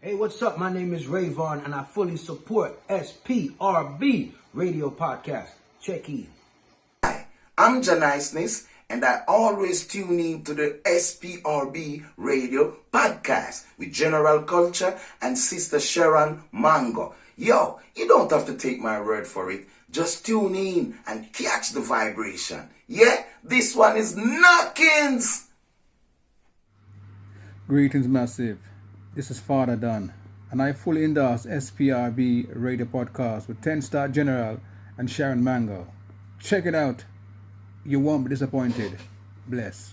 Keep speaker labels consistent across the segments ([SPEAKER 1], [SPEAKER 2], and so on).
[SPEAKER 1] Hey, what's up? My name is Rayvon, and I fully support SPRB Radio Podcast. Check in.
[SPEAKER 2] Hi, I'm Janiceness, and I always tune in to the SPRB Radio Podcast with General Culture and Sister Sharon Mango. Yo, you don't have to take my word for it. Just tune in and catch the vibration. Yeah, this one is knockings.
[SPEAKER 3] Greetings, Massive. This is Father Don, and I fully endorse SPRB Radio Podcast with 10-Star General and Sharon Mango. Check it out. You won't be disappointed. Bless.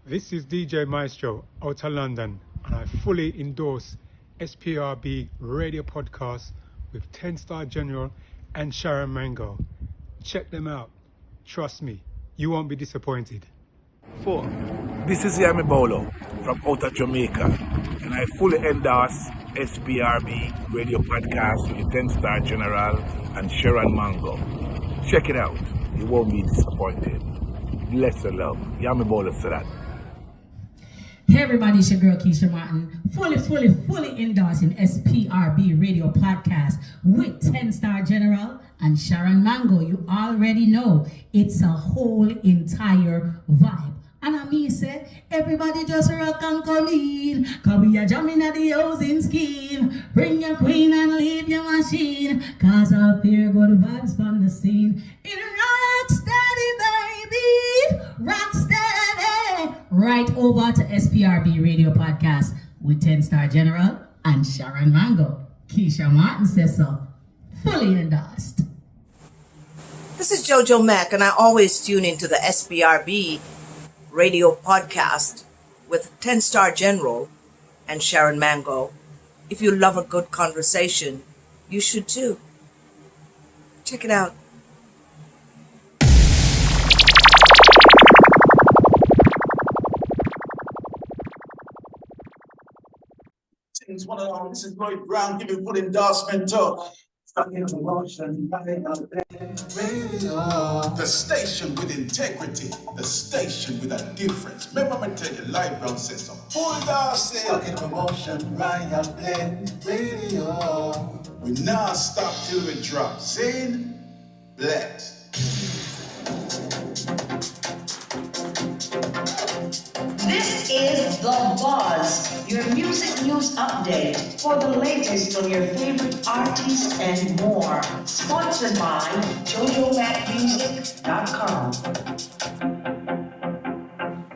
[SPEAKER 4] This is DJ Maestro out of London, and I fully endorse SPRB Radio Podcast with 10-Star General and Sharon Mango. Check them out. Trust me, you won't be disappointed.
[SPEAKER 5] 4. This is Yami Bolo from out of Jamaica, and I fully endorse SPRB Radio Podcast with 10-Star General and Sharon Mango. Check it out. You won't be disappointed. Bless the love. Yami Bolo said that.
[SPEAKER 6] Hey everybody, it's your girl Keisha Martin, fully endorsing SPRB Radio Podcast with 10-Star General and Sharon Mango. You already know it's a whole entire vibe. And I mean say, everybody just rock and come in, cause we are jamming at the housing scheme. Bring your queen and leave your machine, cause up here good vibes from the scene. In rock steady, baby, rock steady. Right over to SPRB Radio Podcast with 10-Star General and Sharon Mango. Keisha Martin says so. Fully endorsed.
[SPEAKER 7] This is Jojo Mack, and I always tune into the SPRB Radio Podcast with 10-Star General and Sharon Mango. If you love a good conversation, you should too. Check it out.
[SPEAKER 8] This is Lloyd Brown giving full endorsement to the station with integrity, the station with a difference. Remember, I'm telling you, Lloyd Brown says some full endorsement. Stuck promotion, Ryan Blend Radio. We now stop till we drop. Zane, bless.
[SPEAKER 9] This is The Buzz, your music news update for the latest on your favorite artists and more. Sponsored by JojoMacMusic.com.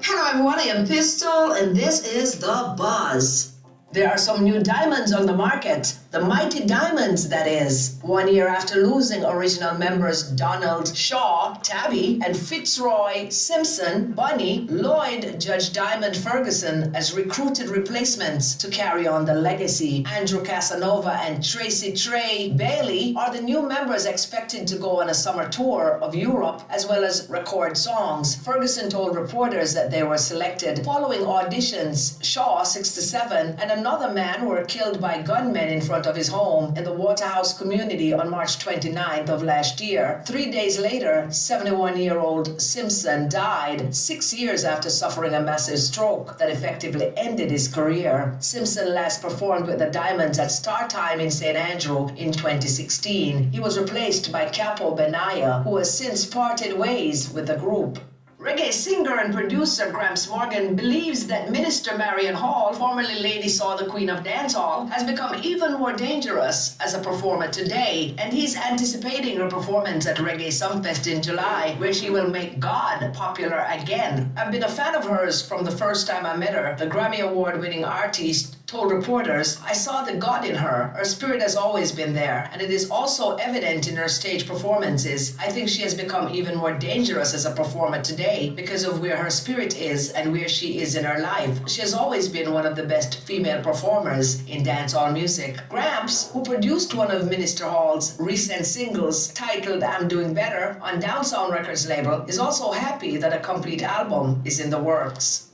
[SPEAKER 9] Hello everyone, I am Pistol and this is The Buzz. There are some new diamonds on the market. The Mighty Diamonds, that is. 1 year after losing original members Donald Shaw, Tabby, and Fitzroy Simpson, Bunny, Lloyd, Judge Diamond Ferguson as recruited replacements to carry on the legacy. Andrew Casanova and Tracy Trey Bailey are the new members expected to go on a summer tour of Europe as well as record songs. Ferguson told reporters that they were selected following auditions. Shaw, 67, and another man were killed by gunmen in front of his home in the Waterhouse community on March 29th of last year. 3 days later, 71-year-old Simpson died 6 years after suffering a massive stroke that effectively ended his career. Simpson last performed with the Diamonds at Star Time in St. Andrew in 2016. He was replaced by Capo Benaya, who has since parted ways with the group. Reggae singer and producer Gramps Morgan believes that Minister Marion Hall, formerly Lady Saw the Queen of Dancehall, has become even more dangerous as a performer today, and he's anticipating her performance at Reggae Sumfest in July, where she will make God popular again. I've been a fan of hers from the first time I met her. The Grammy Award-winning artist told reporters, "I saw the God in her. Her spirit has always been there, and it is also evident in her stage performances. I think she has become even more dangerous as a performer today because of where her spirit is and where she is in her life. She has always been one of the best female performers in dancehall music." Gramps, who produced one of Minister Hall's recent singles titled I'm Doing Better on Down Sound Records label, is also happy that a complete album is in the works.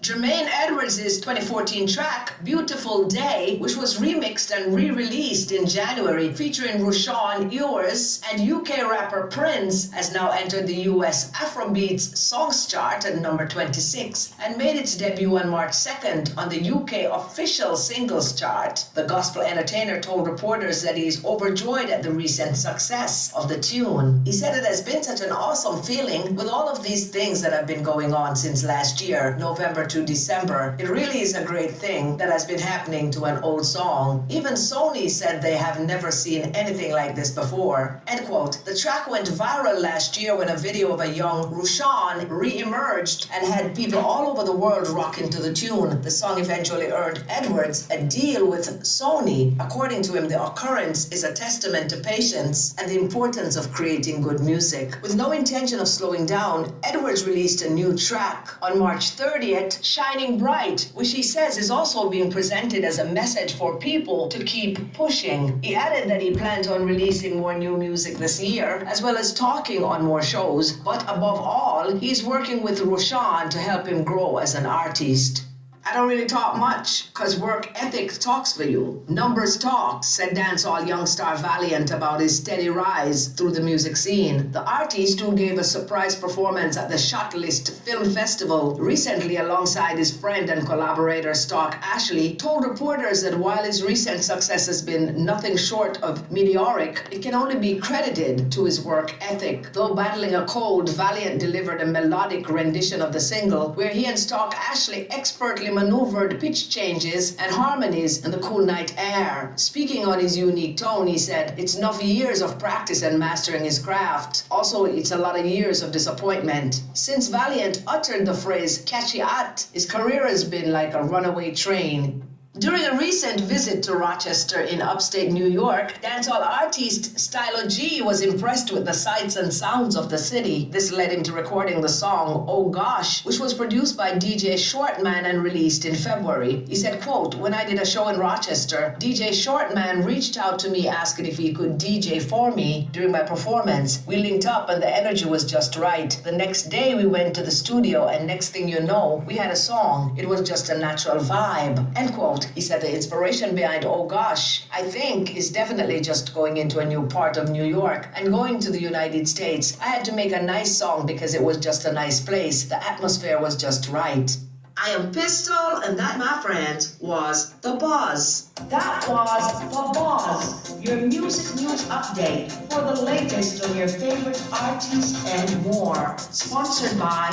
[SPEAKER 9] Jermaine Edwards' 2014 track, Beautiful Day, which was remixed and re-released in January, featuring Rushawn Ewers and UK rapper Prince, has now entered the US Afrobeats Songs Chart at number 26 and made its debut on March 2nd on the UK Official Singles Chart. The gospel entertainer told reporters that he is overjoyed at the recent success of the tune. He said it has been such an awesome feeling with all of these things that have been going on since last year, November to December. It really is a great thing that has been happening to an old song. Even Sony said they have never seen anything like this before. End quote. The track went viral last year when a video of a young Rushawn re-emerged and had people all over the world rocking to the tune. The song eventually earned Edwards a deal with Sony. According to him, the occurrence is a testament to patience and the importance of creating good music. With no intention of slowing down, Edwards released a new track on March 30th, Shining Bright, which he says is also being presented as a message for people to keep pushing. He added that he plans on releasing more new music this year, as well as talking on more shows, but above all, he's working with Rushawn to help him grow as an artist. I don't really talk much, cause work ethic talks for you. Numbers talk, said dancehall young star Valiant about his steady rise through the music scene. The artist, who gave a surprise performance at the Shotlist Film Festival recently alongside his friend and collaborator Stark Ashley, told reporters that while his recent success has been nothing short of meteoric, it can only be credited to his work ethic. Though battling a cold, Valiant delivered a melodic rendition of the single, where he and Stark Ashley expertly maneuvered pitch changes and harmonies in the cool night air. Speaking on his unique tone, he said, "It's enough years of practice and mastering his craft. Also, it's a lot of years of disappointment." Since Valiant uttered the phrase "catchy at," his career has been like a runaway train. During a recent visit to Rochester in upstate New York, dancehall artist Stylo G was impressed with the sights and sounds of the city. This led him to recording the song "Oh Gosh," which was produced by DJ Shortman and released in February. He said, quote, "When I did a show in Rochester, DJ Shortman reached out to me asking if he could DJ for me during my performance. We linked up and the energy was just right. The next day we went to the studio and next thing you know, we had a song. It was just a natural vibe." End quote. He said the inspiration behind "Oh Gosh," I think, is definitely just going into a new part of New York and going to the United States. I had to make a nice song because it was just a nice place. The atmosphere was just right. I am Pistol, and that, my friends, was The Buzz. That was The Buzz, your music news update for the latest on your favorite artists and more. Sponsored by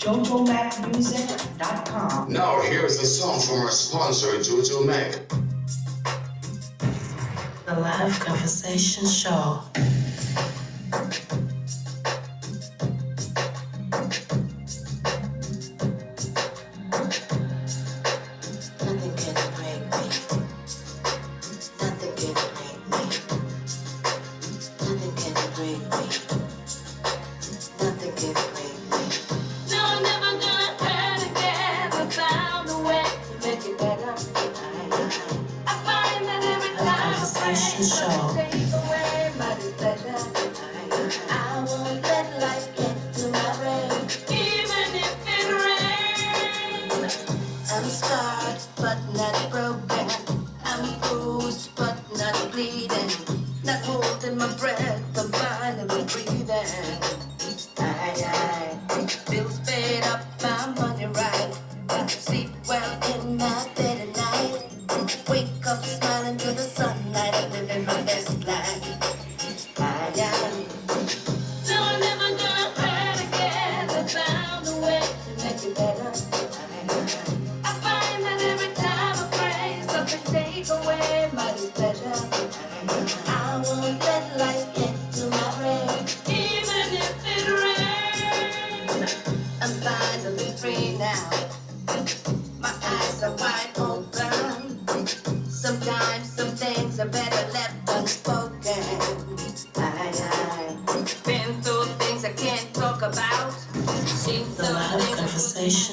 [SPEAKER 9] JojoMacMusic.com.
[SPEAKER 10] Now here's a song from our sponsor, Jojo Mac.
[SPEAKER 11] The Live Conversation Show.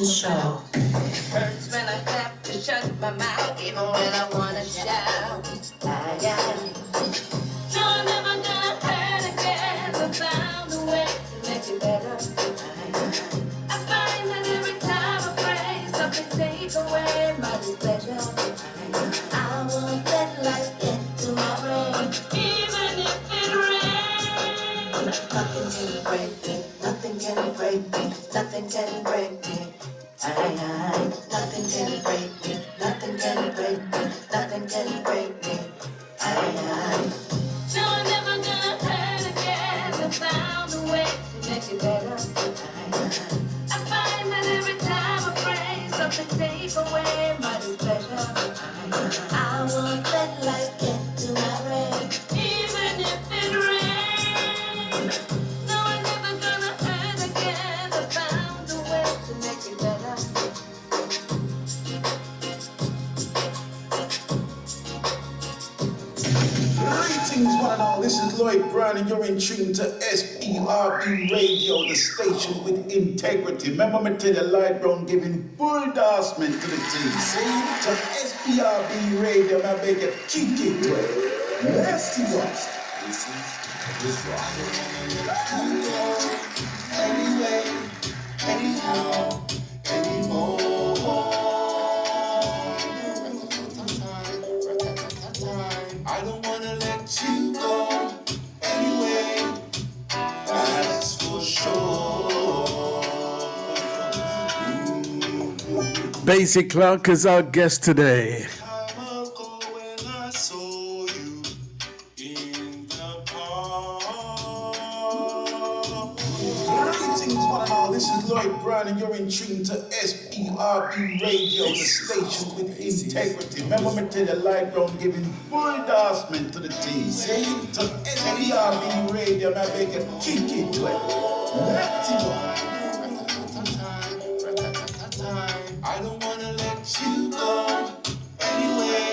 [SPEAKER 11] Show.
[SPEAKER 9] Hurts when I have to shut my mouth, even when I wanna shout. No, I'm never gonna hurt again. I found a way to make it better. I find that every time I pray, something
[SPEAKER 11] can break me, nothing can break me. Nothing can break me, nothing can break me, nothing can break me. No, I'm never gonna hurt again. I found a way to make it better. I find that every time I pray, something take away my displeasure. I won't let life get to my brain, even if it rains. No, I'm never gonna hurt again. I found a way to make it better.
[SPEAKER 8] Greetings, one and all. This is Lloyd Brown, and you're in tune to SPRB Radio, the station with integrity. Remember me tell you, Lloyd Brown giving full endorsement to the team. See? To SPRB Radio, and I beg you, keep it to it. Let's see what. This is anyway, anyhow, anymore. I don't wanna let you go anyway, that's for sure.
[SPEAKER 3] Bassie Clarke is our guest today.
[SPEAKER 8] Time ago when I saw you in the park. Greetings, one and all. This is Lloyd Brown, and you're in tune to SPRB Radio, the station with integrity. Remember me tell you, Lloyd Brown giving full endorsement to the team. See? To SPRB Radio, and I beg you, keep it to it. Let's see what. I don't wanna let you go anyway,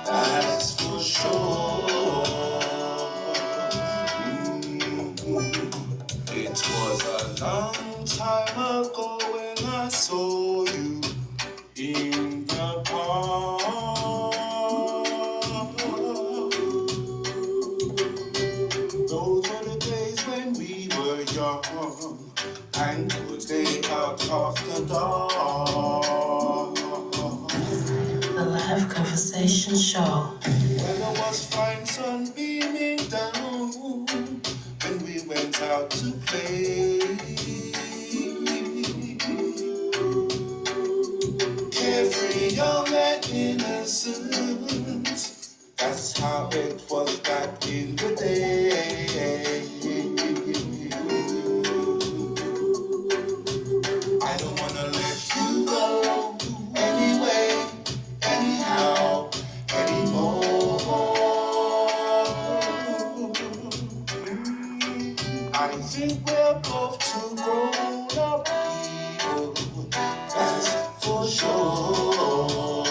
[SPEAKER 8] that's for sure. It was a long time ago when I saw you in the park. Those were the days when we were young and could stay out of the dark.
[SPEAKER 11] The Live Conversation Show.
[SPEAKER 8] Weather was fine, sun beaming down when we went out to play. Carefree, young and innocent, that's how it was back in the day. I don't wanna let you go anyway, anyhow, anymore. I think we're both too grown up people, that's for sure.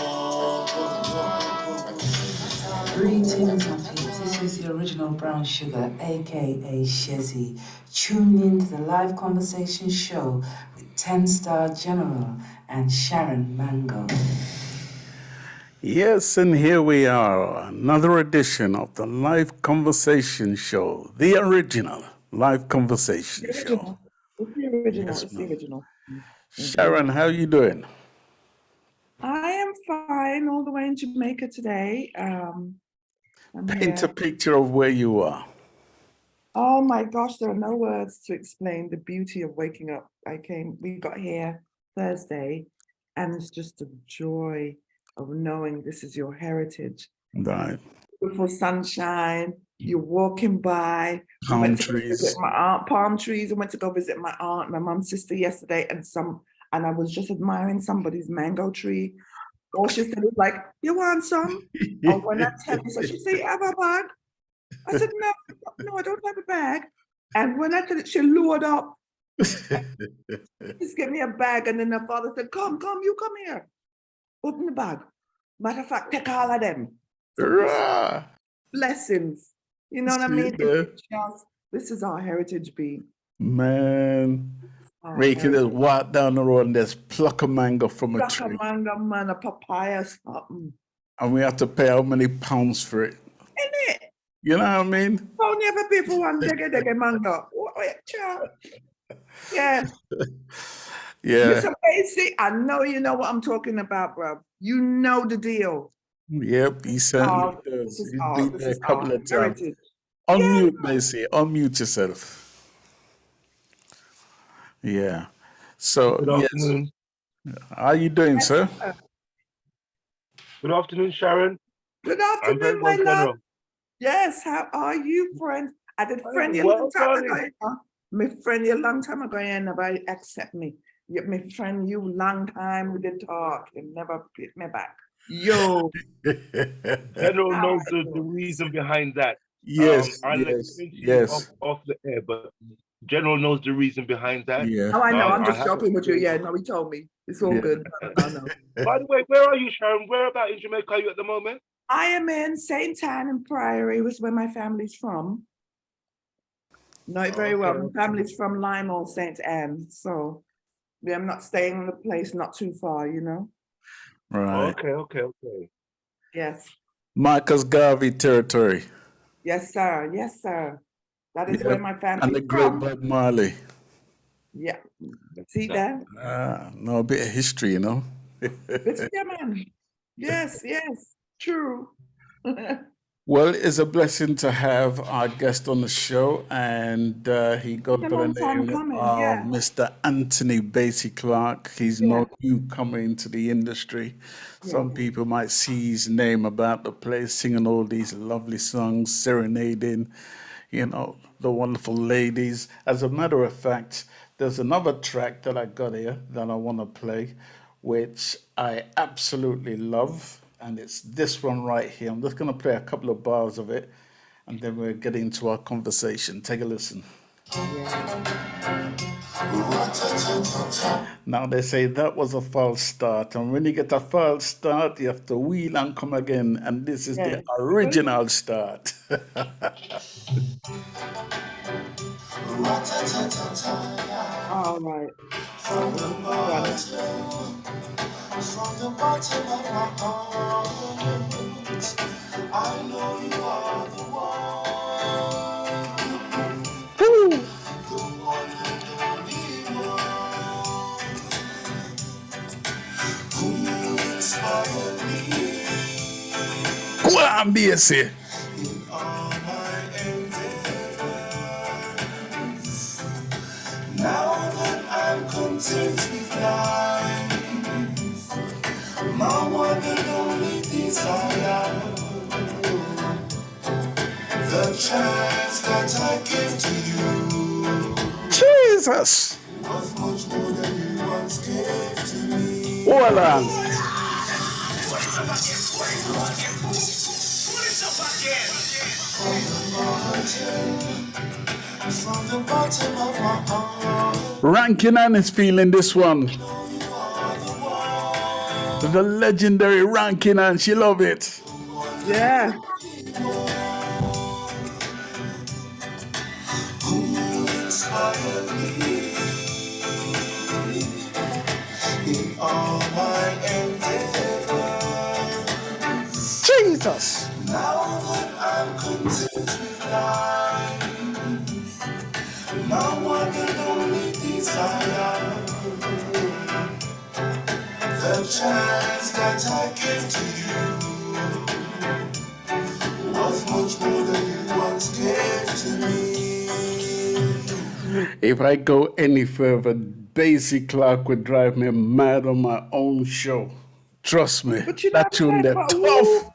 [SPEAKER 12] Greetings, my peeps. This is the original Brown Sugar, aka Shezzy. Tune in to the Live Conversation Show with 10-Star General and Sharon Mango.
[SPEAKER 3] Yes, and here we are, another edition of the Live Conversation Show, the original Live Conversation Show.
[SPEAKER 13] It's the original.
[SPEAKER 3] Yes,
[SPEAKER 13] It's the
[SPEAKER 3] ma'am.
[SPEAKER 13] original.
[SPEAKER 3] Sharon, how you doing?
[SPEAKER 13] I am fine all the way in Jamaica today. I'm
[SPEAKER 3] Paint
[SPEAKER 13] here.
[SPEAKER 3] a picture of where you are.
[SPEAKER 13] Oh my gosh, there are no words to explain the beauty of waking up. We got here Thursday, and it's just a joy of knowing this is your heritage.
[SPEAKER 3] Right.
[SPEAKER 13] Beautiful sunshine, you're walking by. We
[SPEAKER 3] Palm
[SPEAKER 13] went to go
[SPEAKER 3] trees.
[SPEAKER 13] visit my aunt, palm trees. I went to go visit my aunt, my mum's sister yesterday, and I was just admiring somebody's mango tree. All she said was like, "You want some?" Or when I tell her, so she said, "You have a bag?" I said, no, I don't have a bag. And when I tell her, she lured up. Just give me a bag. And then her father said, come, you come here. Open the bag. Matter of fact, take all of them. So blessings. You know what I mean? This is our heritage being.
[SPEAKER 3] Man, we can just walk down the road and just pluck a mango from a tree.
[SPEAKER 13] Pluck a mango, man, a papaya, something.
[SPEAKER 3] And we have to pay how many pounds for it?
[SPEAKER 13] Ain't it?
[SPEAKER 3] You know what I mean?
[SPEAKER 13] I'll never pay for one dege mango. Yeah.
[SPEAKER 3] Yeah.
[SPEAKER 13] Listen, Bassie, I know you know what I'm talking about, bro. You know the deal.
[SPEAKER 3] Yep, he certainly does. He's been there a couple of times. Unmute, Bassie. Unmute yourself.
[SPEAKER 5] Yeah. So
[SPEAKER 14] Good
[SPEAKER 5] yes,
[SPEAKER 14] afternoon.
[SPEAKER 5] how are you doing,
[SPEAKER 13] Yes,
[SPEAKER 5] sir?
[SPEAKER 13] sir.
[SPEAKER 14] Good afternoon, Sharon.
[SPEAKER 13] Good
[SPEAKER 14] I'm very
[SPEAKER 13] afternoon,
[SPEAKER 14] well,
[SPEAKER 13] my love.
[SPEAKER 14] General.
[SPEAKER 13] Yes, how are you, friend? I did friend
[SPEAKER 14] I'm
[SPEAKER 13] you a long
[SPEAKER 14] well,
[SPEAKER 13] time ago.
[SPEAKER 14] darling.
[SPEAKER 13] You know? Me friend you a long time ago, you never accept me. Yet me friend you long time we did talk. You never hit me back. Yo,
[SPEAKER 14] General
[SPEAKER 13] how
[SPEAKER 14] knows
[SPEAKER 13] are
[SPEAKER 14] the
[SPEAKER 13] you?
[SPEAKER 14] reason behind that.
[SPEAKER 5] Yes,
[SPEAKER 14] I'll
[SPEAKER 5] yes,
[SPEAKER 14] explain to you
[SPEAKER 5] yes.
[SPEAKER 14] off the air, but General knows the reason behind that.
[SPEAKER 5] Yeah,
[SPEAKER 13] Oh, I know.
[SPEAKER 5] yeah,
[SPEAKER 13] I'm
[SPEAKER 14] I
[SPEAKER 13] just
[SPEAKER 14] have
[SPEAKER 13] joking with you.
[SPEAKER 14] explained.
[SPEAKER 13] Yeah, no, he told me. It's all
[SPEAKER 5] yeah.
[SPEAKER 13] good. No, no, no.
[SPEAKER 14] By the way, where are you, Sharon? Where about in Jamaica are you at the moment?
[SPEAKER 13] I am in St. Anne and Priory, was where my family's from. Know it very
[SPEAKER 14] Okay,
[SPEAKER 13] well. My
[SPEAKER 14] okay.
[SPEAKER 13] family's from Lima, St. Anne. So yeah, I'm not staying in a place not too far, you know?
[SPEAKER 5] Right.
[SPEAKER 14] Okay.
[SPEAKER 13] Yes.
[SPEAKER 5] Marcus Garvey territory.
[SPEAKER 13] Yes, sir. Yes, sir. That is
[SPEAKER 5] Yeah.
[SPEAKER 13] where my
[SPEAKER 5] And
[SPEAKER 13] family's
[SPEAKER 5] the great
[SPEAKER 13] from.
[SPEAKER 5] Bob Marley.
[SPEAKER 13] Yeah. See that?
[SPEAKER 5] No, a bit of history, you know.
[SPEAKER 13] It's yeah, man. Yes, yes. True.
[SPEAKER 5] Well, it's a blessing to have our guest on the show, and he goes
[SPEAKER 13] It's a
[SPEAKER 5] by the
[SPEAKER 13] long time
[SPEAKER 5] name
[SPEAKER 13] coming.
[SPEAKER 5] of
[SPEAKER 13] Yeah.
[SPEAKER 5] Mr. Anthony Bassie Clarke. He's
[SPEAKER 13] Yeah.
[SPEAKER 5] no newcomer into the industry.
[SPEAKER 13] Yeah.
[SPEAKER 5] Some people might see his name about the place, singing all these lovely songs, serenading, the wonderful ladies. As a matter of fact, there's another track that I got here that I want to play, which I absolutely love. And it's this one right here. I'm just going to play a couple of bars of it, and then we'll get into our conversation. Take a listen. Now they say that was a false start, and when you get a false start, you have to wheel and come again, and this is
[SPEAKER 13] Yeah.
[SPEAKER 5] the original start.
[SPEAKER 13] All right. This one.
[SPEAKER 8] From the bottom of my heart, I know you are the one and only one, who inspired me
[SPEAKER 5] Go on, Bassie.
[SPEAKER 8] in all my endeavors. Now that I'm content with life, my one and only desire, the chance that I give to you
[SPEAKER 5] Jesus.
[SPEAKER 8] was much more than you once gave to me.
[SPEAKER 5] Hold on.
[SPEAKER 8] From the bottom of my heart,
[SPEAKER 5] Rankin Ann is feeling this one.
[SPEAKER 8] you are the one
[SPEAKER 5] The legendary Rankin Ann, she love it.
[SPEAKER 13] Yeah.
[SPEAKER 8] who inspired me in all my endeavors.
[SPEAKER 5] Jesus.
[SPEAKER 8] Now that I'm content with life, my one and only desire, the chance that I gave to you was much more than you once gave to me.
[SPEAKER 5] If I go any further, Bassie Clarke would drive me mad on my own show. Trust me,
[SPEAKER 13] But you know
[SPEAKER 5] that
[SPEAKER 13] what I'm
[SPEAKER 5] tune
[SPEAKER 13] saying?
[SPEAKER 5] there
[SPEAKER 13] But
[SPEAKER 5] tough.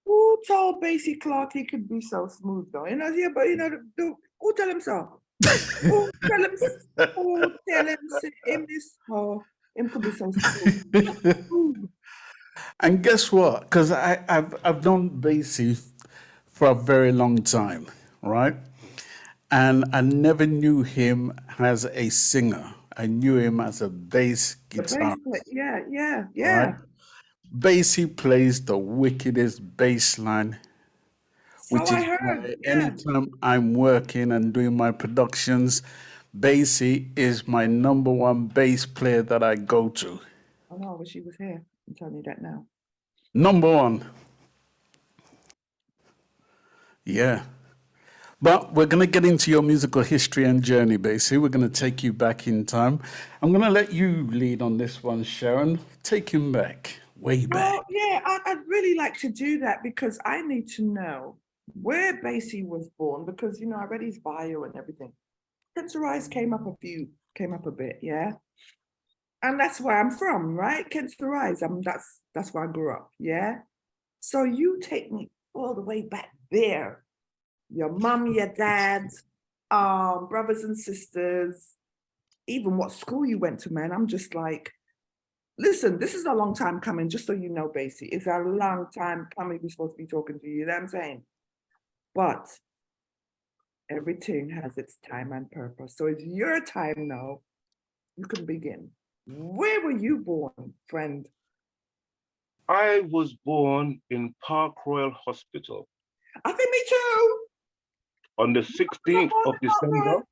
[SPEAKER 13] who told Bassie Clarke he could be so smooth though? You know, yeah, but you know, who tell him so? Who tell him him this how him could be so smooth?
[SPEAKER 5] And guess what? Because I've known Bassie for a very long time, right? And I never knew him as a singer. I knew him as a bass
[SPEAKER 13] The bass
[SPEAKER 5] guitar,
[SPEAKER 13] player, yeah.
[SPEAKER 5] right? Bassie plays the wickedest bass line,
[SPEAKER 13] So
[SPEAKER 5] which
[SPEAKER 13] I
[SPEAKER 5] is
[SPEAKER 13] heard,
[SPEAKER 5] why
[SPEAKER 13] yeah.
[SPEAKER 5] anytime I'm working and doing my productions, Bassie is my number one bass player that I go to.
[SPEAKER 13] I know, I wish he was here. I'm telling you that now.
[SPEAKER 5] Number one. Yeah. But we're going to get into your musical history and journey, Bassie. We're going to take you back in time. I'm going to let you lead on this one, Sharon. Take him back, way back.
[SPEAKER 13] Well, yeah, I'd really like to do that because I need to know where Bassie was born because, you know, I read his bio and everything. Prince Rice came up a few came up a bit, yeah. And that's where I'm from, right? Kensington Rise. That's where I grew up, yeah. So you take me all the way back there. Your mom, your dad, brothers and sisters, even what school you went to, man. I'm just like, listen, this is a long time coming, just so you know, Bassie. It's a long time coming. We're supposed to be talking to you, you know what I'm saying? But everything has its time and purpose. So it's your time now. You can begin. Where were you born, friend?
[SPEAKER 14] I was born in Park Royal Hospital
[SPEAKER 13] I think me too.
[SPEAKER 14] on the 16th of December.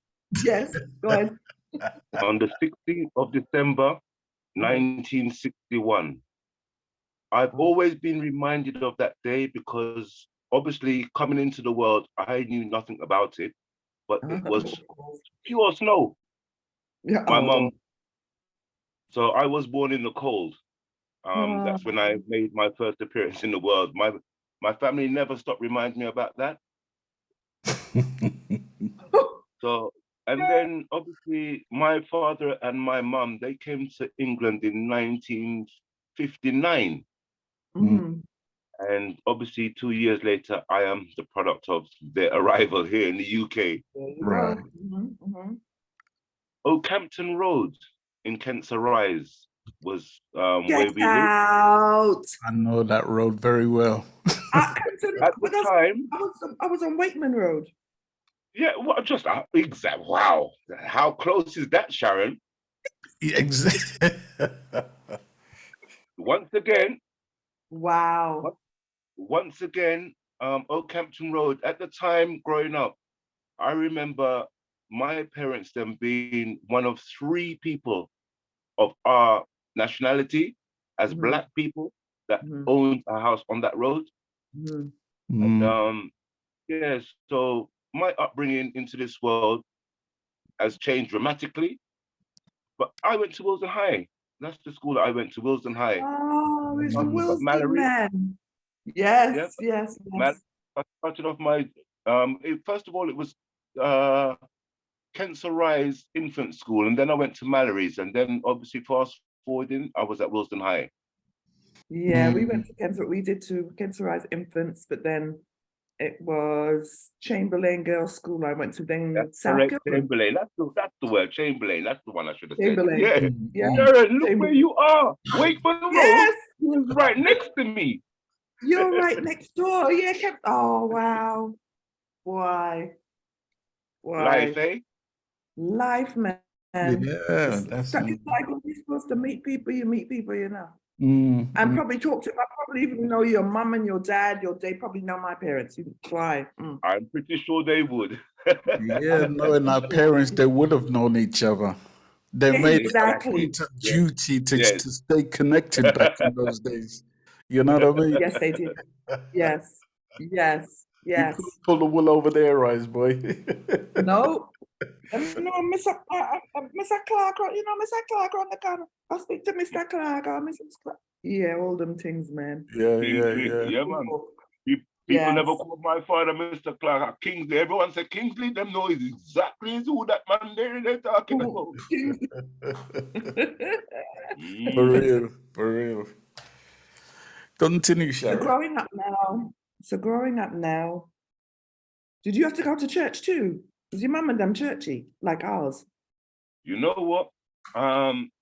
[SPEAKER 13] Yes, go ahead.
[SPEAKER 14] On the 16th of December, 1961. I've always been reminded of that day because obviously coming into the world, I knew nothing about it, but it was pure snow.
[SPEAKER 13] Yeah.
[SPEAKER 14] My mom. So I was born in the cold. That's when I made my first appearance in the world. My family never stopped reminding me about that. So, and then obviously my father and my mum, they came to England in 1959. And obviously 2 years later, I am the product of their arrival here in the UK.
[SPEAKER 13] Right.
[SPEAKER 14] Oakhampton Road in Kensington Rise was where
[SPEAKER 13] Get
[SPEAKER 14] we lived.
[SPEAKER 13] out.
[SPEAKER 3] I know that road very well.
[SPEAKER 14] At the time,
[SPEAKER 13] I was on Wakeman Road.
[SPEAKER 14] Yeah, well, just exact. Wow, how close is that, Sharon?
[SPEAKER 3] Exactly.
[SPEAKER 14] Once again.
[SPEAKER 13] Wow.
[SPEAKER 14] Once again, Oakhampton Road. At the time, growing up, I remember my parents them being one of 3 people of our nationality as Black people that owned a house on that road. And yeah, so my upbringing into this world has changed dramatically. But I went to Wilson High. That's the school that I went to, Wilson High.
[SPEAKER 13] Oh, it's the
[SPEAKER 14] Mallory.
[SPEAKER 13] Wilson man. Yes, yes.
[SPEAKER 14] I started off my, first of all, it was Kensington Rise Infant School, and then I went to Mallory's, and then obviously fast forwarding, I was at Wilson High.
[SPEAKER 13] Yeah, we went to Kensington. We did to Kensington Rise Infants, but then it was Chamberlain Girls' School. I went to then South
[SPEAKER 14] Correct,
[SPEAKER 13] Kilburn.
[SPEAKER 14] Chamberlain. That's the word, Chamberlain. That's the one I should have said.
[SPEAKER 13] Chamberlain.
[SPEAKER 14] Yeah. Sharon, look where you are. Wakeman Road.
[SPEAKER 13] Yes.
[SPEAKER 14] You're right next to me.
[SPEAKER 13] You're right next door. Yeah, oh wow. Why?
[SPEAKER 14] Life, eh?
[SPEAKER 13] Life, man.
[SPEAKER 3] Yeah,
[SPEAKER 13] it's like when you're supposed to meet people, you meet people, you know.
[SPEAKER 3] Mm,
[SPEAKER 13] And probably talk to. I probably even know your mum and your dad. They probably know my parents. You try.
[SPEAKER 14] I'm pretty sure they would.
[SPEAKER 3] yeah, knowing our parents, they would have known each other. They made it a point of duty to stay connected back in those days. You know what I mean?
[SPEAKER 13] Yes, they did. Yes, yes,
[SPEAKER 3] You couldn't pull the wool over their eyes, boy.
[SPEAKER 13] No. No, Mr. Clarke, you know, Mr. Clarke on the corner. I'll speak to Mr. Clarke or Mrs. Clarke. Yeah, all them things, man.
[SPEAKER 3] Yeah,
[SPEAKER 14] Yeah, man. People never called my father Mr. Clarke. Kingsley, everyone said Kingsley, them know exactly who that man there they're talking about.
[SPEAKER 3] For real. Continue, Sharon.
[SPEAKER 13] So growing up now, did you have to go to church too? Was your mum and them churchy like ours?
[SPEAKER 14] You know what?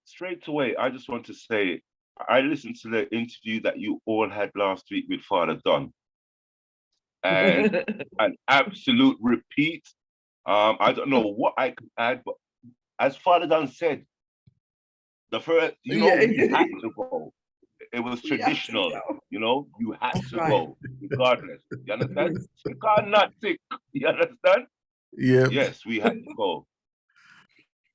[SPEAKER 14] Straight away, I just want to say, I listened to the interview that you all had last week with Father Don. And an absolute repeat. I don't know what I could add, but as Father Don said, the first, you had to go. It was traditional, you had to go, regardless. You understand? You can't not sick. You understand?
[SPEAKER 3] Yeah.
[SPEAKER 14] Yes, we had to go.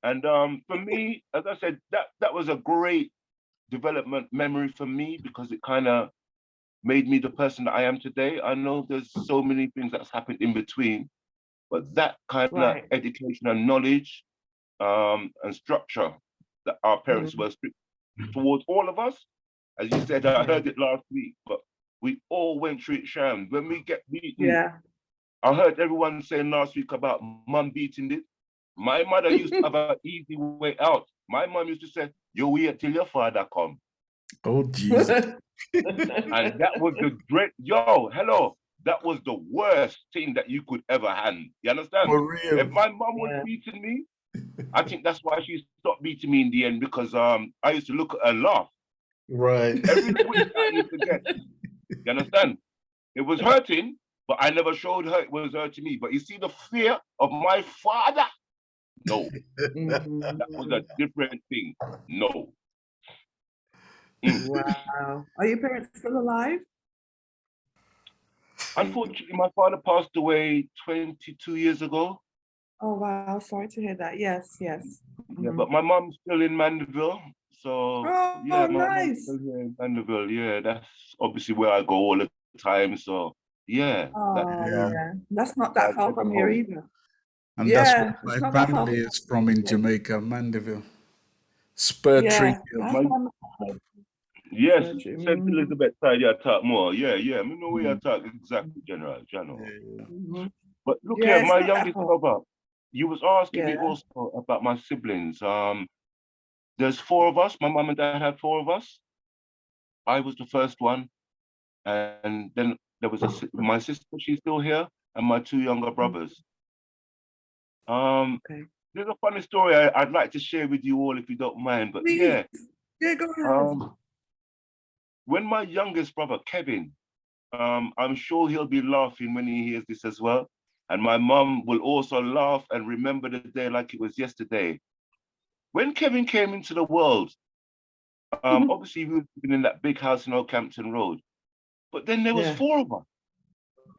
[SPEAKER 14] And for me, as I said, that was a great development memory for me because it kind of made me the person that I am today. I know there's so many things that's happened in between, but that kind of education and knowledge and structure that our parents were towards all of us, as you said, I heard it last week, but we all went through it, Sharon. When we get beaten, I heard everyone saying last week about mum beating it. My mother used to have an easy way out. My mom used to say, "You wait till your father come."
[SPEAKER 5] Oh, Jesus.
[SPEAKER 14] And that was the dread. Yo, hello. That was the worst thing that you could ever hand. You understand?
[SPEAKER 5] For real.
[SPEAKER 14] If my mom was beating me, I think that's why she stopped beating me in the end, because I used to look at her and laugh.
[SPEAKER 5] Right.
[SPEAKER 14] Every whip I used to get. You understand? It was hurting, but I never showed her it was hurting me. But you see the fear of my father? No. That was a different thing. No.
[SPEAKER 13] Wow. Are your parents still alive?
[SPEAKER 14] Unfortunately, my father passed away 22 years ago.
[SPEAKER 13] Oh, wow. Sorry to hear that. Yes, yes.
[SPEAKER 14] Yeah, but my mom's still in Mandeville. So,
[SPEAKER 13] Oh,
[SPEAKER 14] yeah, my mom's
[SPEAKER 13] nice.
[SPEAKER 14] still here in Mandeville. Yeah, that's obviously where I go all the time. So, yeah.
[SPEAKER 13] Oh, yeah. That's not that far from here either.
[SPEAKER 5] And that's
[SPEAKER 13] Yeah,
[SPEAKER 5] where
[SPEAKER 13] it's
[SPEAKER 5] my
[SPEAKER 13] not that far.
[SPEAKER 5] family is from in Jamaica, Mandeville. Spur Tree
[SPEAKER 13] Yeah,
[SPEAKER 5] Hill.
[SPEAKER 13] that's what
[SPEAKER 14] Yes,
[SPEAKER 13] Surgery.
[SPEAKER 14] St. Elizabeth side, you talk more. Yeah, yeah. I know where you talk exactly, General. But look
[SPEAKER 13] Yeah,
[SPEAKER 14] here,
[SPEAKER 13] it's
[SPEAKER 14] my
[SPEAKER 13] not that
[SPEAKER 14] youngest
[SPEAKER 13] far.
[SPEAKER 14] brother, you was asking me
[SPEAKER 13] Yeah.
[SPEAKER 14] also about my siblings. There's 4 of us. My mom and dad had 4 of us. I was the first one. And then there was my sister, she's still here, and my 2 younger brothers. There's a funny story I'd like to share with you all if you don't mind. But
[SPEAKER 13] Please.
[SPEAKER 14] yeah.
[SPEAKER 13] Yeah, go ahead.
[SPEAKER 14] When my youngest brother, Kevin, I'm sure he'll be laughing when he hears this as well. And my mom will also laugh and remember the day like it was yesterday. When Kevin came into the world, obviously we were living in that big house in Oakhampton Road, but then there was 4 of us.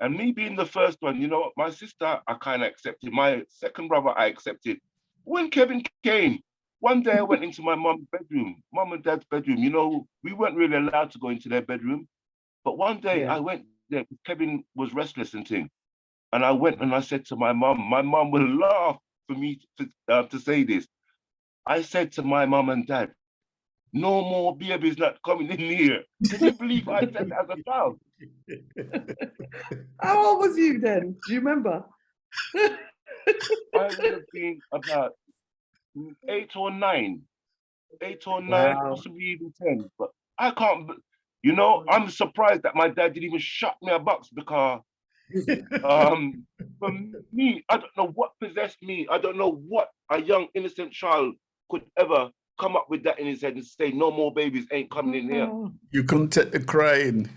[SPEAKER 14] And me being the first one, you know, my sister, I kind of accepted. My second brother, I accepted. When Kevin came, one day I went into my mom's bedroom, mom and dad's bedroom. You know, we weren't really allowed to go into their bedroom. But one day I went there, Kevin was restless and thing. And I went and I said to my mom will laugh for me to say this. I said to my mom and dad, "No more babies not coming in here." Can you believe I said that as a child?
[SPEAKER 13] How old was you then? Do you remember?
[SPEAKER 14] I would have been about 8 or 9, possibly even 10. But I can't, you know, I'm surprised that my dad didn't even shut me a box, because for me, I don't know what possessed me. I don't know what a young innocent child could ever come up with that in his head and say, "No more babies ain't coming in here."
[SPEAKER 5] You couldn't take the crying.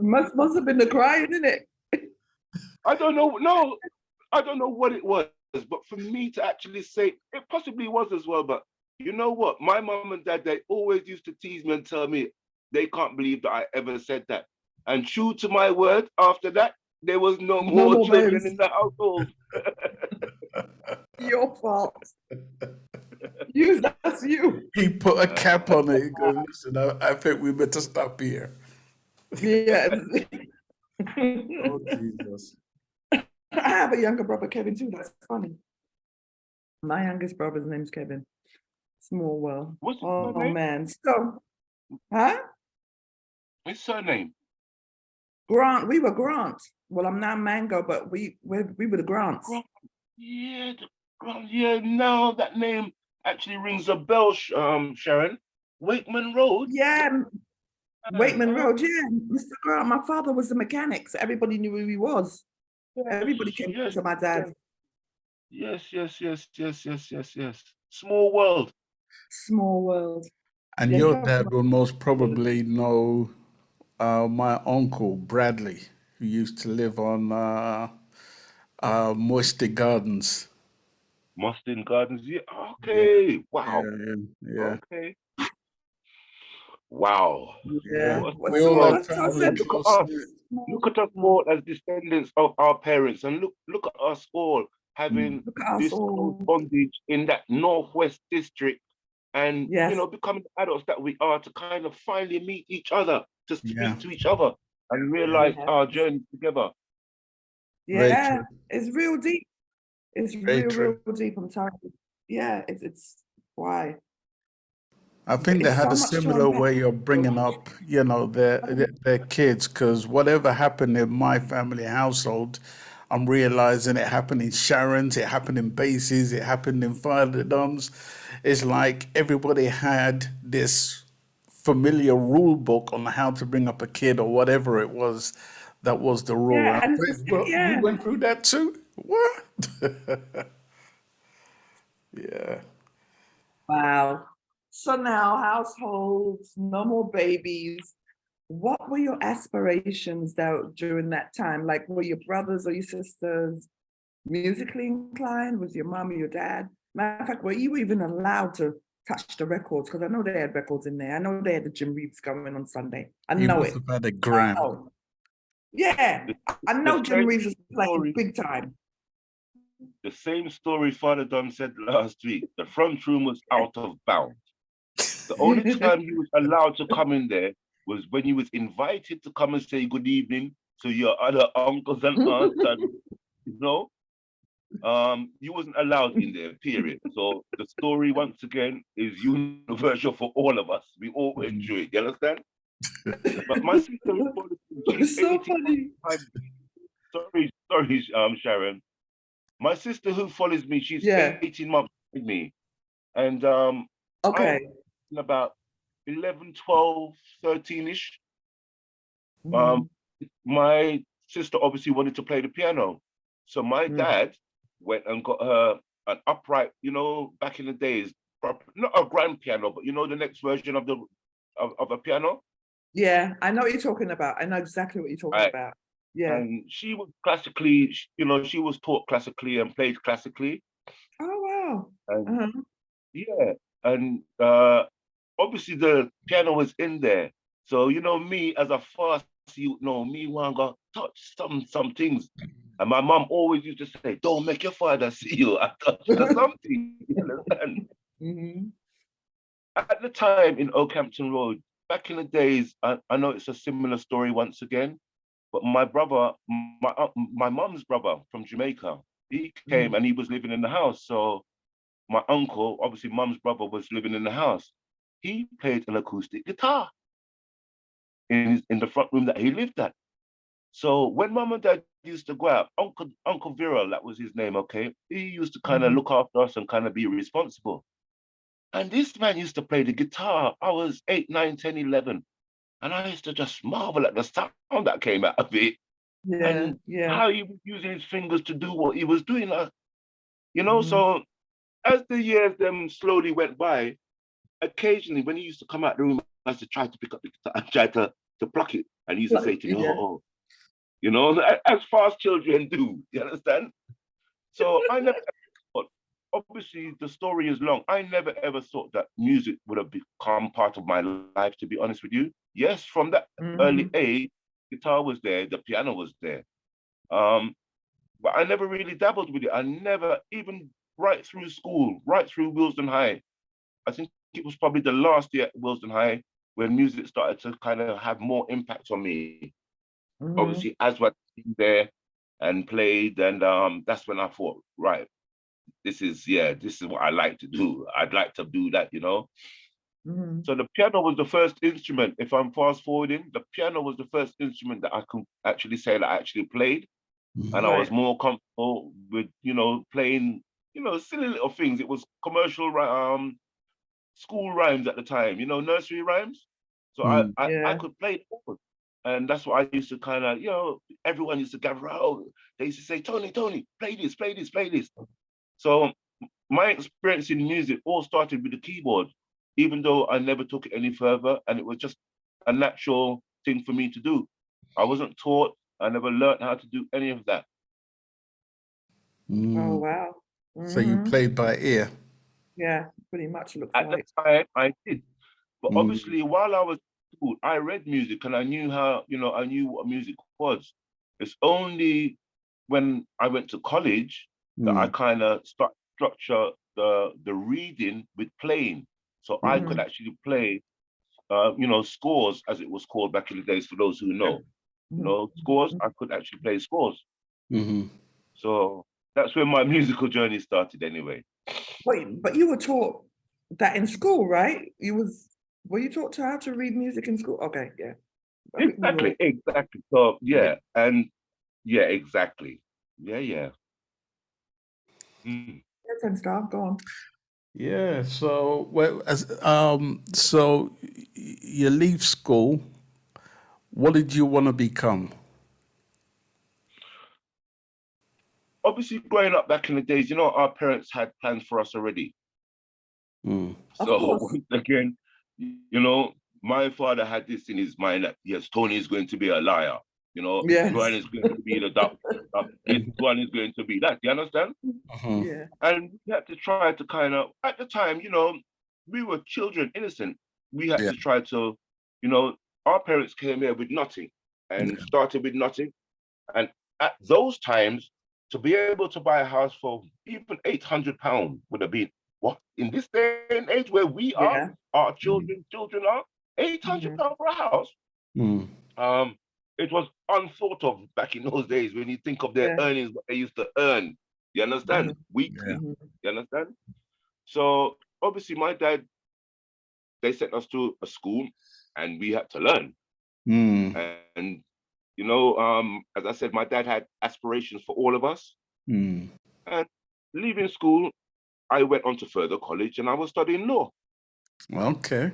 [SPEAKER 13] Must have been the crying, isn't it?
[SPEAKER 14] I don't know. No, I don't know what it was. But for me to actually say, it possibly was as well. But you know what? My mom and dad, they always used to tease me and tell me they can't believe that I ever said that. And true to my word, after that, there was no more children
[SPEAKER 13] babies.
[SPEAKER 14] in the household.
[SPEAKER 13] Your fault. That's you.
[SPEAKER 5] He put a cap on it. He goes, "Listen, I think we better stop here."
[SPEAKER 13] Yes.
[SPEAKER 5] Oh, Jesus.
[SPEAKER 13] I have a younger brother, Kevin, too. That's funny. My youngest brother's name's Kevin. Small world.
[SPEAKER 14] What's his
[SPEAKER 13] name? Man. So,
[SPEAKER 14] His surname?
[SPEAKER 13] Grant. We were Grant. Well, I'm now Mango, but we were the Grants.
[SPEAKER 14] Yeah, yeah. Now that name actually rings a bell, Sharon. Wakeman Road.
[SPEAKER 13] Yeah, Wakeman Road. Yeah, Mr. Grant. My father was a mechanic, so everybody knew who he was. Everybody came to my dad.
[SPEAKER 14] Yes. Small world.
[SPEAKER 13] Small world.
[SPEAKER 5] And your dad will most probably know my uncle Bradley, who used to live on Moisty Gardens.
[SPEAKER 14] Mustang Gardens. Yeah. Okay. Wow.
[SPEAKER 5] Yeah.
[SPEAKER 14] Okay. Wow.
[SPEAKER 13] Yeah.
[SPEAKER 5] We all have family.
[SPEAKER 14] Look at us all as descendants of our parents, and look at us all having this bondage in that Northwest district, and you know, becoming the adults that we are, to kind of finally meet each other, to speak to each other, and realize our journey together.
[SPEAKER 13] Yeah, it's real deep. It's real deep. I'm telling you. Yeah, it's why.
[SPEAKER 5] I think they had a similar way of bringing up, you know, their kids, because whatever happened in my family household, I'm realizing it happened in Sharon's, it happened in Bassie's, it happened in Father Don's. It's like everybody had this familiar rule book on how to bring up a kid or whatever it was that was the rule.
[SPEAKER 13] Yeah, and it's just,
[SPEAKER 5] But you
[SPEAKER 13] yeah.
[SPEAKER 5] went through that too? What? Yeah.
[SPEAKER 13] Wow. So now households, no more babies. What were your aspirations during that time? Like, were your brothers or your sisters musically inclined? Was your mom or your dad? Matter of fact, were you even allowed to touch the records? Because I know they had records in there. I know they had the Jim Reeves going on Sunday. I
[SPEAKER 5] You
[SPEAKER 13] know
[SPEAKER 5] must
[SPEAKER 13] it.
[SPEAKER 5] have had a gram.
[SPEAKER 13] Oh, yeah. I know
[SPEAKER 14] The
[SPEAKER 13] Jim
[SPEAKER 14] same
[SPEAKER 13] Reeves is playing
[SPEAKER 14] story,
[SPEAKER 13] big time.
[SPEAKER 14] the same story Father Don said last week. The front room was out of bounds. The only time you was allowed to come in there was when you was invited to come and say good evening to your other uncles and aunts, and you know, you wasn't allowed in there, period. So the story once again is universal for all of us. We all enjoy it. You understand? But my sister, she's
[SPEAKER 13] It's so
[SPEAKER 14] 18
[SPEAKER 13] funny.
[SPEAKER 14] months. Sorry, Sharon. My sister who follows me, she's
[SPEAKER 13] Yeah.
[SPEAKER 14] 18 months with me. And
[SPEAKER 13] Okay.
[SPEAKER 14] I'm about 11, 12, 13-ish.
[SPEAKER 13] Mhm.
[SPEAKER 14] My sister obviously wanted to play the piano. So my dad went and got her an upright, you know, back in the days, not a grand piano, but you know, the next version of of a piano.
[SPEAKER 13] Yeah, I know what you're talking about. I know exactly what you're talking
[SPEAKER 14] Right.
[SPEAKER 13] about. Yeah.
[SPEAKER 14] And she was classically, you know, she was taught classically and played classically.
[SPEAKER 13] Oh, wow.
[SPEAKER 14] And
[SPEAKER 13] Uh-huh.
[SPEAKER 14] yeah, and obviously the piano was in there. So, you know, me as a fast you know, me want to touch some things. And my mom always used to say, don't make your father see you. I touched something. You understand?
[SPEAKER 13] Mhm.
[SPEAKER 14] At the time in Oakhampton Road, back in the days, I know it's a similar story once again, but my brother, my mom's brother from Jamaica, he came and he was living in the house. So my uncle, obviously mom's brother, was living in the house. He played an acoustic guitar in the front room that he lived at. So when mom and dad used to go out, Uncle Viral, that was his name, okay, he used to kind of look after us and kind of be responsible. And this man used to play the guitar. I was 8, 9, 10, 11. And I used to just marvel at the sound that came out of it
[SPEAKER 13] Yeah,
[SPEAKER 14] and
[SPEAKER 13] yeah.
[SPEAKER 14] how he was using his fingers to do what he was doing. You know, so as the years them slowly went by, occasionally when he used to come out the room, I used to try to pick up the guitar and try to pluck it. And he used to say to me,
[SPEAKER 13] Yeah.
[SPEAKER 14] oh, you know, as fast children do, you understand? So I never, but obviously the story is long. I never ever thought that music would have become part of my life, to be honest with you. Yes, from that early age, guitar was there, the piano was there. But I never really dabbled with it. I never, even right through school, right through Wilsden High. I think it was probably the last year at Wilsden High when music started to kind of have more impact on me. Obviously, as what there and played, and that's when I thought, right, this is what I like to do. I'd like to do that, you know. So the piano was the first instrument. If I'm fast forwarding, the piano was the first instrument that I could actually say that I actually played, and I was more comfortable with, you know, playing, you know, silly little things. It was commercial school rhymes at the time, you know, nursery rhymes. So I could play it forward. And that's what I used to kind of, you know, everyone used to gather around. They used to say, Tony, play this, play this, play this. So my experience in music all started with the keyboard, even though I never took it any further. And it was just a natural thing for me to do. I wasn't taught. I never learned how to do any of that.
[SPEAKER 13] Oh, wow.
[SPEAKER 5] So you played by ear.
[SPEAKER 13] Yeah, pretty much looks
[SPEAKER 14] At
[SPEAKER 13] like.
[SPEAKER 14] the time, I did. But obviously, while I was in school, I read music and I knew how, you know, I knew what music was. It's only when I went to college that I kind of structure the reading with playing. So I could actually play, you know, scores, as it was called back in the days, for those who know. You know, scores, I could actually play scores. So that's where my musical journey started anyway.
[SPEAKER 13] Wait, but you were taught that in school, right? Were you taught how to read music in school? Okay, yeah.
[SPEAKER 14] Exactly. So yeah, and yeah, exactly. Yeah. Mm.
[SPEAKER 13] Yes, and stuff. Go on.
[SPEAKER 5] Yeah. So, you leave school. What did you want to become?
[SPEAKER 14] Obviously, growing up back in the days, our parents had plans for us already.
[SPEAKER 5] Mm.
[SPEAKER 13] Of
[SPEAKER 14] So
[SPEAKER 13] course.
[SPEAKER 14] once again, you know, my father had this in his mind that yes, Tony is going to be a liar. Joanne
[SPEAKER 13] Yes.
[SPEAKER 14] is going to be the doctor. This one is going to be that. You understand?
[SPEAKER 5] Uh-huh.
[SPEAKER 13] Yeah.
[SPEAKER 14] And we had to try to kind of, at the time, we were children, innocent. We had
[SPEAKER 5] Yeah.
[SPEAKER 14] to try to, our parents came here with nothing and started with nothing. And at those times, to be able to buy a house for even £800 would have been what in this day and age where we are,
[SPEAKER 13] Yeah.
[SPEAKER 14] our children are £800 for a house.
[SPEAKER 5] Mm.
[SPEAKER 14] It was unthought of back in those days when you think of their
[SPEAKER 13] Yeah.
[SPEAKER 14] earnings, what they used to earn. You understand? Weekly. You understand? So obviously, my dad, they sent us to a school, and we had to learn.
[SPEAKER 5] Mm.
[SPEAKER 14] And as I said, my dad had aspirations for all of us.
[SPEAKER 5] Mm.
[SPEAKER 14] And leaving school, I went on to further college, and I was studying law.
[SPEAKER 5] Okay.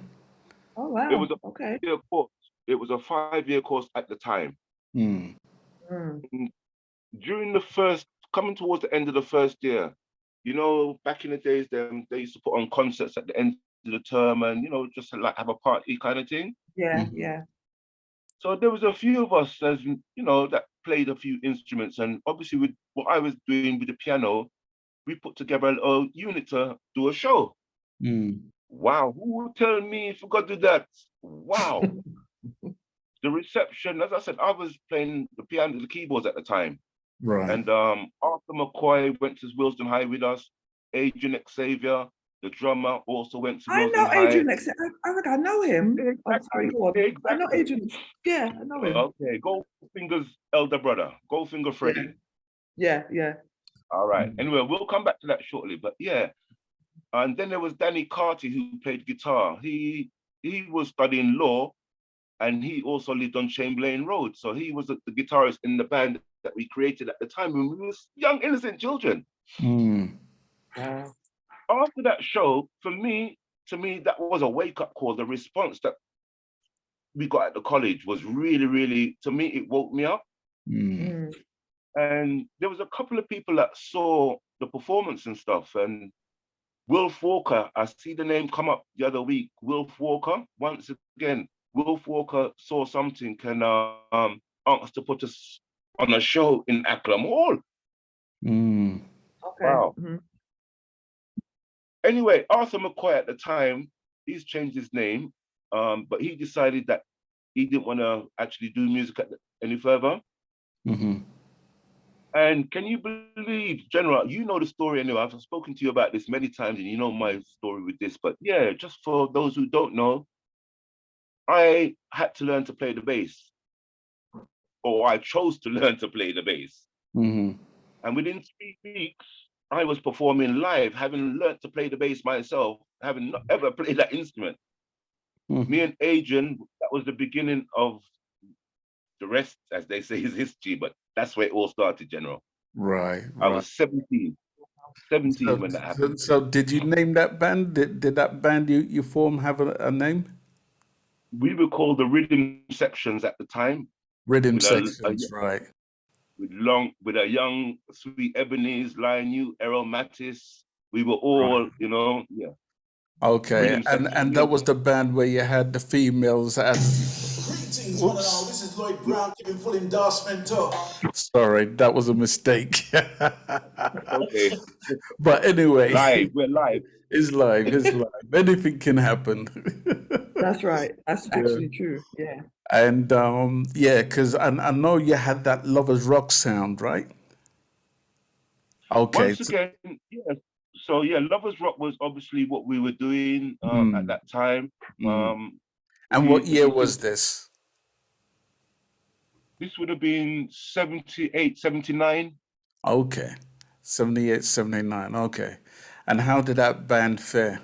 [SPEAKER 13] Oh
[SPEAKER 14] It was
[SPEAKER 13] wow.
[SPEAKER 14] a
[SPEAKER 13] Okay.
[SPEAKER 14] 5-year course. It was a 5-year course at the time.
[SPEAKER 5] Mm.
[SPEAKER 13] Mm.
[SPEAKER 14] And during coming towards the end of the first year, back in the days, they used to put on concerts at the end of the term, and just to, like, have a party kind of thing.
[SPEAKER 13] Yeah.
[SPEAKER 5] Mm.
[SPEAKER 13] Yeah.
[SPEAKER 14] So there was a few of us, as that played a few instruments, and obviously with what I was doing with the piano, we put together a unit to do a show.
[SPEAKER 5] Mm.
[SPEAKER 14] Wow, who would tell me if we got to do that? Wow. The reception, as I said, I was playing the piano, the keyboards at the time.
[SPEAKER 5] Right.
[SPEAKER 14] And Arthur McCoy went to Wilston High with us. Adrian Xavier, the drummer, also went to
[SPEAKER 13] I
[SPEAKER 14] Wilston
[SPEAKER 13] know
[SPEAKER 14] High.
[SPEAKER 13] Adrian. I think I know him. I'm sorry, go on. I know
[SPEAKER 14] Exactly.
[SPEAKER 13] Adrian. Yeah, I know him.
[SPEAKER 14] Okay, Goldfinger's elder brother, Goldfinger Freddie.
[SPEAKER 13] Yeah.
[SPEAKER 14] All right. Anyway, we'll come back to that shortly. But yeah. And then there was Danny Carty, who played guitar. He was studying law, and he also lived on Chamberlain Road. So he was the guitarist in the band that we created at the time when we were young, innocent children.
[SPEAKER 5] Mm.
[SPEAKER 13] Wow.
[SPEAKER 14] After that show, to me, that was a wake-up call. The response that we got at the college was really, really, to me, it woke me up.
[SPEAKER 5] Mm.
[SPEAKER 14] And there was a couple of people that saw the performance and stuff. And Wilf Walker, I see the name come up the other week. Wilf Walker, once again, Wilf Walker saw something and asked us to put us on a show in Acklam Hall.
[SPEAKER 5] Mm.
[SPEAKER 13] Okay.
[SPEAKER 14] Wow.
[SPEAKER 13] Mm-hmm.
[SPEAKER 14] Anyway, Arthur McCoy at the time, he's changed his name, but he decided that he didn't want to actually do music any further.
[SPEAKER 5] Mm-hmm.
[SPEAKER 14] And can you believe, General, you know the story anyway. I've spoken to you about this many times, and you know my story with this. But yeah, just for those who don't know, I had to learn to play the bass, or I chose to learn to play the bass.
[SPEAKER 5] Mm-hmm.
[SPEAKER 14] And within 3 weeks, I was performing live, having learned to play the bass myself, having not ever played that instrument.
[SPEAKER 5] Mm-hmm.
[SPEAKER 14] Me and Adrian, that was the beginning of the rest, as they say, is history, but that's where it all started, General.
[SPEAKER 5] Right.
[SPEAKER 14] I was 17 when that happened.
[SPEAKER 5] So did you name that band? Did that band you form have a name?
[SPEAKER 14] We were called the Rhythm Sections at the time.
[SPEAKER 5] Rhythm Sections, right.
[SPEAKER 14] With a young, sweet Ebenezer, Lion, Errol Mattis. We were all, yeah.
[SPEAKER 5] Okay, and that was the band where you had the females as...
[SPEAKER 8] Greetings, one and all. This is Lloyd Brown giving full endorsement to...
[SPEAKER 5] Sorry, that was a mistake.
[SPEAKER 14] Okay.
[SPEAKER 5] But anyway.
[SPEAKER 14] Live, we're live.
[SPEAKER 5] It's live. Anything can happen.
[SPEAKER 13] That's right. That's actually true. Yeah.
[SPEAKER 5] And because I know you had that Lovers Rock sound, right? Okay.
[SPEAKER 14] Once again, yes. So yeah, Lovers Rock was obviously what we were doing at that time.
[SPEAKER 5] And what year was this?
[SPEAKER 14] This would have been 78, 79.
[SPEAKER 5] Okay. 78, 79. Okay. And how did that band fare?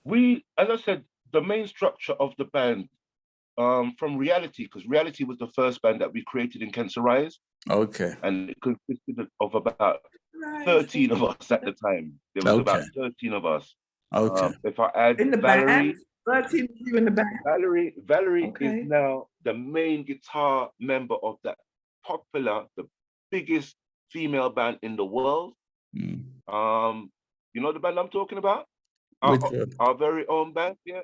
[SPEAKER 14] As I said, the main structure of the band, from Reality, because Reality was the first band that we created in Cancer Rise,
[SPEAKER 5] Okay.
[SPEAKER 14] and it consisted of about 13 of us at the time. There was about 13 of us.
[SPEAKER 5] Okay.
[SPEAKER 14] If I add
[SPEAKER 13] In the
[SPEAKER 14] Valerie,
[SPEAKER 13] band? 13 of you in the band?
[SPEAKER 14] Valerie
[SPEAKER 13] Okay.
[SPEAKER 14] is now the main guitar member of that popular, the biggest female band in the world. You know the band I'm talking about?
[SPEAKER 5] Which one?
[SPEAKER 14] Our very own band, yeah.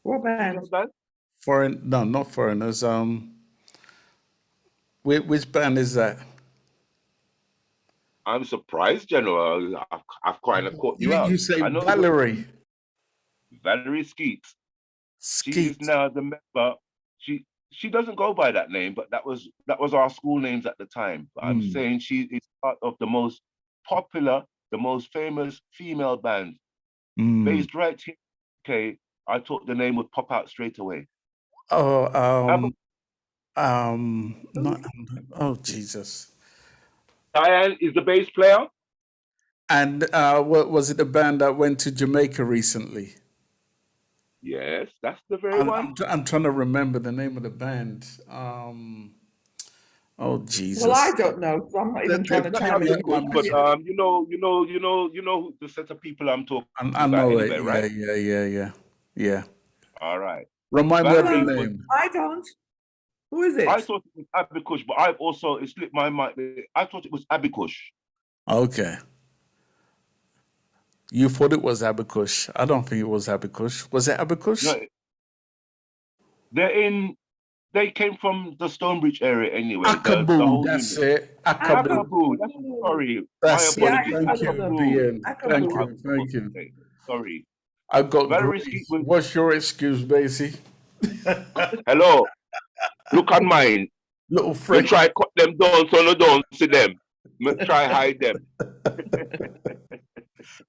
[SPEAKER 13] What band?
[SPEAKER 5] Foreign? No, not Foreigners. Which band is that?
[SPEAKER 14] I'm surprised, General. I've kind of caught you out.
[SPEAKER 5] You say
[SPEAKER 14] I know
[SPEAKER 5] Valerie.
[SPEAKER 14] Valerie Skeets. She is
[SPEAKER 5] Skeet.
[SPEAKER 14] now the member. She doesn't go by that name, but that was our school names at the time. But I'm saying she is part of the most popular, the most famous female band based right here. Okay, I thought the name would pop out straight away.
[SPEAKER 5] Oh, not, oh Jesus.
[SPEAKER 14] Diane is the bass player.
[SPEAKER 5] And what was it? The band that went to Jamaica recently?
[SPEAKER 14] Yes, that's the very one.
[SPEAKER 5] I'm trying to remember the name of the band. Oh Jesus.
[SPEAKER 13] Well, I don't know, so I'm not even trying to chime in.
[SPEAKER 14] But you know the set of people I'm talking
[SPEAKER 5] I
[SPEAKER 14] about
[SPEAKER 5] know
[SPEAKER 14] anyway,
[SPEAKER 5] it.
[SPEAKER 14] right?
[SPEAKER 5] Yeah.
[SPEAKER 14] All right.
[SPEAKER 5] Remind me of the name.
[SPEAKER 13] I don't. Who is it?
[SPEAKER 14] I thought it was Abikush, but I've also, it slipped my mind. I thought it was Abikush.
[SPEAKER 5] Okay. You thought it was Abikush. I don't think it was Abikush. Was it Abikush?
[SPEAKER 14] No, they came from the Stonebridge area anyway.
[SPEAKER 5] Akaboo,
[SPEAKER 14] the whole
[SPEAKER 5] that's
[SPEAKER 14] unit.
[SPEAKER 5] it. Akaboo.
[SPEAKER 14] Sorry.
[SPEAKER 5] That's
[SPEAKER 14] my
[SPEAKER 5] it.
[SPEAKER 14] apologies.
[SPEAKER 5] Thank you.
[SPEAKER 14] Sorry.
[SPEAKER 5] I've got
[SPEAKER 14] Valerie
[SPEAKER 5] Grace. What's your excuse, Bassie?
[SPEAKER 14] Hello. Look on mine.
[SPEAKER 5] Little freak.
[SPEAKER 14] Me try cut them down so no don't see them. Me try hide them.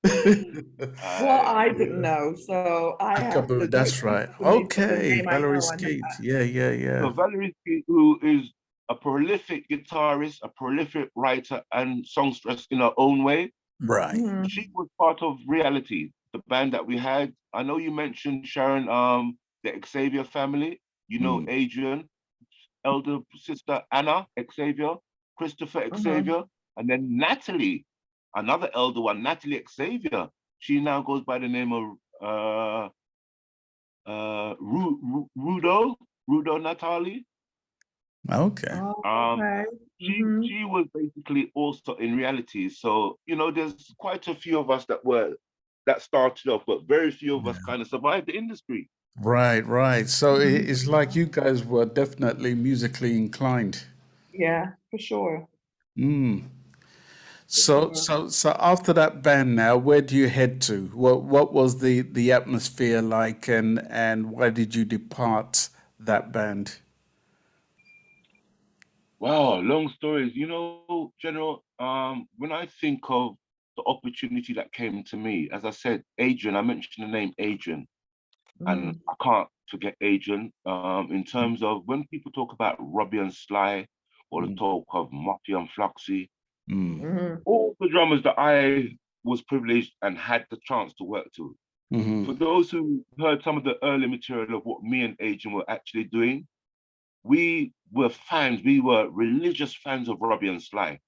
[SPEAKER 13] Well, I didn't know, so I have to.
[SPEAKER 5] That's right. Okay, Valerie Skeet. Yeah.
[SPEAKER 14] So Valerie Skeet, who is a prolific guitarist, a prolific writer, and songstress in her own way.
[SPEAKER 5] Right.
[SPEAKER 14] She was part of Reality, the band that we had. I know you mentioned Sharon, the Xavier family. You know Adrian, elder sister Anna Xavier, Christopher Xavier, and then Natalie, another elder one, Natalie Xavier. She now goes by the name of Rudo Natalie.
[SPEAKER 5] Okay.
[SPEAKER 14] She was basically also in Reality. So, you know, there's quite a few of us that started off, but very few of us kind of survived the industry.
[SPEAKER 5] Right. So it's like you guys were definitely musically inclined.
[SPEAKER 13] Yeah, for sure.
[SPEAKER 5] So after that band now, where do you head to? What was the atmosphere like, and why did you depart that band?
[SPEAKER 14] Wow, long stories. You know, General, when I think of the opportunity that came to me, as I said, Adrian, I mentioned the name Adrian, and I can't forget Adrian. In terms of when people talk about Robbie and Sly, or the talk of Muffy and Fluxy, all the drummers that I was privileged and had the chance to work to. For those who heard some of the early material of what me and Adrian were actually doing, we were religious fans of Robbie and Sly,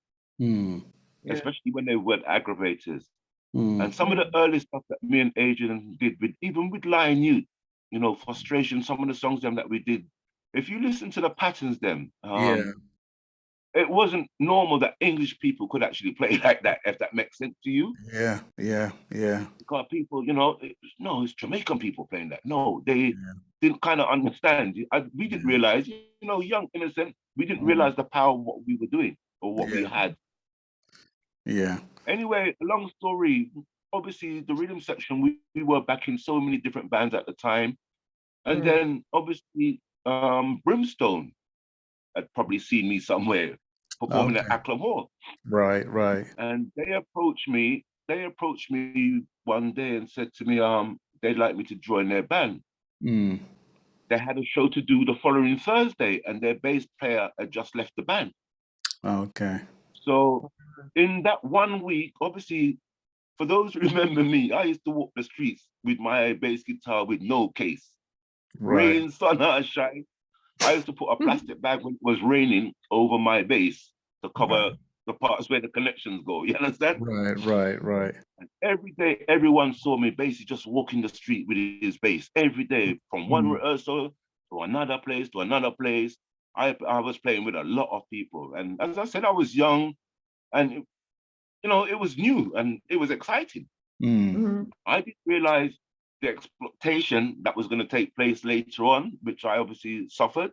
[SPEAKER 14] especially when they were aggravators. And some of the early stuff that me and Adrian did, even with Lion Youth, you know, Frustration, some of the songs that we did, if you listen to the patterns it wasn't normal that English people could actually play like that, if that makes sense to you.
[SPEAKER 5] Yeah.
[SPEAKER 14] Because people, you know, it's Jamaican people playing that. No, they didn't kind of understand. We didn't realize, you know, young, innocent, we didn't realize the power of what we were doing or what we had.
[SPEAKER 5] Yeah.
[SPEAKER 14] Anyway, a long story. Obviously, the rhythm section, we were back in so many different bands at the time. And then, obviously, Brimstone had probably seen me somewhere performing at Acklam Hall.
[SPEAKER 5] Right.
[SPEAKER 14] And they approached me one day and said to me, they'd like me to join their band. They had a show to do the following Thursday, and their bass player had just left the band.
[SPEAKER 5] Okay.
[SPEAKER 14] So in that 1 week, obviously, for those who remember me, I used to walk the streets with my bass guitar with no case.
[SPEAKER 3] Right.
[SPEAKER 14] rain, sun, or shine. I used to put a plastic bag when it was raining over my bass to cover the parts where the connections go. You understand?
[SPEAKER 3] Right.
[SPEAKER 14] And every day, everyone saw me basically just walking the street with his bass. Every day, from one rehearsal to another place to another place. I was playing with a lot of people. And as I said, I was young and, it was new and it was exciting. I didn't realize the exploitation that was going to take place later on, which I obviously suffered.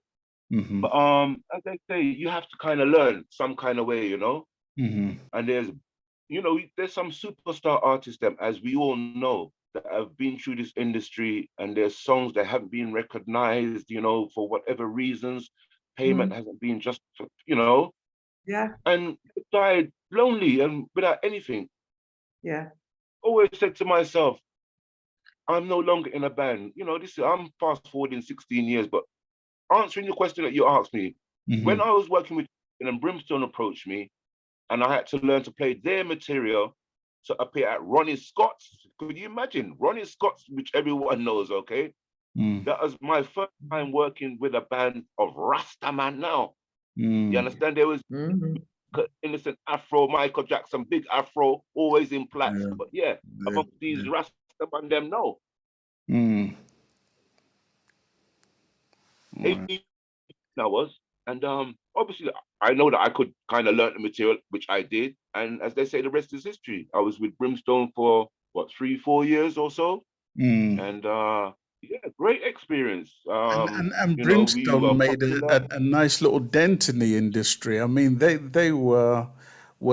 [SPEAKER 14] But as they say, you have to kind of learn some kind of way, And there's some superstar artists, as we all know, that have been through this industry, and there's songs that haven't been recognized, for whatever reasons. Payment hasn't been just,
[SPEAKER 13] Yeah.
[SPEAKER 14] and died lonely and without anything.
[SPEAKER 13] Yeah.
[SPEAKER 14] Always said to myself, I'm no longer in a band. I'm fast forwarding 16 years, but answering the question that you asked me, when I was working with and Brimstone approached me, and I had to learn to play their material to appear at Ronnie Scott's. Could you imagine? Ronnie Scott's, which everyone knows, okay? That was my first time working with a band of Rastaman now. You understand? There was innocent Afro, Michael Jackson, big Afro, always in plaits. But yeah, amongst these Rastaman, them know. 18 hours. And obviously, I know that I could kind of learn the material, which I did. And as they say, the rest is history. I was with Brimstone for, 3-4 years or so. And yeah, great experience.
[SPEAKER 3] And
[SPEAKER 14] We were
[SPEAKER 3] Brimstone made
[SPEAKER 14] popular.
[SPEAKER 3] a nice little dent in the industry. I mean, they were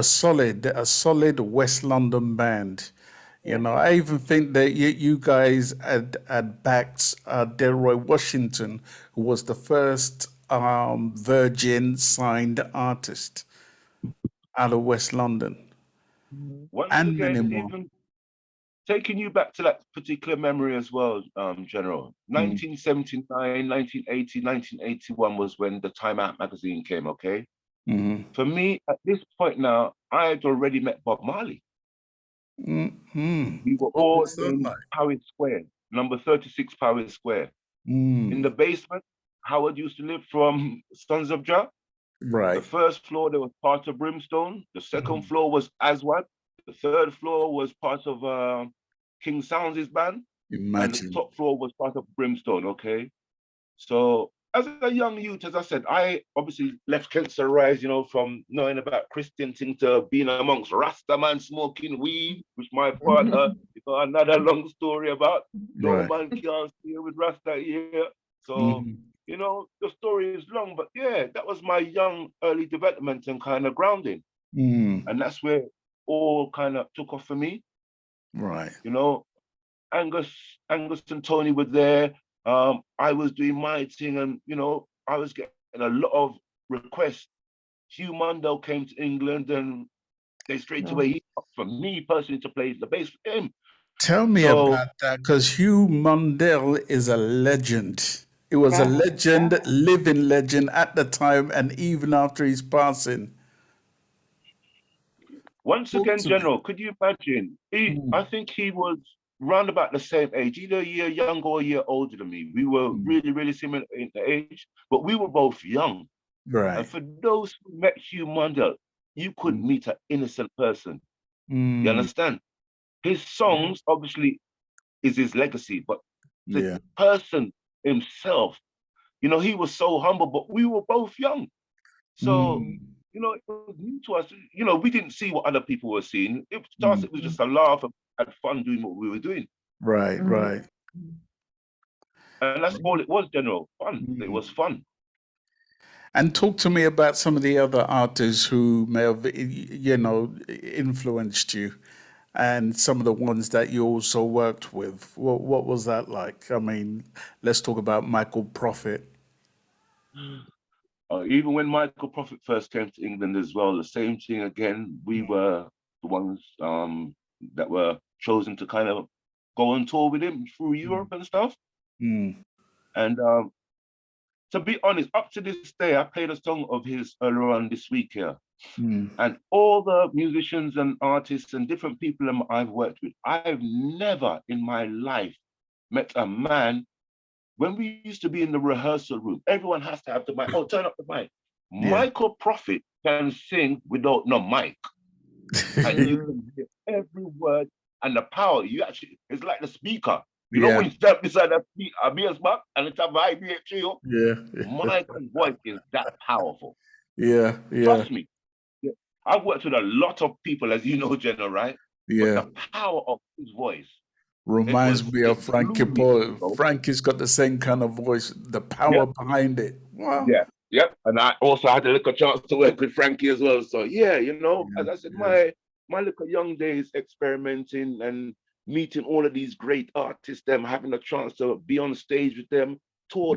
[SPEAKER 3] solid, a solid West London band. I even think that you guys had backed Delroy Washington, who was the first Virgin signed artist out of West London,
[SPEAKER 14] Once
[SPEAKER 3] and many
[SPEAKER 14] again,
[SPEAKER 3] more.
[SPEAKER 14] even taking you back to that particular memory as well, General. 1979, 1980, 1981 was when the Time Out magazine came, okay? For me, at this point now, I had already met Bob Marley. We were
[SPEAKER 3] What
[SPEAKER 14] all
[SPEAKER 3] was that
[SPEAKER 14] in
[SPEAKER 3] like?
[SPEAKER 14] Powis Square, number 36 Powis Square. In the basement, Howard used to live from Sons of Jah. The
[SPEAKER 3] Right.
[SPEAKER 14] first floor, there was part of Brimstone. The second floor was Aswad. The third floor was part of King Sounds' band. And the
[SPEAKER 3] Imagine.
[SPEAKER 14] top floor was part of Brimstone, okay? So as a young youth, as I said, I obviously left Kensal Rise, from knowing about Christian thing to being amongst Rasta man smoking weed, which my father, another long story about. No
[SPEAKER 3] Right.
[SPEAKER 14] man can't stay with Rasta here. So, the story is long, but yeah, that was my young early development and kind of grounding. And that's where all kind of took off for me.
[SPEAKER 3] Right.
[SPEAKER 14] Angus and Tony were there. I was doing my thing, and I was getting a lot of requests. Hugh Mundell came to England, and they straight away he asked for me personally to play the bass for him.
[SPEAKER 3] Tell me
[SPEAKER 14] So
[SPEAKER 3] about that, because Hugh Mundell is a legend. He was a legend, living legend at the time and even after his passing.
[SPEAKER 14] once
[SPEAKER 3] Talk
[SPEAKER 14] again,
[SPEAKER 3] to me.
[SPEAKER 14] General, could you imagine? I think he was round about the same age, either a year younger or a year older than me. We were really, really similar in the age, but we were both young. And
[SPEAKER 3] Right.
[SPEAKER 14] for those who met Hugh Mundell, you couldn't meet an innocent person. You understand? His songs, obviously, is his legacy, but the
[SPEAKER 3] Yeah.
[SPEAKER 14] person himself, he was so humble, but we were both young. So, it was new to us. We didn't see what other people were seeing. To us, it was just a laugh and had fun doing what we were doing.
[SPEAKER 3] Right.
[SPEAKER 14] And that's all it was, General. Fun. It was fun.
[SPEAKER 3] And talk to me about some of the other artists who may have, influenced you, and some of the ones that you also worked with. What was that like? I mean, let's talk about Michael Prophet.
[SPEAKER 14] Even when Michael Prophet first came to England as well, the same thing again. We were the ones that were chosen to kind of go on tour with him through Europe and stuff. And to be honest, up to this day, I played a song of his earlier on this week here. And all the musicians and artists and different people I've worked with, I've never in my life met a man when we used to be in the rehearsal room, everyone has to have the mic. Oh, turn up the mic. Michael Prophet can sing without no mic. And you can hear every word and the power. You actually, it's like the speaker. You know when you stand beside that speaker, a bass box, and it's a vibrate trio? Michael's voice is that powerful. Trust me. I've worked with a lot of people, as you know, Jenna, right? But the power of his voice.
[SPEAKER 5] Reminds me of Frankie
[SPEAKER 14] blew me
[SPEAKER 5] Paul.
[SPEAKER 14] away.
[SPEAKER 5] Frankie's got the same kind of voice, the power behind it. Wow.
[SPEAKER 14] Yep. And I also had a little chance to work with Frankie as well. So yeah, you know, as I said, my little young days experimenting and meeting all of these great artists, them having a chance to be on stage with them, tour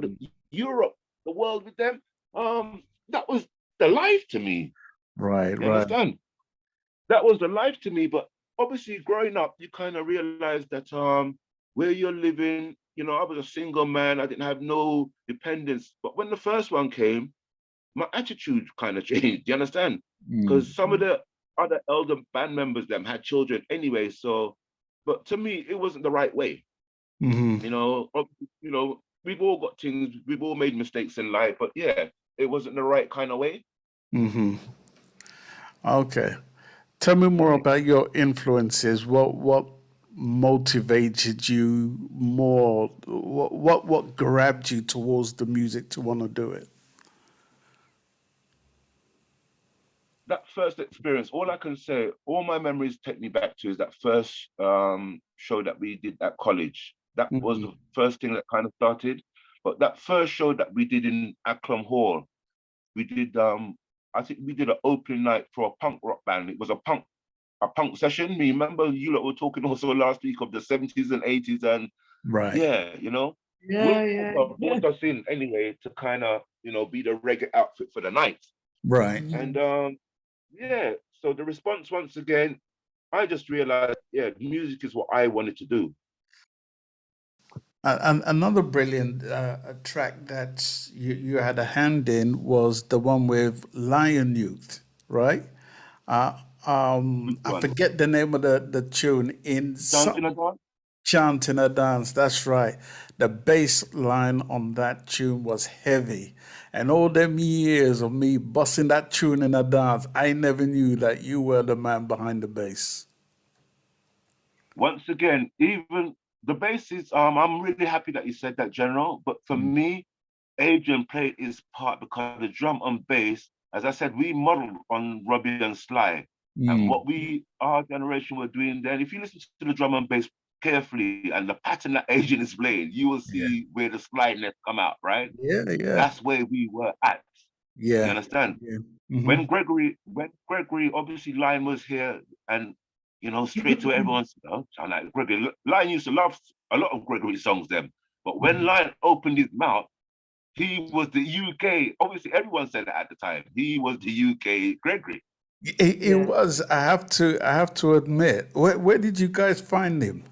[SPEAKER 14] Europe, the world with them. That was the life to me.
[SPEAKER 5] Right.
[SPEAKER 14] You understand? That was the life to me. But obviously, growing up, you kind of realize that where you're living, you know, I was a single man. I didn't have no dependence. But when the first one came, my attitude kind of changed. You understand? Because some of the other elder band members them had children anyway. So, but to me, it wasn't the right way. You know, we've all got things. We've all made mistakes in life. But yeah, it wasn't the right kind of way.
[SPEAKER 5] Okay. Tell me more about your influences. What motivated you more? What grabbed you towards the music to want to do it?
[SPEAKER 14] That first experience, all I can say, all my memories take me back to is that first show that we did at college. That was the first thing that kind of started. But that first show that we did in Acklam Hall, we did, I think we did an opening night for a punk rock band. It was a punk session. Me remember you lot were talking also last week of the 70s and 80s and you know, brought us in anyway to kind of, you know, be the reggae outfit for the night.
[SPEAKER 5] Right.
[SPEAKER 14] And so the response once again, I just realized, music is what I wanted to do.
[SPEAKER 5] And another brilliant track that you had a hand in was the one with Lion Youth, right? I forget the name of the tune in Chanting a Dance. That's right. The bass line on that tune was heavy. And all them years of me busting that tune in a dance, I never knew that you were the man behind the bass.
[SPEAKER 14] Once again, even the bass is, I'm really happy that you said that, General. But for me, Adrian played his part because the drum and bass, as I said, we modeled on Robbie and Sly. And what our generation were doing then, if you listen to the drum and bass carefully and the pattern that Adrian is playing, you will see where the slidiness come out, right? That's where we were at. You understand? When Gregory, obviously Lion was here and, you know, straight to everyone, sound like Gregory. Lion used to love a lot of Gregory songs then. But when Lion opened his mouth, he was the UK. Obviously, everyone said that at the time. He was the UK Gregory.
[SPEAKER 5] It was. I have to admit. Where did you guys find him?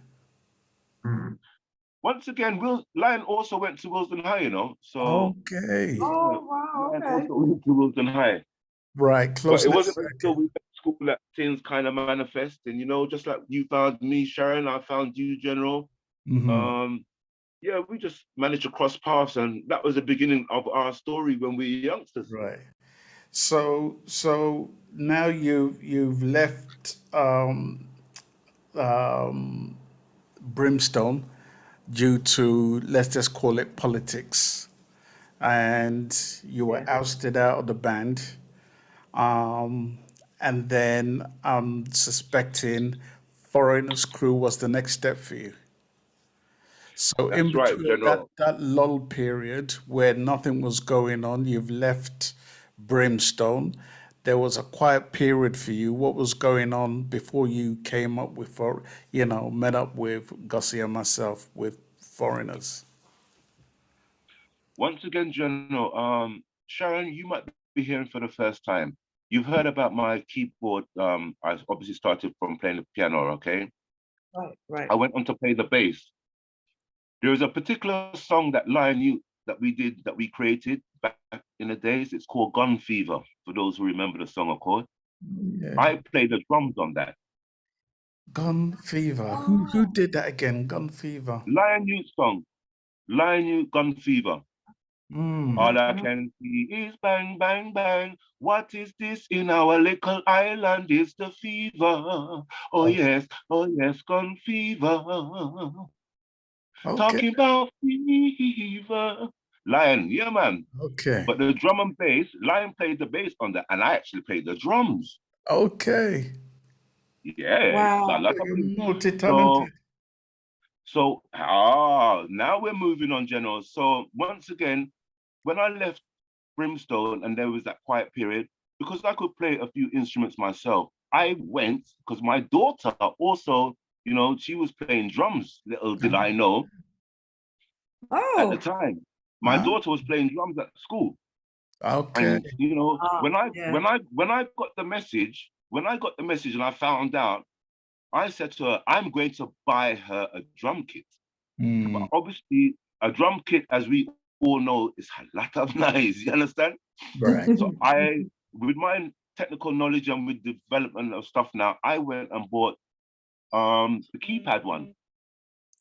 [SPEAKER 14] Once again, Lion also went to Wilson High, you know. So Lion also went to Wilson High.
[SPEAKER 5] Right,
[SPEAKER 14] close. But it wasn't until we went to school that things kind of manifest. And you know, just like you found me, Sharon, I found you, General. We just managed to cross paths, and that was the beginning of our story when we were youngsters.
[SPEAKER 5] Right. So now you've left Brimstone due to, let's just call it, politics, and you were ousted out of the band. And then I'm suspecting Foreigner's Crew was the next step for you. So in between that lull period where nothing was going on, you've left Brimstone. There was a quiet period for you. What was going on before you came up with, met up with Gussie and myself with Foreigners?
[SPEAKER 14] Once again, General, Sharon, you might be hearing for the first time. You've heard about my keyboard. I obviously started from playing the piano, okay?
[SPEAKER 13] Right.
[SPEAKER 14] I went on to play the bass. There is a particular song that Lion Youth that we created back in the days. It's called Gun Fever, for those who remember the song, of course. I played the drums on that.
[SPEAKER 5] Gun Fever. Who did that again? Gun Fever.
[SPEAKER 14] Lion Youth song. Lion, you gun fever.
[SPEAKER 5] Mm.
[SPEAKER 14] All I can see is bang, bang, bang. What is this in our little island? Is the fever. Oh yes, gun fever.
[SPEAKER 5] Okay.
[SPEAKER 14] Talking about fever. Lion, yeah, man.
[SPEAKER 5] Okay.
[SPEAKER 14] But the drum and bass, Lion played the bass on that, and I actually played the drums.
[SPEAKER 5] Okay.
[SPEAKER 14] Yeah,
[SPEAKER 13] Wow.
[SPEAKER 14] a lot of things.
[SPEAKER 5] Multi-talented.
[SPEAKER 14] So now we're moving on, General. So once again, when I left Brimstone and there was that quiet period, because I could play a few instruments myself, I went because my daughter also, she was playing drums. Little did I know at the
[SPEAKER 13] Oh.
[SPEAKER 14] time, my daughter was playing drums at school.
[SPEAKER 5] Okay.
[SPEAKER 14] And when I got the message, and I found out, I said to her, I'm going to buy her a drum kit. But obviously, a drum kit, as we all know, is a lot of noise. You understand?
[SPEAKER 5] Right.
[SPEAKER 14] So with my technical knowledge and with development of stuff now, I went and bought the keypad one.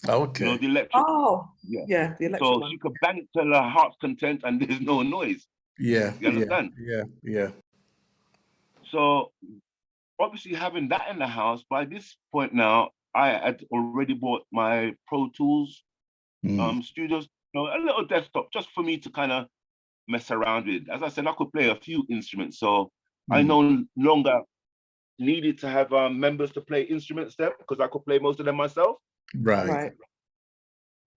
[SPEAKER 5] Okay.
[SPEAKER 14] The electric.
[SPEAKER 13] Oh,
[SPEAKER 14] yeah,
[SPEAKER 13] the electric
[SPEAKER 14] so
[SPEAKER 13] one.
[SPEAKER 14] she could bang it till her heart's content and there's no noise.
[SPEAKER 5] Yeah.
[SPEAKER 14] You understand?
[SPEAKER 5] Yeah.
[SPEAKER 14] So obviously having that in the house, by this point now, I had already bought my Pro Tools studios, a little desktop just for me to kind of mess around with. As I said, I could play a few instruments, so I no longer needed to have members to play instruments there because I could play most of them myself.
[SPEAKER 5] Right.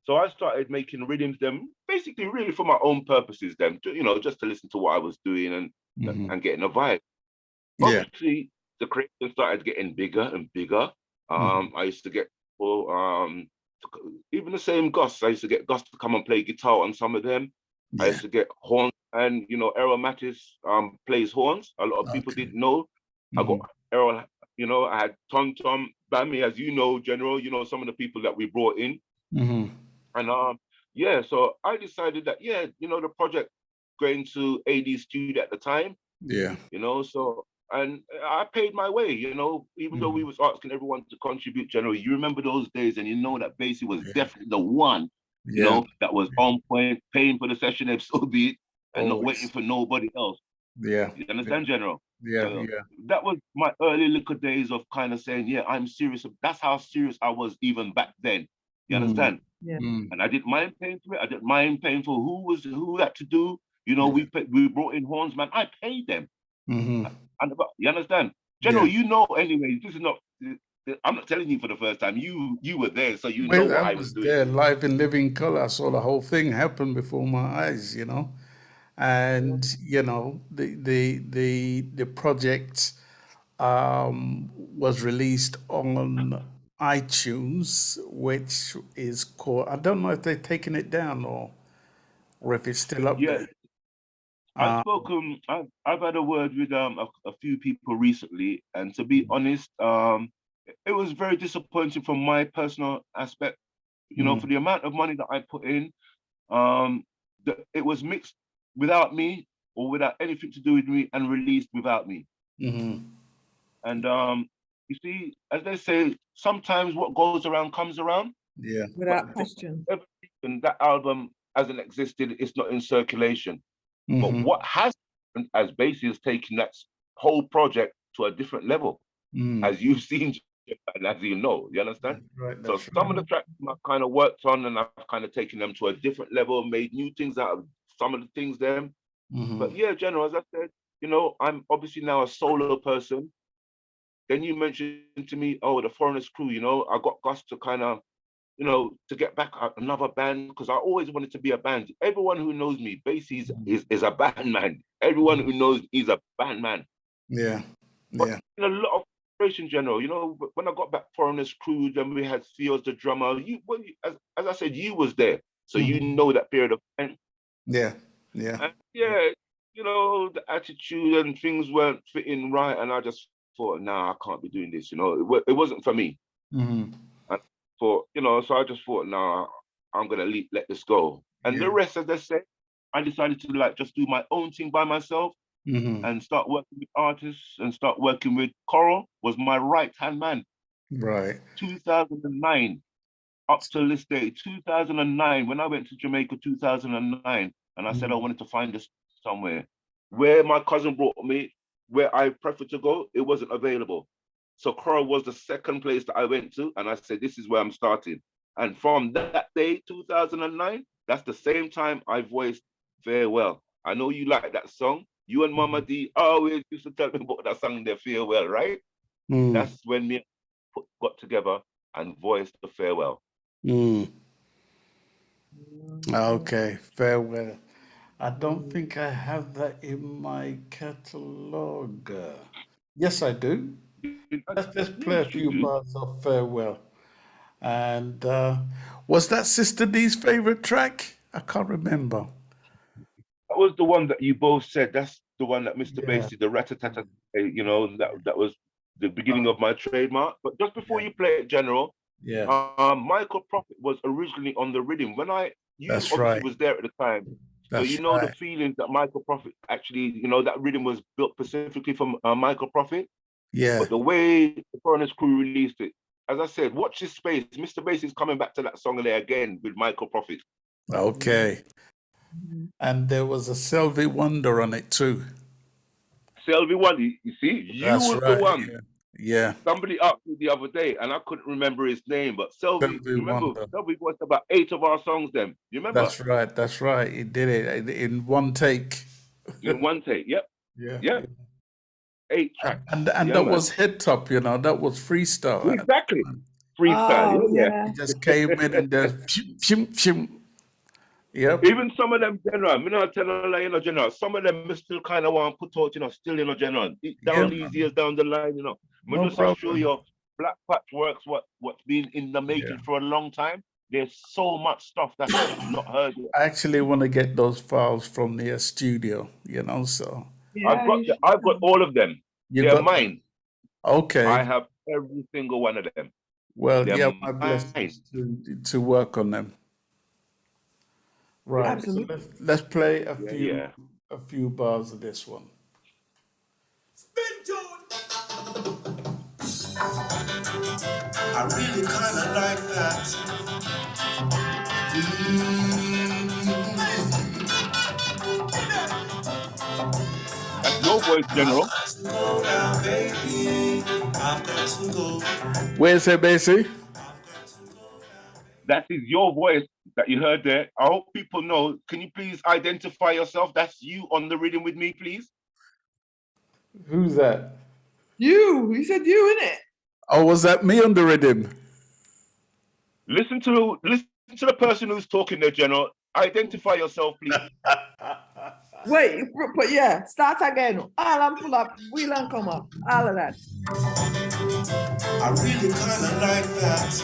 [SPEAKER 14] So I started making rhythms them, basically really for my own purposes then, just to listen to what I was doing and getting a vibe.
[SPEAKER 5] Yeah.
[SPEAKER 14] Obviously, the creation started getting bigger and bigger. I used to get even the same Gus. I used to get Gus to come and play guitar on some of them.
[SPEAKER 5] Yeah.
[SPEAKER 14] I used to get horns, and Errol Mattis plays horns. A lot of people didn't know. I got Errol. I had Tom Bammy, as you know, General. Some of the people that we brought in, and so I decided that the project going to AD studio at the time.
[SPEAKER 5] Yeah.
[SPEAKER 14] So. And I paid my way, even though we was asking everyone to contribute, General. You remember those days, and that Bassie was definitely the one, that was on point, paying for the session if so be it, and not waiting for nobody else.
[SPEAKER 5] Yeah.
[SPEAKER 14] You understand, General?
[SPEAKER 5] Yeah.
[SPEAKER 14] That was my early little days of kind of saying, yeah, I'm serious. That's how serious I was even back then. You understand?
[SPEAKER 13] Yeah.
[SPEAKER 14] And I didn't mind paying for it. I didn't mind paying for who had to do. We brought in horns, man. I paid them. And you understand, General? Anyway. This is not. I'm not telling you for the first time. You were there, so know what I was doing.
[SPEAKER 5] There, live in living color. I saw the whole thing happen before my eyes. And the project was released on iTunes, which is called. I don't know if they've taken it down or if it's still up there.
[SPEAKER 14] I've spoken. I've had a word with a few people recently, and to be honest, it was very disappointing from my personal aspect. For the amount of money that I put in, it was mixed without me or without anything to do with me, and released without me. And you see, as they say, sometimes what goes around comes around.
[SPEAKER 5] Yeah.
[SPEAKER 13] Without question.
[SPEAKER 14] And that album hasn't existed. It's not in circulation. But what has happened, as Bassie has taken that whole project to a different level, as you've seen and as you know, you understand?
[SPEAKER 5] Right.
[SPEAKER 14] So some of the tracks I've kind of worked on, and I've kind of taken them to a different level, made new things out of some of the things there. But yeah, General, as I said, I'm obviously now a solo person. Then you mentioned to me, the Foreigners crew, I got Gus to kind of, to get back another band, because I always wanted to be a band. Everyone who knows me, Bassie is a band man. Everyone who knows he's a band man.
[SPEAKER 5] Yeah.
[SPEAKER 14] But a lot of frustration, General. When I got back Foreigners crew, then we had Theo's the drummer. As I said, you was there, so you know that period of time.
[SPEAKER 5] Yeah.
[SPEAKER 14] And the attitude and things weren't fitting right, and I just thought, nah, I can't be doing this. It wasn't for me. So I just thought, nah, I'm gonna let this go. And the rest, as they say, I decided to just do my own thing by myself and start working with artists and start working with Coral. Was my right hand man.
[SPEAKER 5] Right.
[SPEAKER 14] 2009. up to this day, 2009, when I went to Jamaica 2009, and I said I wanted to find this somewhere. Where my cousin brought me, where I preferred to go, it wasn't available. So Accra was the second place that I went to, and I said, this is where I'm starting. And from that day, 2009, that's the same time I voiced Farewell. I know you like that song. You and Mama D always used to tell me about that song, their Farewell, right? That's when me got together and voiced the Farewell.
[SPEAKER 15] Okay, Farewell. I don't think I have that in my catalog. Yes, I do. Let's play a few bars of Farewell. And was that Sister D's favorite track? I can't remember.
[SPEAKER 14] That was the one that you both said. That's the one that Mr. Bassie, the rat-a-tat-tat, you know, that was the beginning of my trademark. But just before you play it, General, Michael Prophet was originally on the rhythm. You obviously was there at the time. So you know the feelings that Michael Prophet actually, you know, that rhythm was built specifically from Michael Prophet.
[SPEAKER 15] Yeah.
[SPEAKER 14] But the way the Foreigners crew released it, as I said, watch this space. Mr. Bassie's coming back to that song there again with Michael Prophet.
[SPEAKER 15] Okay. And there was a Selvey Wonder on it too.
[SPEAKER 14] Selvey Wonder, you see,
[SPEAKER 15] That's
[SPEAKER 14] was
[SPEAKER 15] right,
[SPEAKER 14] the one.
[SPEAKER 15] Yeah.
[SPEAKER 14] Somebody asked me the other day, and I couldn't remember his name, but Selvey, remember,
[SPEAKER 15] Wonder.
[SPEAKER 14] Selvey voiced about 8 of our songs then. You remember?
[SPEAKER 15] That's right. He did it in one take.
[SPEAKER 14] In one take, yep.
[SPEAKER 15] Yeah.
[SPEAKER 14] 8 tracks.
[SPEAKER 15] And that was Head Top, you know, that was freestyle.
[SPEAKER 14] Exactly. Freestyle,
[SPEAKER 15] He just came in and just Yep.
[SPEAKER 14] Even some of them general, I'm not telling you, you know, general, some of them still kind of want to put out, you know, still, you know, general. Down these years down the line, you know. I'm just show you Black Patch Works, what's been in the making for a long time. There's so much stuff that's not heard yet.
[SPEAKER 15] I actually want to get those files from their studio, you know, so.
[SPEAKER 14] I've got all of them. They're mine.
[SPEAKER 15] Okay.
[SPEAKER 14] I have every single one of them.
[SPEAKER 15] Well, my blessings to work on them. Right.
[SPEAKER 13] Absolutely.
[SPEAKER 15] So let's play a few bars of this one.
[SPEAKER 8] I really kinda like that.
[SPEAKER 14] That's your voice, General.
[SPEAKER 15] Where's it, Bassie?
[SPEAKER 14] That is your voice that you heard there. I hope people know. Can you please identify yourself? That's you on the rhythm with me, please.
[SPEAKER 15] Who's that?
[SPEAKER 13] You. You said you, innit?
[SPEAKER 15] Oh, was that me on the rhythm?
[SPEAKER 14] Listen to the person who's talking there, General. Identify yourself, please.
[SPEAKER 13] Wait, but yeah, start again. All I'm pull up, wheel and come up. All of that.
[SPEAKER 8] I really kinda like that.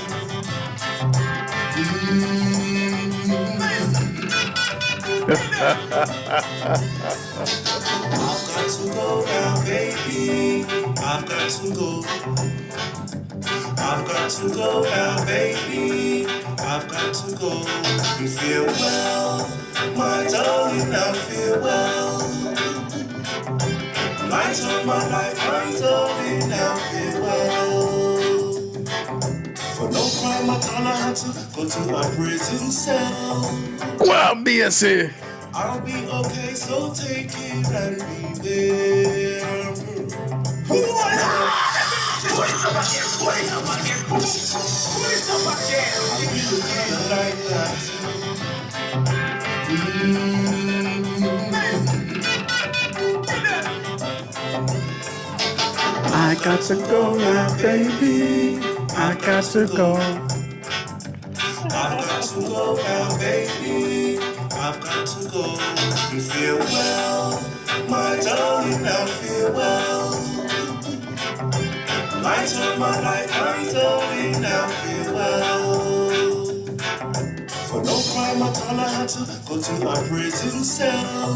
[SPEAKER 8] I've got to go now, baby. I've got to go. I've got to go now, baby. I've got to go. You feel well, my darling, now feel well. Light of my life, my darling, now feel well. For no crime at all, I had to go to a prison cell.
[SPEAKER 15] Well, BSC.
[SPEAKER 8] I'll be okay, so take it and be there. Who won? Put it up again, put it up again, put it up again. I really kinda like that.
[SPEAKER 15] I got to go now, baby. I got to go.
[SPEAKER 8] I've got to go now, baby. I've got to go. You feel well, my darling, now feel well. Light of my life, my darling, now feel well. For no crime at all, I had to go to a prison cell.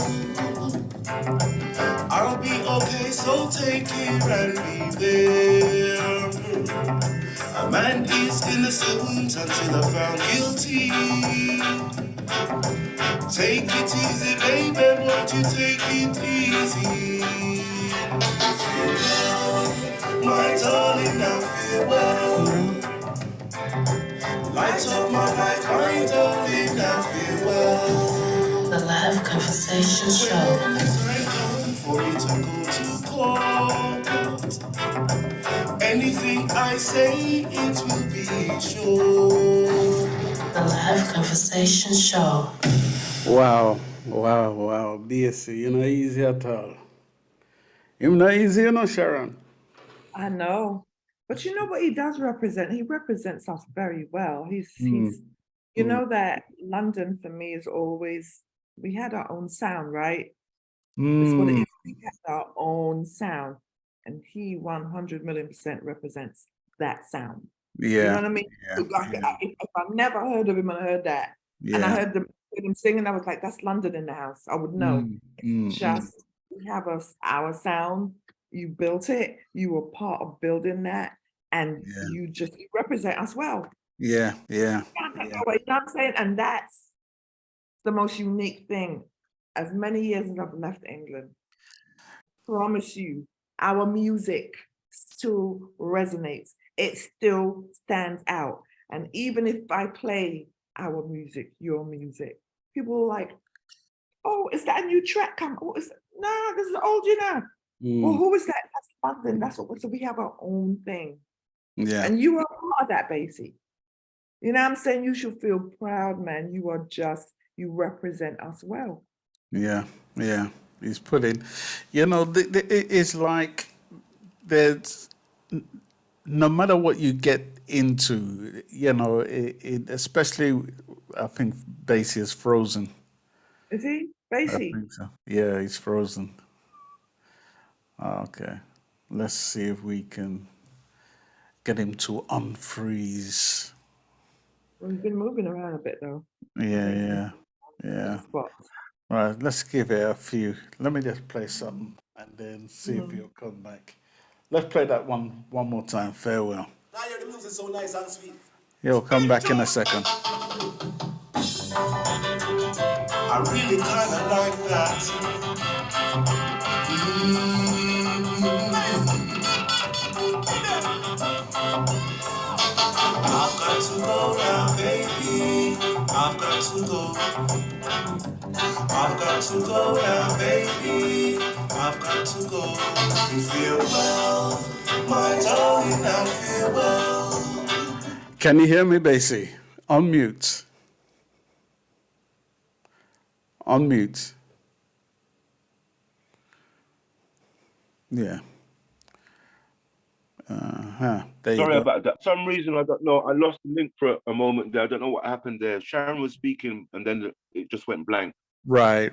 [SPEAKER 8] I'll be okay, so take it and be there. A man is innocent until I'm found guilty. Take it easy, baby, won't you take it easy? Feel well, my darling, now feel well. Light of my life, I darling, I feel well.
[SPEAKER 9] The Live Conversation Show.
[SPEAKER 8] For it to go to court. Anything I say, it will be sure.
[SPEAKER 9] The Live Conversation Show.
[SPEAKER 15] Wow, wow, wow. Bassie, you're not easy at all. You're not easy, you know, Sharon.
[SPEAKER 13] I know. But you know what he does represent? He represents us very well. He's you know that London for me is always, we had our own sound, right? That's what it is. We had our own sound. And he 100 million% represents that sound.
[SPEAKER 15] Yeah.
[SPEAKER 13] You know what I mean?
[SPEAKER 15] Yeah,
[SPEAKER 13] Like, if I've never heard of him and I heard that, and I heard him singing, I was like, that's London in the house. I would know. It's just, we have our sound. You built it. You were part of building that. And you represent us well.
[SPEAKER 15] Yeah.
[SPEAKER 13] You know what I'm saying? And that's the most unique thing. As many years as I've left England, promise you, our music still resonates. It still stands out. And even if I play our music, your music, people are like, oh, is that a new track come? Oh, nah, this is old, you know. Well, who is that? That's London. That's what. So we have our own thing.
[SPEAKER 15] Yeah.
[SPEAKER 13] And you are part of that, Bassie. You know what I'm saying? You should feel proud, man. You represent us well.
[SPEAKER 15] Yeah. He's putting, you know, it's like there's, no matter what you get into, you know, especially, I think Bassie is frozen.
[SPEAKER 13] Is he?
[SPEAKER 15] I
[SPEAKER 13] Bassie?
[SPEAKER 15] think so. Yeah, he's frozen. Okay. Let's see if we can get him to unfreeze.
[SPEAKER 13] Well, he's been moving around a bit, though.
[SPEAKER 15] Yeah. Right, let's give it a few. Let me just play something and then see if he'll come back. Let's play that one more time. Farewell.
[SPEAKER 8] Now hear the music so nice and sweet.
[SPEAKER 15] He'll come back in a second.
[SPEAKER 8] I really kinda like that. I've got to go now, baby. I've got to go. I've got to go now, baby. I've got to go. You feel well, my darling, I feel well.
[SPEAKER 15] Can you hear me, Bassie? Unmute. Unmute. Yeah. There
[SPEAKER 14] Sorry
[SPEAKER 15] you go.
[SPEAKER 14] about that. For some reason, I don't know. I lost the link for a moment there. I don't know what happened there. Sharon was speaking and then it just went blank.
[SPEAKER 15] Right.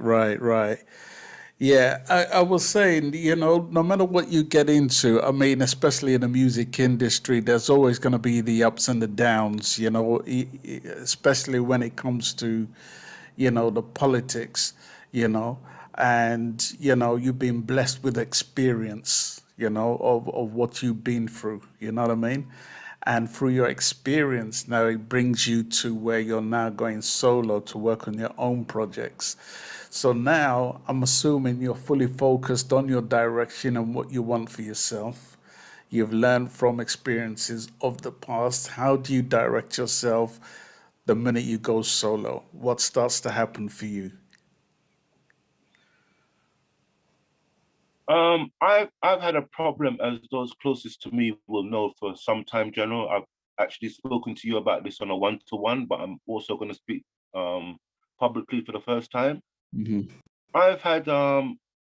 [SPEAKER 15] Yeah, I was saying, you know, no matter what you get into, I mean, especially in the music industry, there's always going to be the ups and the downs, you know, especially when it comes to, you know, the politics, you know, and, you know, you've been blessed with experience, you know, of what you've been through, you know what I mean? And through your experience, now it brings you to where you're now going solo to work on your own projects. So now I'm assuming you're fully focused on your direction and what you want for yourself. You've learned from experiences of the past. How do you direct yourself the minute you go solo? What starts to happen for you?
[SPEAKER 14] I've had a problem, as those closest to me will know, for some time, General. I've actually spoken to you about this on a one-to-one, but I'm also going to speak publicly for the first time. I've had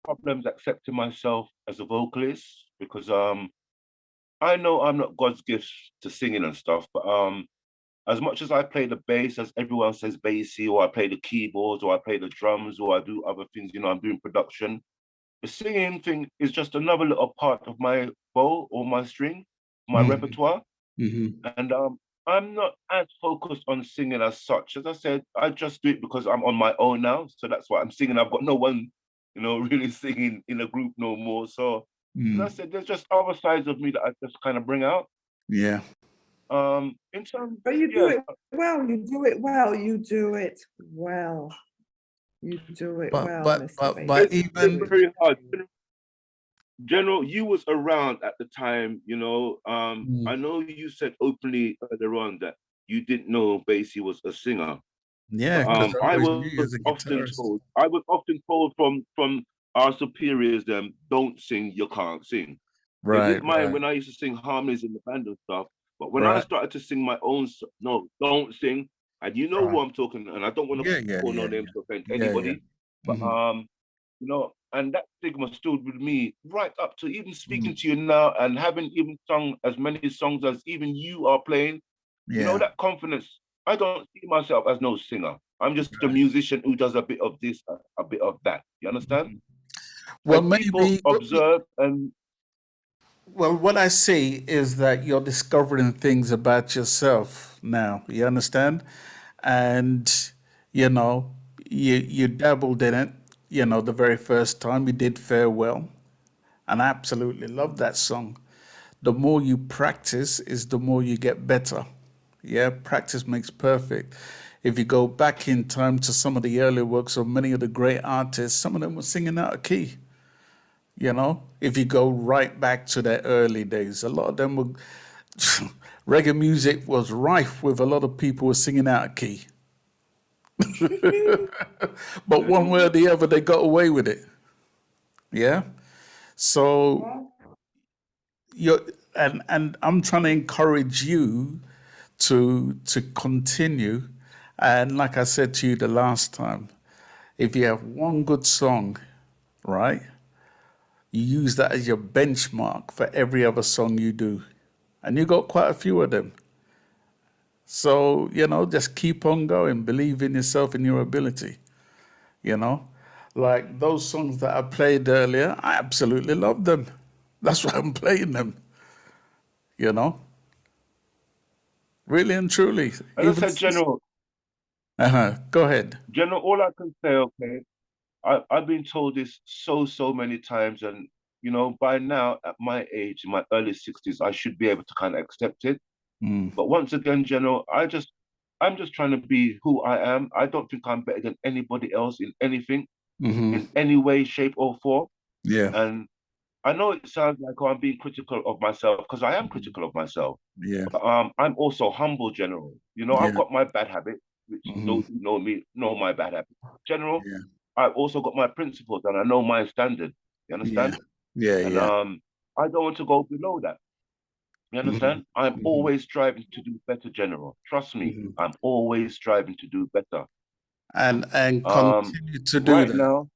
[SPEAKER 14] problems accepting myself as a vocalist because I know I'm not God's gift to singing and stuff, but as much as I play the bass, as everyone says Bassie, or I play the keyboards, or I play the drums, or I do other things, you know, I'm doing production. The singing thing is just another little part of my bow or my string, my repertoire. And I'm not as focused on singing as such. As I said, I just do it because I'm on my own now. So that's why I'm singing. I've got no one, you know, really singing in a group no more. So as I said, there's just other sides of me that I just kind of bring out.
[SPEAKER 15] Yeah.
[SPEAKER 14] In terms,
[SPEAKER 13] but you do it well. You do it well. You do it well. You do it well,
[SPEAKER 15] but even
[SPEAKER 14] very hard. General, you was around at the time, you know. I know you said openly earlier on that you didn't know Bassie was a singer.
[SPEAKER 3] Yeah, because I
[SPEAKER 14] I
[SPEAKER 3] always
[SPEAKER 14] was
[SPEAKER 3] knew you as a
[SPEAKER 14] often
[SPEAKER 3] guitarist.
[SPEAKER 14] told, from our superiors, don't sing, you can't sing. They
[SPEAKER 3] Right,
[SPEAKER 14] didn't mind
[SPEAKER 3] right,
[SPEAKER 14] when I used to sing harmonies in the band and stuff, but when I
[SPEAKER 3] right,
[SPEAKER 14] started to sing my own, no, don't sing. And you know who
[SPEAKER 3] right.
[SPEAKER 14] I'm talking, and I don't want to
[SPEAKER 3] Yeah, yeah,
[SPEAKER 14] call no
[SPEAKER 3] yeah,
[SPEAKER 14] names to offend
[SPEAKER 3] yeah, yeah.
[SPEAKER 14] anybody, but
[SPEAKER 3] Hmm.
[SPEAKER 14] and that stigma stood with me right up to even
[SPEAKER 3] Hmm.
[SPEAKER 14] speaking to you now and having even sung as many songs as even you are playing.
[SPEAKER 3] Yeah.
[SPEAKER 14] That confidence. I don't see myself as no singer. I'm just a
[SPEAKER 3] Right.
[SPEAKER 14] musician who does a bit of this, a bit of that. You understand?
[SPEAKER 3] Mhm. Well,
[SPEAKER 14] And people
[SPEAKER 3] maybe.
[SPEAKER 14] observe and
[SPEAKER 3] Well, what I see is that you're discovering things about yourself now. You understand? And you know, you dabbled in it. The very first time you did Farewell, and I absolutely love that song. The more you practice, is the more you get better. Yeah, practice makes perfect. If you go back in time to some of the early works of many of the great artists, some of them were singing out of key. If you go right back to their early days, a lot of them were reggae music was rife with a lot of people were singing out of key. But one way or the other, they got away with it. Yeah. So you're and I'm trying to encourage you to continue. And like I said to you the last time, if you have one good song, right, you use that as your benchmark for every other song you do. And you got quite a few of them. So, just keep on going. Believe in yourself and your ability, you know. Like those songs that I played earlier, I absolutely love them. That's why I'm playing them, you know. Really and truly.
[SPEAKER 14] as I
[SPEAKER 3] Even
[SPEAKER 14] said,
[SPEAKER 3] since.
[SPEAKER 14] General,
[SPEAKER 3] Go ahead.
[SPEAKER 14] all I can say, okay, I've been told this so many times, and by now at my age, in my early 60s, I should be able to kind of accept it.
[SPEAKER 3] Mm.
[SPEAKER 14] But once again, General, I'm just trying to be who I am. I don't think I'm better than anybody else in anything,
[SPEAKER 3] Hmm.
[SPEAKER 14] in any way, shape, or form.
[SPEAKER 3] Yeah.
[SPEAKER 14] And I know it sounds like I'm being critical of myself because I am critical of myself.
[SPEAKER 3] Yeah.
[SPEAKER 14] But I'm also humble, General. I've
[SPEAKER 3] Yeah.
[SPEAKER 14] got my bad habit, which
[SPEAKER 3] Hmm.
[SPEAKER 14] those who know me know my bad habit. General,
[SPEAKER 3] Yeah.
[SPEAKER 14] I've also got my principles and I know my standard. You
[SPEAKER 3] Yeah.
[SPEAKER 14] understand?
[SPEAKER 3] Yeah.
[SPEAKER 14] And
[SPEAKER 3] Yeah.
[SPEAKER 14] I don't want to go below that. You
[SPEAKER 3] Hmm.
[SPEAKER 14] understand? I'm
[SPEAKER 3] Hmm.
[SPEAKER 14] always striving to do better, General. Trust me,
[SPEAKER 3] Hmm.
[SPEAKER 14] I'm always striving to do better.
[SPEAKER 3] And
[SPEAKER 14] Um,
[SPEAKER 3] continue to do
[SPEAKER 14] right
[SPEAKER 3] that.
[SPEAKER 14] now,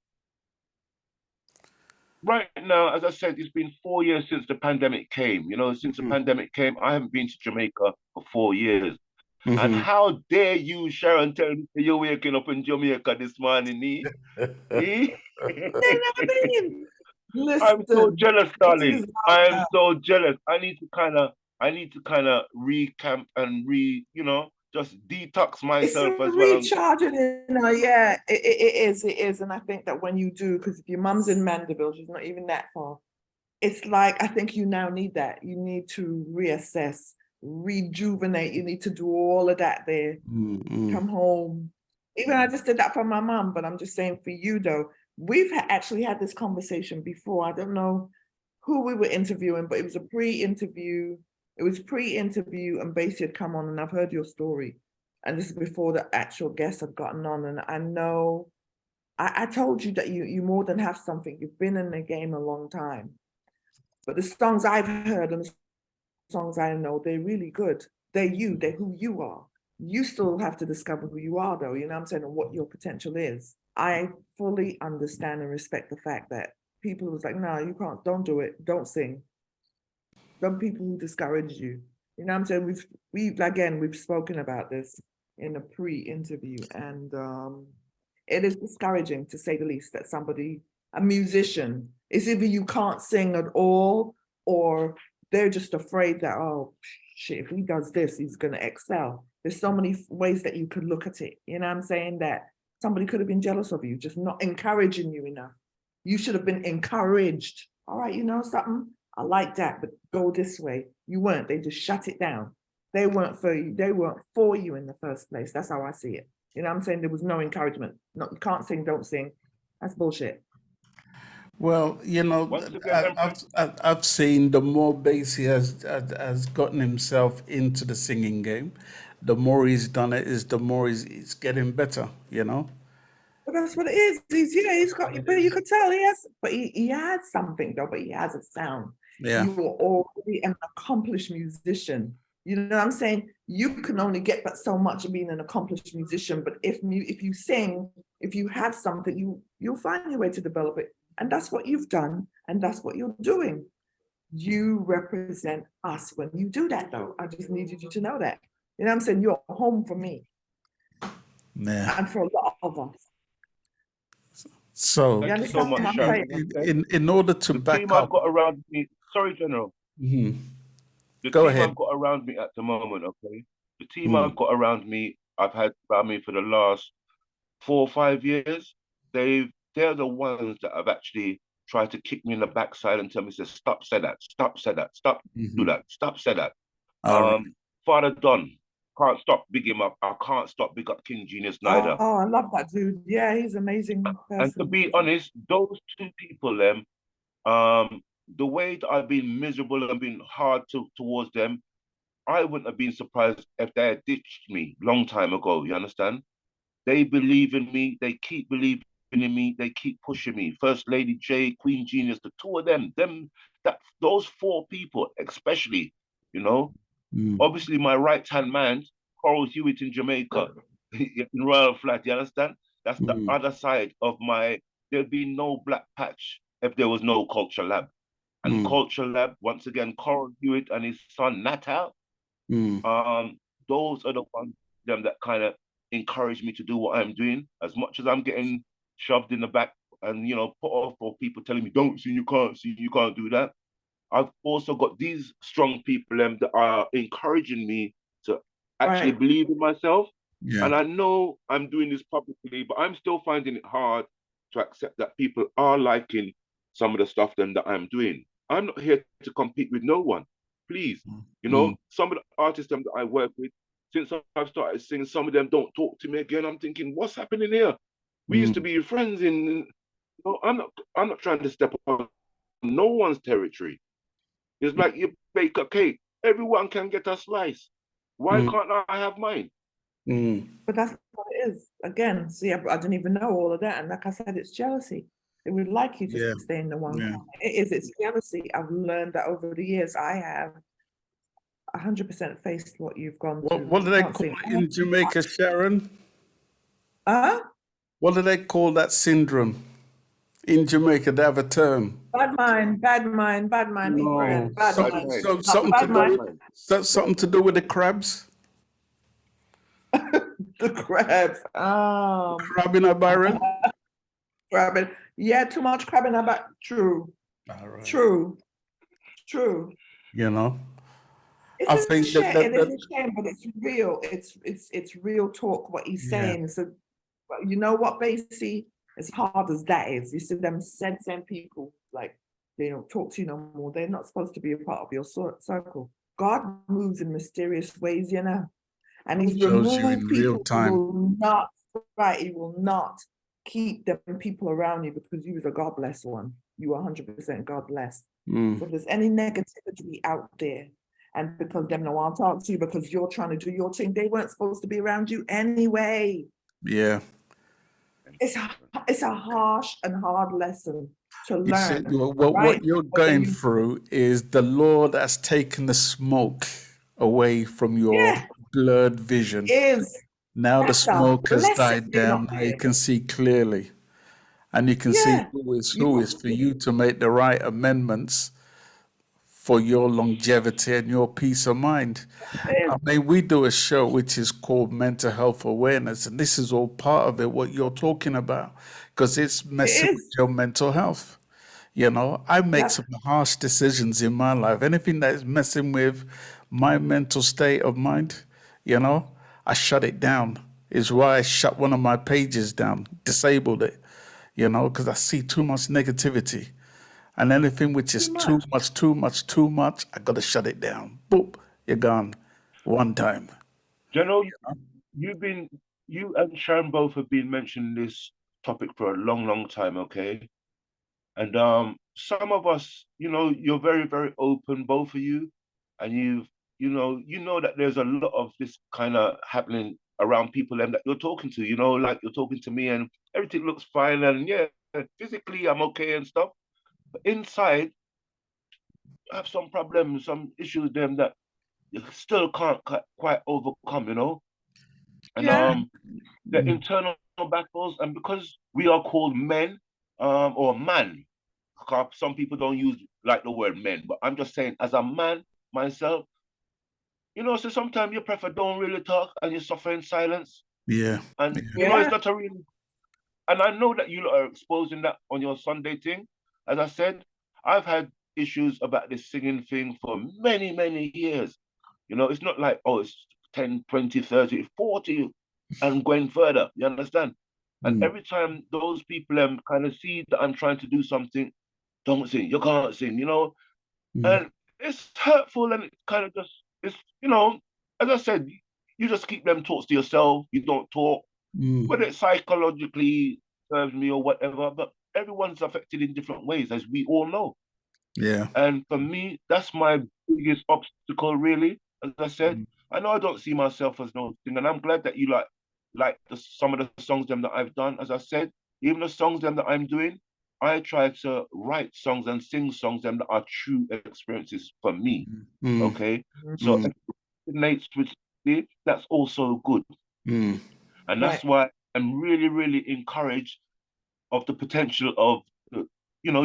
[SPEAKER 14] right now, as I said, it's been 4 years since the pandemic came. Since the
[SPEAKER 3] Hmm.
[SPEAKER 14] pandemic came, I haven't been to Jamaica for 4 years. And
[SPEAKER 3] Hmm.
[SPEAKER 14] how dare you, Sharon, tell me you're waking up in Jamaica this morning, eh?
[SPEAKER 13] You know what I mean?
[SPEAKER 14] I'm so
[SPEAKER 13] Listen,
[SPEAKER 14] jealous,
[SPEAKER 13] it is
[SPEAKER 14] darling.
[SPEAKER 13] right
[SPEAKER 14] I am
[SPEAKER 13] now.
[SPEAKER 14] so jealous. I need to kind of recamp and just detox
[SPEAKER 13] It's a
[SPEAKER 14] myself as well. And
[SPEAKER 13] recharging, yeah, it is. And I think that when you do, because if your mum's in Mandeville, she's not even that far. It's like, I think you now need that. You need to reassess, rejuvenate. You need to do all of that there.
[SPEAKER 3] Mm-hmm.
[SPEAKER 13] Come home. Even I just did that for my mum, but I'm just saying for you though, we've actually had this conversation before. I don't know who we were interviewing, but it was a pre-interview. It was pre-interview, and Bassie had come on, and I've heard your story. And this is before the actual guest had gotten on. And I know I told you that you more than have something. You've been in the game a long time. But the songs I've heard and the songs I know, they're really good. They're who you are. You still have to discover who you are, though, you know what I'm saying, and what your potential is. I fully understand and respect the fact that people was like, no, you can't, don't do it, don't sing. Some people who discourage you. You know what I'm saying? We've spoken about this in a pre-interview, and it is discouraging to say the least that a musician, is either you can't sing at all, or they're just afraid that, oh shit, if he does this, he's gonna excel. There's so many ways that you could look at it. You know what I'm saying? That somebody could have been jealous of you, just not encouraging you enough. You should have been encouraged. All right, you know something? I like that, but go this way. You weren't. They just shut it down. They weren't for you. They weren't for you in the first place. That's how I see it. You know what I'm saying? There was no encouragement. No, you can't sing, don't sing. That's bullshit.
[SPEAKER 3] Well,
[SPEAKER 14] once again, Empress,
[SPEAKER 3] I've seen the more Basie has gotten himself into the singing game,
[SPEAKER 15] the more he's done it, is the more it's getting better, you know?
[SPEAKER 13] But that's what it is. He's got, but you could tell he has something though, but he has a sound.
[SPEAKER 15] Yeah.
[SPEAKER 13] You are already an accomplished musician. You know what I'm saying? You can only get but so much of being an accomplished musician, but if you sing, if you have something, you'll find your way to develop it. And that's what you've done, and that's what you're doing. You represent us when you do that, though. I just needed you to know that. You know what I'm saying? You're home for me.
[SPEAKER 15] Yeah.
[SPEAKER 13] And for a lot of us.
[SPEAKER 15] So,
[SPEAKER 14] Thank you so much, Sharon.
[SPEAKER 15] in order to
[SPEAKER 14] the
[SPEAKER 15] back
[SPEAKER 14] team
[SPEAKER 15] up,
[SPEAKER 14] I've got around me, sorry, General.
[SPEAKER 15] Mhm.
[SPEAKER 14] The
[SPEAKER 15] Go
[SPEAKER 14] team
[SPEAKER 15] ahead.
[SPEAKER 14] I've got around me at the moment, okay? The team
[SPEAKER 15] Mm.
[SPEAKER 14] I've got around me, I've had around me for the last 4 or 5 years. They're the ones that have actually tried to kick me in the backside and tell me, stop, say that, stop, say that, stop, do that, stop, say that.
[SPEAKER 15] All right.
[SPEAKER 14] Father Don, can't stop big him up. I can't stop big up King Genius neither.
[SPEAKER 13] Oh, I love that dude. Yeah, he's an amazing person.
[SPEAKER 14] And to be honest, those two people, the way that I've been miserable and been hard towards them, I wouldn't have been surprised if they had ditched me long time ago. You understand? They believe in me. They keep believing in me. They keep pushing me. First Lady J, Queen Genius, the two of them, those four people, especially, you know. Obviously, my right-hand man, Coral Hewitt in Jamaica, in Royal Flat. You understand? That's the other side of my. There'd be no black patch if there was no Culture Lab. And Culture Lab, once again, Coral Hewitt and his son Natal. Those are the ones them that kind of encourage me to do what I'm doing. As much as I'm getting shoved in the back and put off for people telling me don't sing, you can't do that. I've also got these strong people that are encouraging me to actually believe in myself.
[SPEAKER 15] Yeah.
[SPEAKER 14] And I know I'm doing this publicly, but I'm still finding it hard to accept that people are liking some of the stuff that I'm doing. I'm not here to compete with no one. Please. Some of the artists that I work with, since I've started singing, some of them don't talk to me again. I'm thinking, what's happening here? We used to be friends I'm not trying to step on no one's territory. It's like you bake a cake. Everyone can get a slice. Why can't I have mine?
[SPEAKER 13] But that's what it is. Again, see, I didn't even know all of that. And like I said, it's jealousy. They would like you to stay in the one corner. It's jealousy. I've learned that over the years. I have 100% faced what you've gone through.
[SPEAKER 15] What do they call it in Jamaica, Sharon? What do they call that syndrome? In Jamaica, they have a term.
[SPEAKER 13] Bad mind, bad mind, bad mind,
[SPEAKER 15] No.
[SPEAKER 13] Ibrahim, bad mind.
[SPEAKER 15] Something to do with the crabs?
[SPEAKER 13] The crabs.
[SPEAKER 15] Crabbing a barrel?
[SPEAKER 13] Crabbing. Yeah, too much crabbing about. True.
[SPEAKER 15] All right.
[SPEAKER 13] True.
[SPEAKER 15] You know?
[SPEAKER 13] It's
[SPEAKER 15] I
[SPEAKER 13] a
[SPEAKER 15] think
[SPEAKER 13] shame,
[SPEAKER 15] that
[SPEAKER 13] it is a shame, but it's real. It's real talk what he's saying. So, you know what, Bassie? As hard as that is, you see them same people like they don't talk to you no more. They're not supposed to be a part of your circle. God moves in mysterious ways, and He's removed people who will not. Right, He will not keep them people around you because you was a God blessed one. You are 100% God blessed. So if there's any negativity out there, and because them no want to talk to you because you're trying to do your thing, they weren't supposed to be around you anyway.
[SPEAKER 15] Yeah.
[SPEAKER 13] It's a harsh and hard lesson to learn.
[SPEAKER 15] What you're going through is the Lord has taken the smoke away from your blurred vision. Now the smoke has died down. Now you can see clearly. And you can see who is for you to make the right amendments for your longevity and your peace of mind. I mean, we do a show which is called Mental Health Awareness, and this is all part of it, what you're talking about, because it's messing with your mental health. I make some harsh decisions in my life. Anything that is messing with my mental state of mind, I shut it down. Is why I shut one of my pages down, disabled it, because I see too much negativity. And anything which is too much, I got to shut it down. Boop, you're gone. One time.
[SPEAKER 14] General, you and Sharon both have been mentioning this topic for a long, long time, okay? And some of us, you're very, very open, both of you, and you've you know that there's a lot of this kind of happening around people them that you're talking to, like you're talking to me and everything looks fine and yeah, physically I'm okay and stuff. But inside, I have some problems, some issues them that you still can't quite overcome, and
[SPEAKER 13] Yeah.
[SPEAKER 14] the internal battles, and because we are called men, or man, 'cause some people don't use like the word men, but I'm just saying as a man myself, so sometimes you prefer don't really talk and you suffer in silence.
[SPEAKER 15] Yeah.
[SPEAKER 14] And
[SPEAKER 13] Yeah.
[SPEAKER 14] it's not a real, and I know that you are exposing that on your Sunday thing. As I said, I've had issues about this singing thing for many, many years. It's not like, oh, it's 10, 20, 30, 40, and going further. You understand? And
[SPEAKER 15] Mm.
[SPEAKER 14] every time those people kind of see that I'm trying to do something, don't sing, you can't sing,
[SPEAKER 15] Mm.
[SPEAKER 14] and it's hurtful and it kind of just, it's, as I said, you just keep them thoughts to yourself, you don't talk,
[SPEAKER 15] Mm.
[SPEAKER 14] whether it psychologically serves me or whatever, but everyone's affected in different ways, as we all know.
[SPEAKER 15] Yeah.
[SPEAKER 14] And for me, that's my biggest obstacle, really. As I said, I know I don't see myself as no singer, and I'm glad that you like some of the songs them that I've done. As I said, even the songs them that I'm doing, I try to write songs and sing songs them that are true experiences for me.
[SPEAKER 15] Mm.
[SPEAKER 14] Okay, so
[SPEAKER 15] Mm.
[SPEAKER 14] if it resonates with me, that's also good,
[SPEAKER 15] Mm.
[SPEAKER 14] and
[SPEAKER 13] Right.
[SPEAKER 14] that's why I'm really, really encouraged of the potential of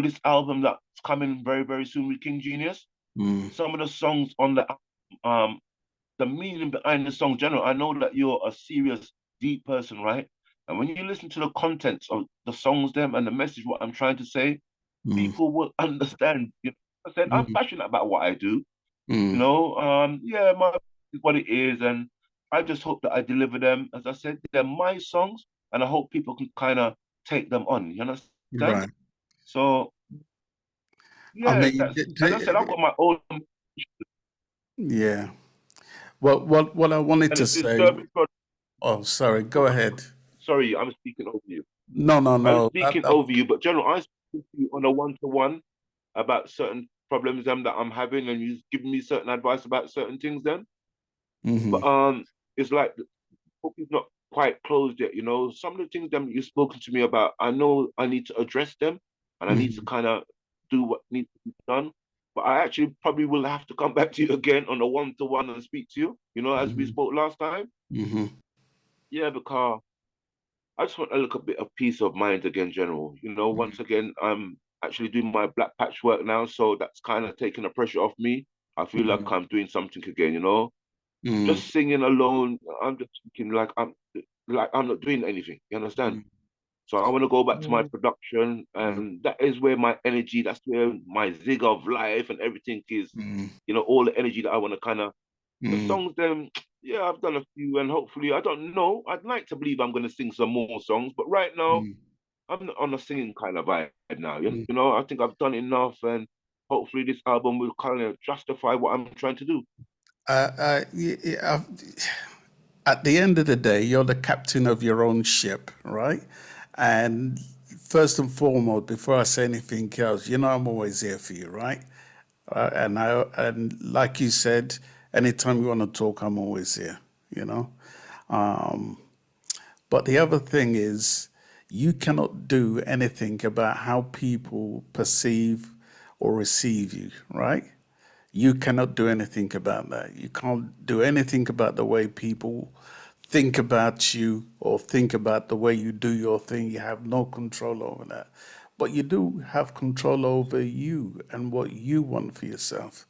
[SPEAKER 14] this album that's coming very, very soon with King Genius.
[SPEAKER 15] Mm.
[SPEAKER 14] Some of the songs on the meaning behind the song general. I know that you're a serious, deep person, right? And when you listen to the contents of the songs, them and the message, what I'm trying to say,
[SPEAKER 15] Mm.
[SPEAKER 14] people will understand. I said I'm
[SPEAKER 15] Mm.
[SPEAKER 14] passionate about what I do.
[SPEAKER 15] Mm.
[SPEAKER 14] Yeah, my is what it is, and I just hope that I deliver them. As I said, they're my songs, and I hope people can kind of take them on. You understand?
[SPEAKER 15] Right.
[SPEAKER 14] So
[SPEAKER 15] I
[SPEAKER 14] yeah,
[SPEAKER 15] mean,
[SPEAKER 14] that's as I said, I've got my own,
[SPEAKER 15] yeah. What I wanted
[SPEAKER 14] and
[SPEAKER 15] to
[SPEAKER 14] it's
[SPEAKER 15] say.
[SPEAKER 14] service.
[SPEAKER 15] Oh, sorry. Go ahead.
[SPEAKER 14] Sorry, I'm speaking over you.
[SPEAKER 15] No, no,
[SPEAKER 14] I'm
[SPEAKER 15] no.
[SPEAKER 14] speaking over you, but General, I'm speaking to you on a one-to-one about certain problems that I'm having, and you've given me certain advice about certain things. Then,
[SPEAKER 15] Mm-hmm.
[SPEAKER 14] but it's like the book is not quite closed yet. Some of the things that you've spoken to me about, I know I need to address them, and I need to
[SPEAKER 15] Mm-hmm.
[SPEAKER 14] kind of do what needs to be done. But I actually probably will have to come back to you again on a one-to-one and speak to you. As we spoke last time.
[SPEAKER 15] Mm-hmm.
[SPEAKER 14] Yeah, because I just want a little bit of peace of mind again, General. Once again, I'm actually doing my black patch work now, so that's kind of taking the pressure off me. I feel like I'm doing something again.
[SPEAKER 15] Mm-hmm.
[SPEAKER 14] Just singing alone, I'm just thinking like I'm not doing anything. You understand? So I want to go back to my production, and that is where my energy, that's where my zig of life and everything is.
[SPEAKER 15] Mm-hmm.
[SPEAKER 14] All the energy that I want to kind of the
[SPEAKER 15] Mm-hmm.
[SPEAKER 14] songs, then, yeah, I've done a few, and hopefully, I don't know. I'd like to believe I'm going to sing some more songs, but right now, I'm not on a singing kind of vibe now. I think I've done enough, and hopefully, this album will kind of justify what I'm trying to do.
[SPEAKER 15] At the end of the day, you're the captain of your own ship, right? And first and foremost, before I say anything else, I'm always here for you, right? And like you said, anytime you want to talk, I'm always here, you know. Um, but the other thing is, you cannot do anything about how people perceive or receive you, right? You cannot do anything about that. You can't do anything about the way people think about you or think about the way you do your thing. You have no control over that. But you do have control over you and what you want for yourself.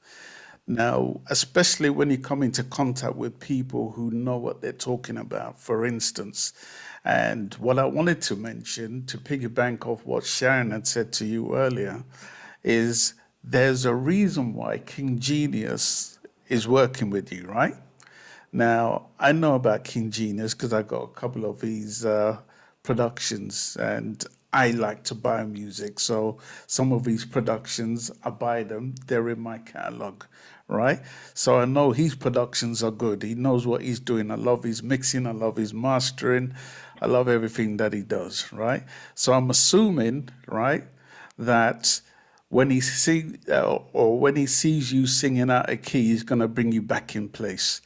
[SPEAKER 15] Now, especially when you come into contact with people who know what they're talking about, for instance. And what I wanted to mention, to piggyback off what Sharon had said to you earlier, is there's a reason why King Genius is working with you, right? Now, I know about King Genius because I got a couple of his productions and I like to buy music. So some of his productions, I buy them, they're in my catalog, right? So I know his productions are good. He knows what he's doing. I love his mixing, I love his mastering, I love everything that he does, right? So I'm assuming, right, that when he when he sees you singing out of key, he's going to bring you back in place.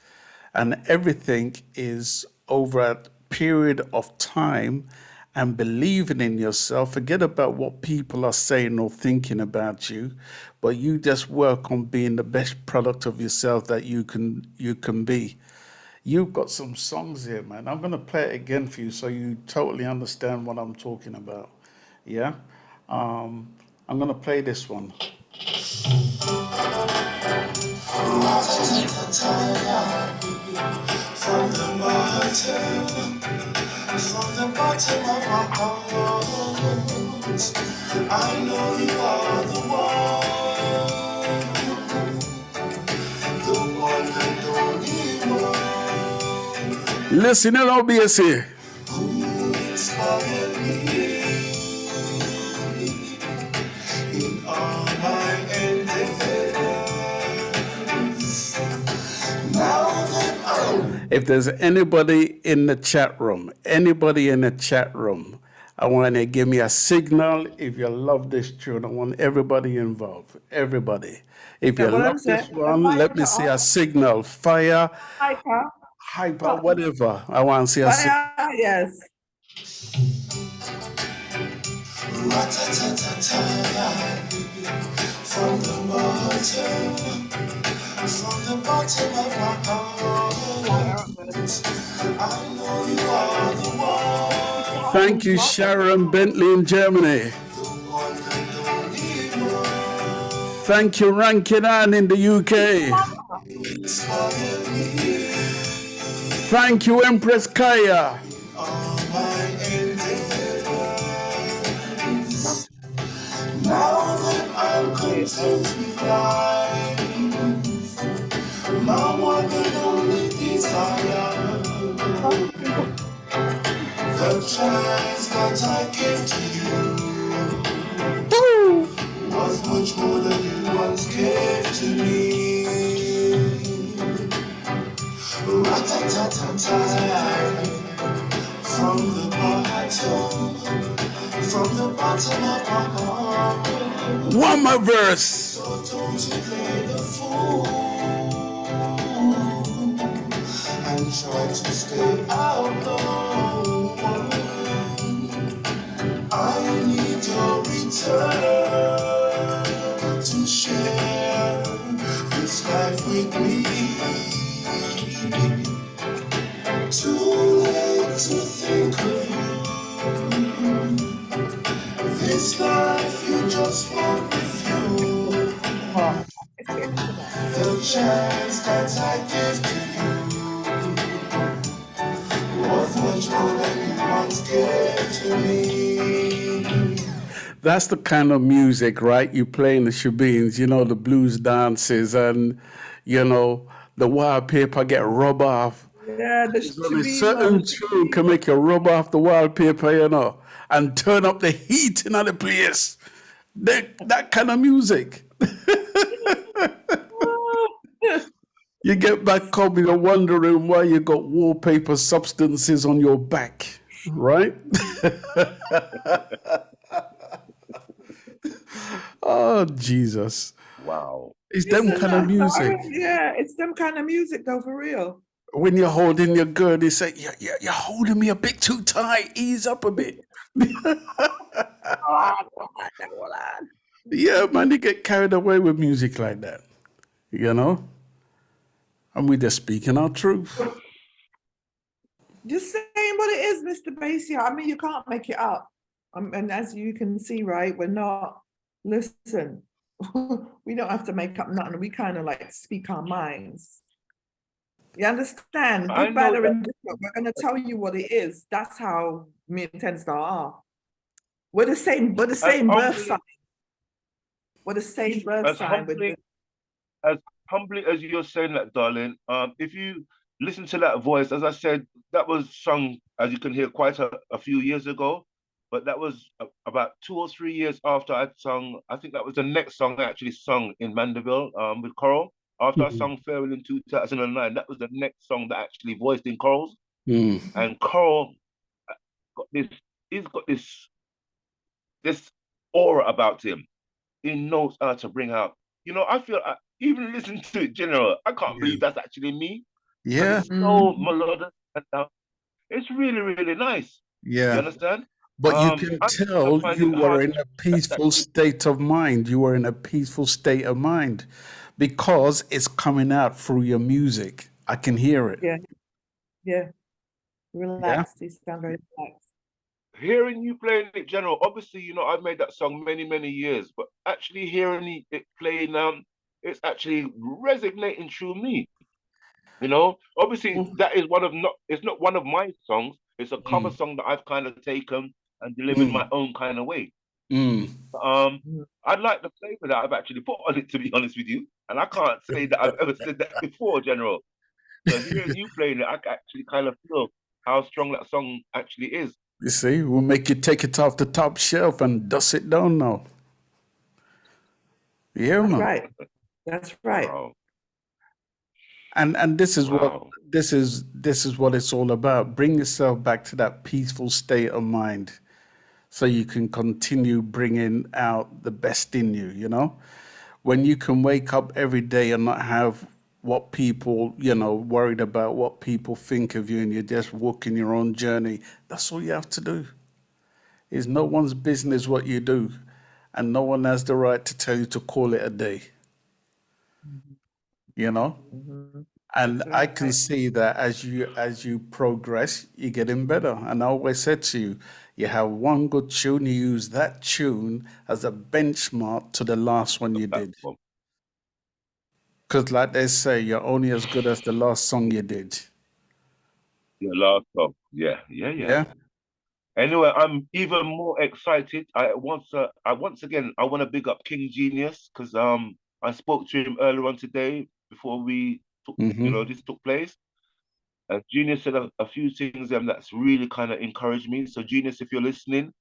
[SPEAKER 15] And everything is over a period of time and believing in yourself. Forget about what people are saying or thinking about you, but you just work on being the best product of yourself that you can be. You've got some songs here, man. I'm gonna play it again for you so you totally understand what I'm talking about. Yeah? I'm gonna play this one.
[SPEAKER 8] From the bottom of my heart, I know you are the one that don't need more.
[SPEAKER 15] Listen, LBSA.
[SPEAKER 8] Who inspired me in all my endeavors. Now that I'm
[SPEAKER 15] If there's anybody in the chat room, I want to give me a signal if you love this tune. I want everybody involved. Everybody. If you love this one, let me see a signal. Fire, hyper, whatever. I want to see a signal.
[SPEAKER 13] Yes.
[SPEAKER 8] From the bottom of my heart, I know you are the one.
[SPEAKER 15] Thank you, Sharon Bentley in Germany. Thank you, Rankin Ann in the UK. Thank you, Empress Kaya.
[SPEAKER 8] Now that I'm content with life, my one and only desire, the chance that I gave to you was much more than you once gave to me. Ra-ta-ta-ta-ta, from the bottom of my heart.
[SPEAKER 15] One more verse.
[SPEAKER 8] So don't you play the fool and try to stay out low. I need your return to share this life with me. Too late to think of you. This life you just won't refuse. The chance that I give to you was much more than you once gave to me.
[SPEAKER 15] That's the kind of music, right? You play in the shebeens, the blues dances, and, the wallpaper get rubbed off.
[SPEAKER 13] Yeah,
[SPEAKER 15] There's only certain tune can make you rub off the wallpaper, and turn up the heat in the place. That kind of music. You get back home, you're wondering why you got wallpaper substances on your back, right? Oh, Jesus.
[SPEAKER 14] Wow.
[SPEAKER 15] It's them kind of music.
[SPEAKER 13] Yeah, it's them kind of music though, for real.
[SPEAKER 15] When you're holding your girl, they say, you're holding me a bit too tight. Ease up a bit. Yeah, man, they get carried away with music like that, And we just speaking our truth.
[SPEAKER 13] Just saying what it is, Mr. Bassie. I mean, you can't make it up. And as you can see, right, we're not, listen, we don't have to make up nothing. We kind of like speak our minds. You understand? Good, bad, or indifferent. We're going to tell you what it is. That's how me and Ten Star are. We're the same birth sign. We're the same birth sign.
[SPEAKER 14] As humbly as you're saying that, darling, if you listen to that voice, as I said, that was sung, as you can hear, quite a few years ago. But that was about 2 or 3 years after I'd sung. I think that was the next song I actually sung in Mandeville with Coral. After I sung Farewell in 2009, that was the next song that I actually voiced in Coral's. And Coral he's got this aura about him. he knows how to bring out. I feel even listening to it, general, I can't
[SPEAKER 15] Yeah.
[SPEAKER 14] believe that's actually me because
[SPEAKER 15] Yeah.
[SPEAKER 14] it's so melodic and it's really, really nice. You
[SPEAKER 15] Yeah.
[SPEAKER 14] understand?
[SPEAKER 15] But you can
[SPEAKER 14] I
[SPEAKER 15] tell
[SPEAKER 14] find
[SPEAKER 15] you
[SPEAKER 14] it
[SPEAKER 15] were
[SPEAKER 14] hard
[SPEAKER 15] in a
[SPEAKER 14] that
[SPEAKER 15] peaceful state of mind. You were in a peaceful state of mind because it's coming out through your music. I can hear it.
[SPEAKER 13] Yeah, yeah.
[SPEAKER 15] Yeah.
[SPEAKER 13] Relaxed. You sound very relaxed.
[SPEAKER 14] hearing you playing it, general. Obviously, I've made that song many, many years, but actually hearing it playing, it's actually resonating through me. Obviously that is it's not one of my songs. It's a cover
[SPEAKER 15] Mm,
[SPEAKER 14] song that I've kind of taken and delivered my
[SPEAKER 15] mm,
[SPEAKER 14] own kind of way.
[SPEAKER 15] mm.
[SPEAKER 14] Um, I'd like the flavor that I've actually put on it, to be honest with you. And I can't say that I've ever said that before, General. So hearing you playing it, I actually kind of feel how strong that song actually is.
[SPEAKER 15] You see, we'll make you take it off the top shelf and dust it down now. Yeah,
[SPEAKER 13] That's
[SPEAKER 15] man.
[SPEAKER 13] right. That's right.
[SPEAKER 14] Wow.
[SPEAKER 15] And this is what
[SPEAKER 14] Wow.
[SPEAKER 15] this is what it's all about. Bring yourself back to that peaceful state of mind so you can continue bringing out the best in you, when you can wake up every day and not have what people, worried about what people think of you, and you're just walking your own journey. That's all you have to do. It's no one's business what you do, and no one has the right to tell you to call it a day, you know?
[SPEAKER 13] Mm-hmm.
[SPEAKER 15] And
[SPEAKER 13] That's
[SPEAKER 15] I
[SPEAKER 13] right.
[SPEAKER 15] can see that as you progress, you're getting better. And I always said to you, you have one good tune, you use that tune as a benchmark to the last one you did.
[SPEAKER 14] Platform.
[SPEAKER 15] Because like they say, you're only as good as the last song you did.
[SPEAKER 14] Your last song. Yeah, yeah, yeah.
[SPEAKER 15] Yeah?
[SPEAKER 14] Anyway, I'm even more excited. I once again, I want to big up King Genius because I spoke to him earlier on today before we took,
[SPEAKER 15] Mm-hmm.
[SPEAKER 14] this took place. And Genius said a few things that's really kind of encouraged me. So Genius, if you're listening,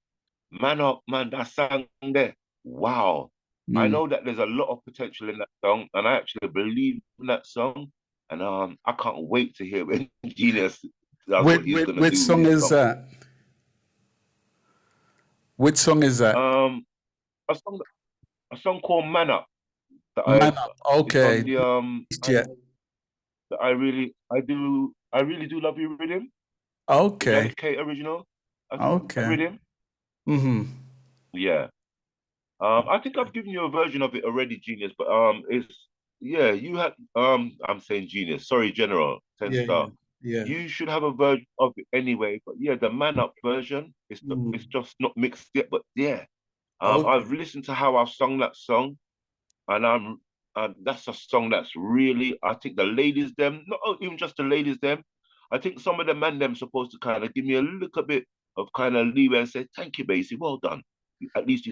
[SPEAKER 14] man up, man, that song there. Wow. I
[SPEAKER 15] Mm.
[SPEAKER 14] know that there's a lot of potential in that song, and I actually believe in that song. And I can't wait to hear when Genius does
[SPEAKER 15] Which,
[SPEAKER 14] what he's
[SPEAKER 15] which,
[SPEAKER 14] gonna
[SPEAKER 15] which
[SPEAKER 14] do with
[SPEAKER 15] song
[SPEAKER 14] his
[SPEAKER 15] is
[SPEAKER 14] song.
[SPEAKER 15] that? Which song is that?
[SPEAKER 14] Um, a song a song called Man Up that
[SPEAKER 15] Man
[SPEAKER 14] I've
[SPEAKER 15] Up.
[SPEAKER 14] it's on
[SPEAKER 15] Okay.
[SPEAKER 14] the
[SPEAKER 15] Yeah.
[SPEAKER 14] album that I really do love you rhythm, the
[SPEAKER 15] Okay.
[SPEAKER 14] Johnny K original. I think it's that
[SPEAKER 15] Okay.
[SPEAKER 14] rhythm.
[SPEAKER 15] Mm-hmm.
[SPEAKER 14] Yeah. I think I've given you a version of it already, Genius, but it's yeah, you had I'm saying Genius, sorry, General, 10
[SPEAKER 15] Yeah, yeah,
[SPEAKER 14] star.
[SPEAKER 15] yeah.
[SPEAKER 14] You should have a version of it anyway, but yeah, the Man Up version, it's
[SPEAKER 15] Mm.
[SPEAKER 14] just not mixed yet, but yeah. I've
[SPEAKER 15] Okay.
[SPEAKER 14] listened to how I've sung that song, and that's a song that's really, I think the ladies them, not even just the ladies them, I think some of the men them supposed to kind of give me a little bit of kind of leeway and say thank you, Basie, well done. At least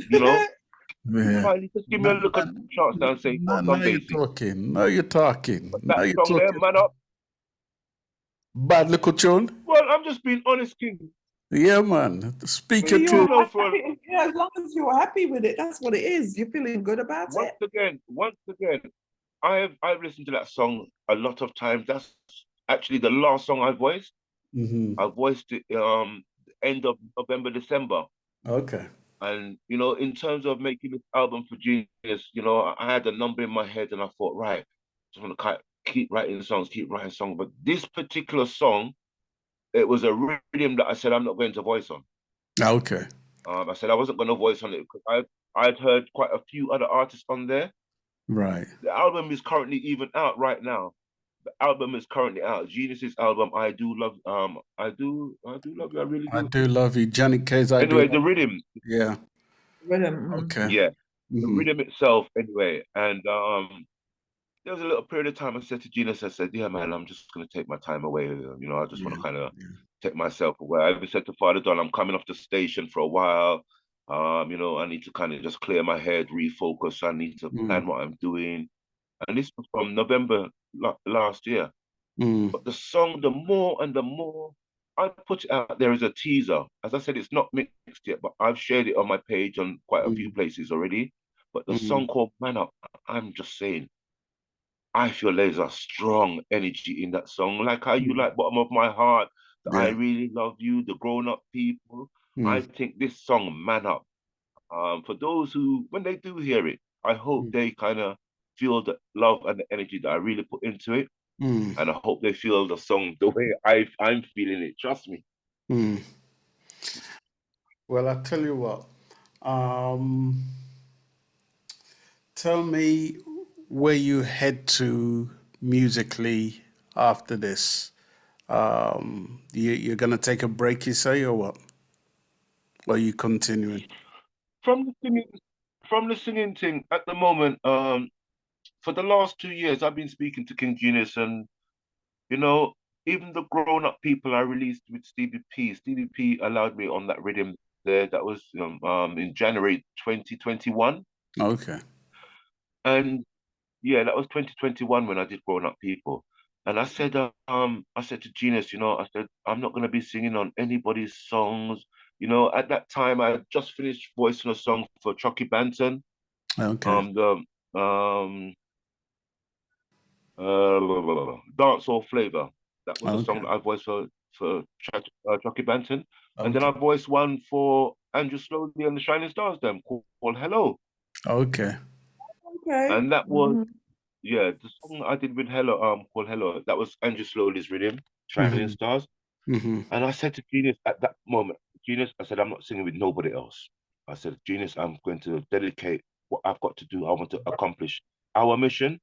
[SPEAKER 15] Yeah.
[SPEAKER 14] kindly just give me
[SPEAKER 15] Now,
[SPEAKER 14] a little chance now and say
[SPEAKER 15] now,
[SPEAKER 14] well
[SPEAKER 15] now
[SPEAKER 14] done,
[SPEAKER 15] you're
[SPEAKER 14] Basie.
[SPEAKER 15] talking. Now you're talking.
[SPEAKER 14] But
[SPEAKER 15] Now
[SPEAKER 14] that
[SPEAKER 15] you're
[SPEAKER 14] song there,
[SPEAKER 15] talking.
[SPEAKER 14] Man Up,
[SPEAKER 15] Bad little tune.
[SPEAKER 14] well, I'm just being honest, King.
[SPEAKER 15] Yeah, man. Speak
[SPEAKER 13] So
[SPEAKER 15] your
[SPEAKER 14] You
[SPEAKER 13] you're
[SPEAKER 15] truth.
[SPEAKER 14] know, for
[SPEAKER 13] happy, yeah, as long as you're happy with it, that's what it is. You're feeling good about it.
[SPEAKER 14] once again, I've listened to that song a lot of times. That's actually the last song I voiced.
[SPEAKER 15] Mm-hmm.
[SPEAKER 14] I voiced it end of November, December.
[SPEAKER 15] Okay.
[SPEAKER 14] And in terms of making this album for Genius, I had a number in my head and I thought, right, just want to keep writing songs, keep writing songs. But this particular song, it was a rhythm that I said I'm not going to voice on.
[SPEAKER 15] Okay.
[SPEAKER 14] I said I wasn't going to voice on it because I'd heard quite a few other artists on there.
[SPEAKER 15] Right.
[SPEAKER 14] The album is currently even out right now. The album is currently out. Genius's album, I do love. I do love you. I really
[SPEAKER 15] I
[SPEAKER 14] do.
[SPEAKER 15] do love you. Johnny Case, I do
[SPEAKER 14] Anyway, the
[SPEAKER 15] love
[SPEAKER 14] rhythm,
[SPEAKER 15] you. Yeah.
[SPEAKER 13] Rhythm.
[SPEAKER 15] Okay.
[SPEAKER 14] yeah, the
[SPEAKER 15] Mm-hmm.
[SPEAKER 14] rhythm itself. Anyway, and there was a little period of time I said to Genius, I said, yeah, man, I'm just gonna take my time away. I just want
[SPEAKER 15] Yeah.
[SPEAKER 14] to kind of
[SPEAKER 15] Yeah.
[SPEAKER 14] take myself away. I even said to Father Don, I'm coming off the station for a while. I need to kind of just clear my head, refocus. I need to plan
[SPEAKER 15] Mm.
[SPEAKER 14] what I'm doing. And this was from November last year.
[SPEAKER 15] Mm.
[SPEAKER 14] But the song, the more I put it out there as a teaser. As I said, it's not mixed yet, but I've shared it on my page on quite a few
[SPEAKER 15] Mm.
[SPEAKER 14] places already. But the
[SPEAKER 15] Mm.
[SPEAKER 14] song called Man Up, I'm just saying, I feel there's a strong energy in that song. Like how you
[SPEAKER 15] Mm.
[SPEAKER 14] like Bottom of My Heart, the I
[SPEAKER 15] Yeah.
[SPEAKER 14] Really Love You, the Grown Up People. I
[SPEAKER 15] Mm.
[SPEAKER 14] think this song, Man Up, For those who, when they do hear it, I hope they kind of feel the love and the energy that I really put into it.
[SPEAKER 15] Mm.
[SPEAKER 14] And I hope they feel the song the way I'm feeling it. Trust me.
[SPEAKER 15] Mm. Well, I tell you what. Um, Tell me where you head to musically after this. You're gonna take a break, you say, or what? Or are you continuing?
[SPEAKER 14] From the singing, from the singing thing at the moment, for the last 2 years, I've been speaking to King Genius, and you know, even the grown-up people I released with Stevie P. Stevie P allowed me on that rhythm there. That was in January 2021,
[SPEAKER 15] Okay.
[SPEAKER 14] and yeah, that was 2021 when I did Grown Up People. And I said to Genius, I said, I'm not gonna be singing on anybody's songs. At that time I had just finished voicing a song for Chucky Banton,
[SPEAKER 15] Okay.
[SPEAKER 14] the Dancehall Flavor. That was a song
[SPEAKER 15] Okay.
[SPEAKER 14] that I voiced for Chucky Banton. And then
[SPEAKER 15] Okay.
[SPEAKER 14] I voiced one for Andrew Slowly and the Shining Stars, them called Hello.
[SPEAKER 15] Okay.
[SPEAKER 13] Okay.
[SPEAKER 14] And that was yeah, the song I did with Hello, called Hello, that was Andrew Slowly's rhythm, Shining
[SPEAKER 15] Mm-hmm.
[SPEAKER 14] Stars.
[SPEAKER 15] Mm-hmm.
[SPEAKER 14] And I said to Genius at that moment, Genius, I said, I'm not singing with nobody else. I said, Genius, I'm going to dedicate what I've got to do. I want to accomplish our mission,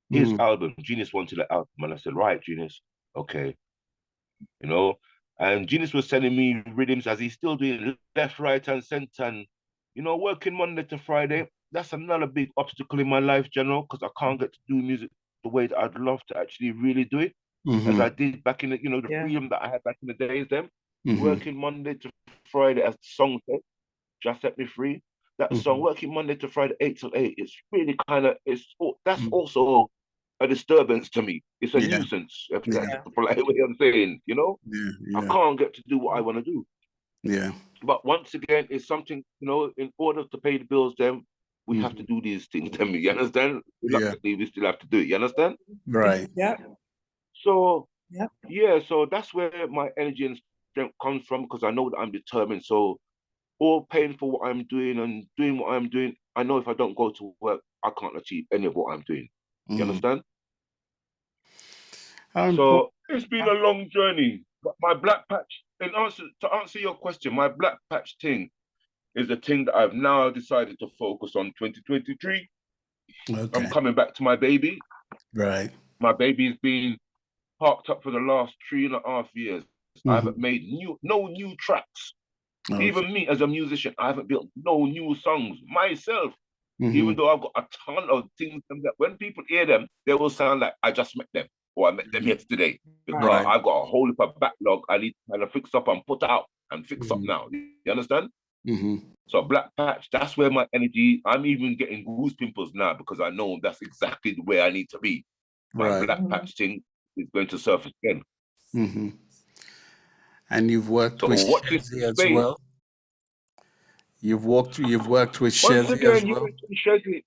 [SPEAKER 14] his
[SPEAKER 15] Mm-hmm.
[SPEAKER 14] album. Genius wanted an album. And I said, right, Genius, okay, you know. And Genius was sending me rhythms as he's still doing left, right, and center. And, working Monday to Friday, that's another big obstacle in my life, General, because I can't get to do music the way that I'd love to actually really do it, as
[SPEAKER 15] Mm-hmm.
[SPEAKER 14] I did back in the
[SPEAKER 13] Yeah.
[SPEAKER 14] freedom that I had back in the days then,
[SPEAKER 15] Mm-hmm.
[SPEAKER 14] working Monday to Friday, as the song said, just set me free. That song,
[SPEAKER 15] Mm-hmm.
[SPEAKER 14] working Monday to Friday, 8 till 8, it's really kind of, that's
[SPEAKER 15] Mm-hmm.
[SPEAKER 14] also a disturbance to me. It's a
[SPEAKER 15] Yeah.
[SPEAKER 14] nuisance, if that's
[SPEAKER 15] Yeah.
[SPEAKER 13] Yeah.
[SPEAKER 14] the polite way I'm saying.
[SPEAKER 15] Yeah.
[SPEAKER 14] I
[SPEAKER 15] Yeah.
[SPEAKER 14] can't get to do what I want to do.
[SPEAKER 15] Yeah.
[SPEAKER 14] But once again, it's something, in order to pay the bills, then we have to
[SPEAKER 15] Mm-hmm.
[SPEAKER 14] do these things, then you understand?
[SPEAKER 15] Yeah.
[SPEAKER 14] Reluctantly, we still have to do it, you understand?
[SPEAKER 15] Right.
[SPEAKER 13] Yeah.
[SPEAKER 14] So,
[SPEAKER 13] Yeah.
[SPEAKER 14] yeah, so that's where my energy and strength comes from because I know that I'm determined. So, all paying for what I'm doing and doing what I'm doing, I know if I don't go to work, I can't achieve any of what I'm doing. You
[SPEAKER 15] Mm.
[SPEAKER 14] understand?
[SPEAKER 15] How important?
[SPEAKER 14] So it's been a long journey. But my black patch, to answer your question, my black patch thing is the thing that I've now decided to focus on 2023. I'm
[SPEAKER 15] Okay.
[SPEAKER 14] coming back to my baby.
[SPEAKER 15] Right.
[SPEAKER 14] My baby's been parked up for the last 3.5 years. I haven't
[SPEAKER 15] Mm-hmm.
[SPEAKER 14] made no new tracks.
[SPEAKER 15] Okay.
[SPEAKER 14] Even me as a musician, I haven't built no new songs myself.
[SPEAKER 15] Mm-hmm.
[SPEAKER 14] Even though I've got a ton of things that when people hear them, they will sound like I just met them or I met them yesterday. Because
[SPEAKER 15] Right.
[SPEAKER 14] I've got a whole heap of backlog I need to kind of fix up and put out and fix up
[SPEAKER 15] Mm-hmm.
[SPEAKER 14] now. You understand?
[SPEAKER 15] Mm-hmm.
[SPEAKER 14] So Black Patch, that's where my energy, I'm even getting goose pimples now because I know that's exactly the way I need to be. My
[SPEAKER 15] Right.
[SPEAKER 14] Black Patch thing is going to surface again.
[SPEAKER 15] Mm-hmm. And you've worked
[SPEAKER 14] So
[SPEAKER 15] with
[SPEAKER 14] watch this
[SPEAKER 15] Shazzy as
[SPEAKER 14] space.
[SPEAKER 15] well. You've worked with
[SPEAKER 14] Once
[SPEAKER 15] Shazzy as
[SPEAKER 14] again, you
[SPEAKER 15] well.
[SPEAKER 14] mentioned Shazzy.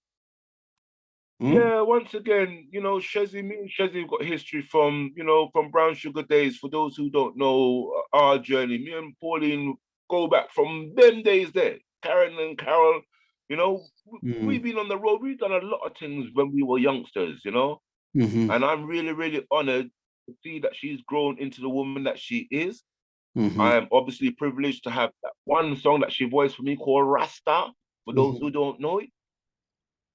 [SPEAKER 15] Mm?
[SPEAKER 14] Yeah, once again, Shazzy, me and Shazzy have got history from Brown Sugar days. For those who don't know our journey, me and Pauline go back from them days there. Karen and Carol, we've
[SPEAKER 15] Mm.
[SPEAKER 14] been on the road. We've done a lot of things when we were youngsters.
[SPEAKER 15] Mm-hmm.
[SPEAKER 14] And I'm really, really honored to see that she's grown into the woman that she is.
[SPEAKER 15] Mm-hmm.
[SPEAKER 14] I am obviously privileged to have that one song that she voiced for me called Rasta. For those
[SPEAKER 15] Mm-hmm.
[SPEAKER 14] who don't know it,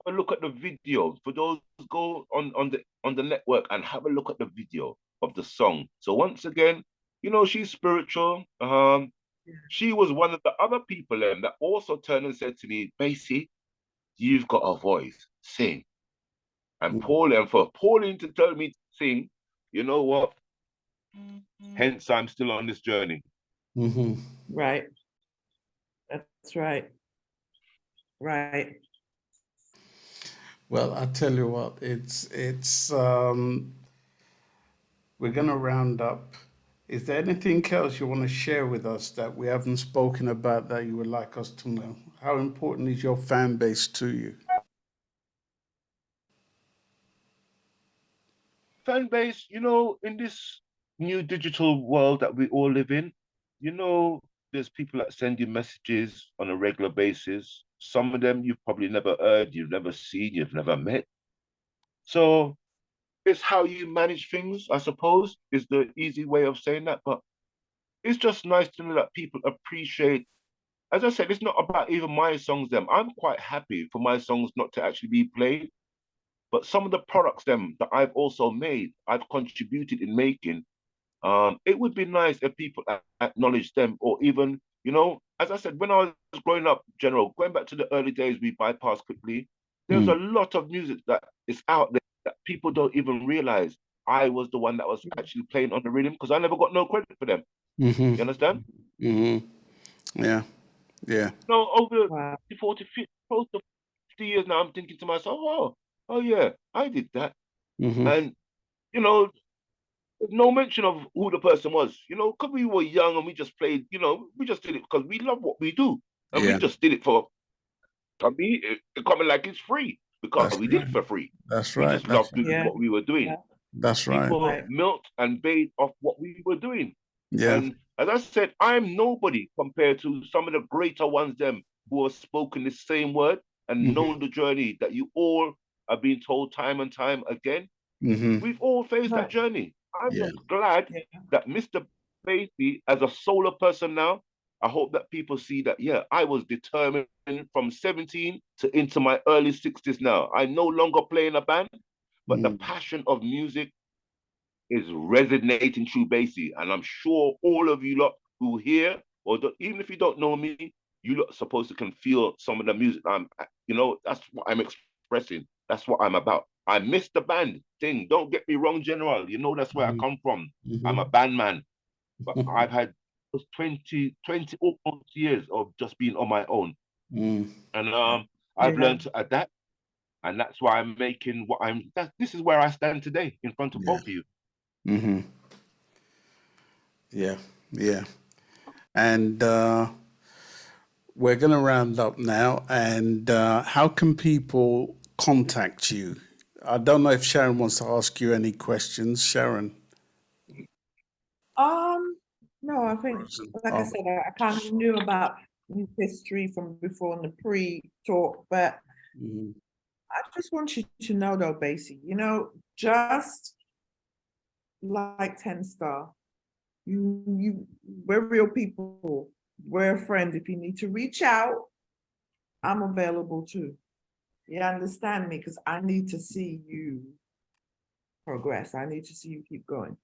[SPEAKER 14] a look at the video. For those who go on the network and have a look at the video of the song. So once again, she's spiritual. She was one of the other people that also turned and said to me, Bassie, you've got a voice. Sing. And for Pauline to tell me to sing, you know what? Hence I'm still on this journey.
[SPEAKER 15] Mm-hmm.
[SPEAKER 13] Right. That's right. Right.
[SPEAKER 15] Well, I tell you what, it's we're gonna round up. Is there anything else you want to share with us that we haven't spoken about that you would like us to know? How important is your fan base to you?
[SPEAKER 14] Fan base, in this new digital world that we all live in, there's people that send you messages on a regular basis. Some of them you've probably never heard, you've never seen, you've never met. So it's how you manage things, I suppose, is the easy way of saying that. But it's just nice to know that people appreciate. As I said, it's not about even my songs, them. I'm quite happy for my songs not to actually be played. But some of the products, them, that I've also made, I've contributed in making. It would be nice if people acknowledge them, or even, as I said, when I was growing up, going back to the early days, we bypassed quickly. There's a lot of music that is out there that people don't even realize I was the one that was actually playing on the rhythm, because I never got no credit for them.
[SPEAKER 15] Mm-hmm.
[SPEAKER 14] You understand?
[SPEAKER 15] Mm-hmm. Yeah. Yeah.
[SPEAKER 14] No, over 40, 50, close to 50 years now, I'm thinking to myself, oh yeah, I did that.
[SPEAKER 15] Mm-hmm.
[SPEAKER 14] And, there's no mention of who the person was, because we were young and we just played, we just did it because we love what we do. And we just did it for me, it coming like it's free, because we did it for free.
[SPEAKER 15] That's
[SPEAKER 14] We
[SPEAKER 15] right.
[SPEAKER 14] just loved doing what we were doing.
[SPEAKER 15] That's right.
[SPEAKER 14] People milked and bathed off what we were doing.
[SPEAKER 15] Yeah.
[SPEAKER 14] And as I said, I'm nobody compared to some of the greater ones, them, who have spoken the same word and known the journey that you all have been told time and time again.
[SPEAKER 15] Mm-hmm.
[SPEAKER 14] We've all faced that journey. I'm
[SPEAKER 15] Yeah.
[SPEAKER 14] just glad that Mr. Bassie, as a solo person now, I hope that people see that, I was determined from 17 to into my early 60s now. I no longer play in a band, but the passion of music is resonating through Bassie. And I'm sure all of you lot who hear, or even if you don't know me, you lot supposed to can feel some of the music that's what I'm expressing. That's what I'm about. I miss the band thing. Don't get me wrong, General. That's where I come from. I'm a band man. But I've had 20 almost years of just being on my own. And I've learned to adapt. And that's why I'm making this is where I stand today in front of both of you.
[SPEAKER 15] Mm-hmm. Yeah. Yeah. And we're going to round up now. And how can people contact you? I don't know if Sharon wants to ask you any questions. Sharon?
[SPEAKER 13] No, I think, like I said, I kind of knew about his history from before in the pre-talk, but I just want you to know, though, Bassie, just like 10 Star, we're real people. We're a friend. If you need to reach out, I'm available too. You understand me? Because I need to see you progress. I need to see you keep going.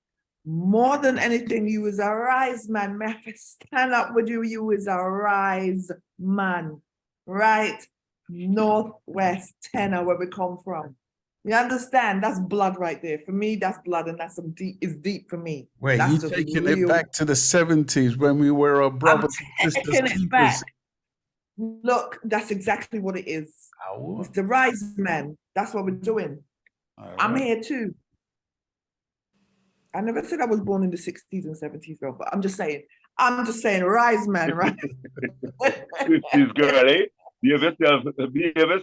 [SPEAKER 13] More than anything, you is a rise man. May I stand up with you? You is a rise man, right? Northwest tenor, where we come from. You understand? That's blood right there. For me, that's blood, and that's it's deep for me.
[SPEAKER 15] Wait,
[SPEAKER 13] that's
[SPEAKER 15] you taking it back to the 70s when we were a brothers and sisters
[SPEAKER 13] keepers. Back. Look, that's exactly what it is. It's the rise man. That's what we're doing. I'm here too. I never said I was born in the 60s and 70s, though, but I'm just saying, rise man, right?
[SPEAKER 14] 50s girl, eh? Behave yourself.
[SPEAKER 13] You never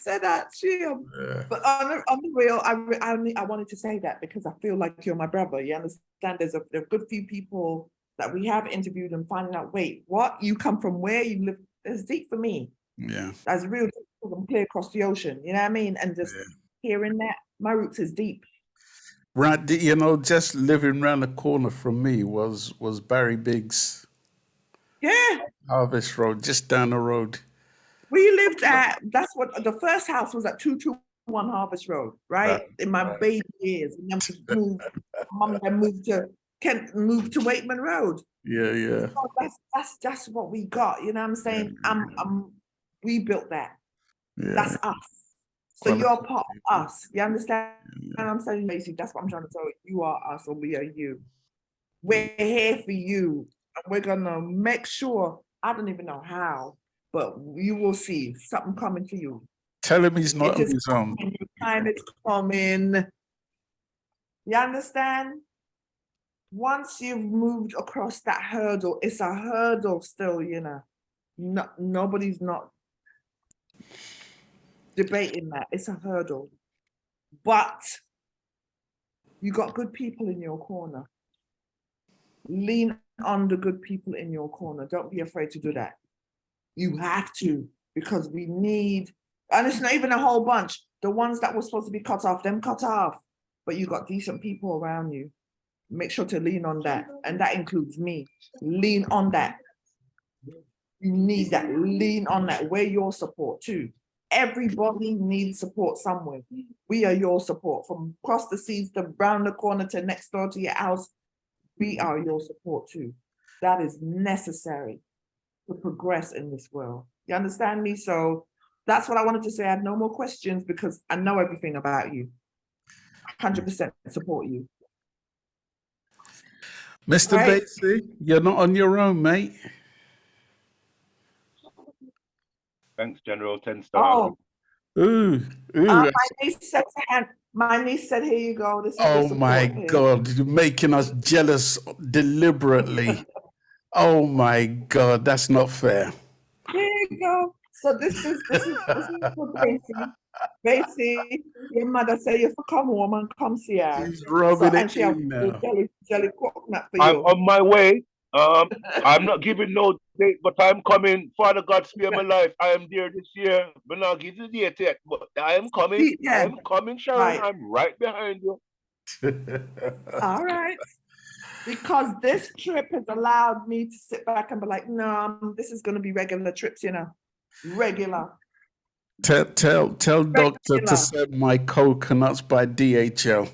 [SPEAKER 13] said that, Jim. But on the real, I wanted to say that because I feel like you're my brother. You understand? There's a good few people that we have interviewed and finding out, wait, what? You come from where? You live? It's deep for me.
[SPEAKER 15] Yeah.
[SPEAKER 13] That's real deep, clear across the ocean. You know what I mean? And just hearing that, my roots is deep.
[SPEAKER 15] Right, just living around the corner from me was Barry Biggs.
[SPEAKER 13] Yeah.
[SPEAKER 15] Harvest Road, just down the road.
[SPEAKER 13] We lived that's what the first house was at 221 Harvest Road, right? In my baby years. And then we moved, Mum then moved to Wakeman Road.
[SPEAKER 15] Yeah.
[SPEAKER 13] So that's what we got. You know what I'm saying? We built that.
[SPEAKER 15] Yeah.
[SPEAKER 13] That's us. So you're part of us. You understand what I'm saying, Bassie? That's what I'm trying to tell you. You are us, or we are you. We're here for you. And we're gonna make sure, I don't even know how, but you will see something coming for you.
[SPEAKER 15] Tell him he's not on his own.
[SPEAKER 13] Time it's coming. You understand? Once you've moved across that hurdle, it's a hurdle still, nobody's not debating that. It's a hurdle. But you got good people in your corner. Lean on the good people in your corner. Don't be afraid to do that. You have to, because we need, and it's not even a whole bunch. The ones that were supposed to be cut off, them cut off. But you got decent people around you. Make sure to lean on that. And that includes me. Lean on that. You need that. Lean on that. We're your support too. Everybody needs support somewhere. We are your support. From across the seas to round the corner to next door to your house, we are your support too. That is necessary to progress in this world. You understand me? So that's what I wanted to say. I have no more questions because I know everything about you. 100% support you.
[SPEAKER 15] Mr.
[SPEAKER 13] Right.
[SPEAKER 15] Bassie, you're not on your own, mate.
[SPEAKER 14] Thanks, General. 10 star.
[SPEAKER 13] Oh,
[SPEAKER 15] Ooh.
[SPEAKER 13] my niece said, here you go. This is
[SPEAKER 15] Oh
[SPEAKER 13] the
[SPEAKER 15] my
[SPEAKER 13] support.
[SPEAKER 15] God, you're making us jealous deliberately. Oh my God, that's not fair.
[SPEAKER 13] Here you go. So this is for Bassie. Bassie, your mother say you for come home and come see her.
[SPEAKER 15] She's rubbing
[SPEAKER 13] and
[SPEAKER 15] it
[SPEAKER 13] she have
[SPEAKER 15] in
[SPEAKER 13] the
[SPEAKER 15] now.
[SPEAKER 13] jelly coconut for
[SPEAKER 14] I'm
[SPEAKER 13] you.
[SPEAKER 14] on my way. I'm not giving no date, but I'm coming. Father God, spare my life. I am there this year. But not give the date yet. But I am coming.
[SPEAKER 13] Yeah.
[SPEAKER 14] I am coming, Sharon.
[SPEAKER 13] Right.
[SPEAKER 14] I'm right behind you.
[SPEAKER 13] All right. Because this trip has allowed me to sit back and be like, no, this is going to be regular trips, you know, regular.
[SPEAKER 15] Tell doctor to send my coconuts by DHL.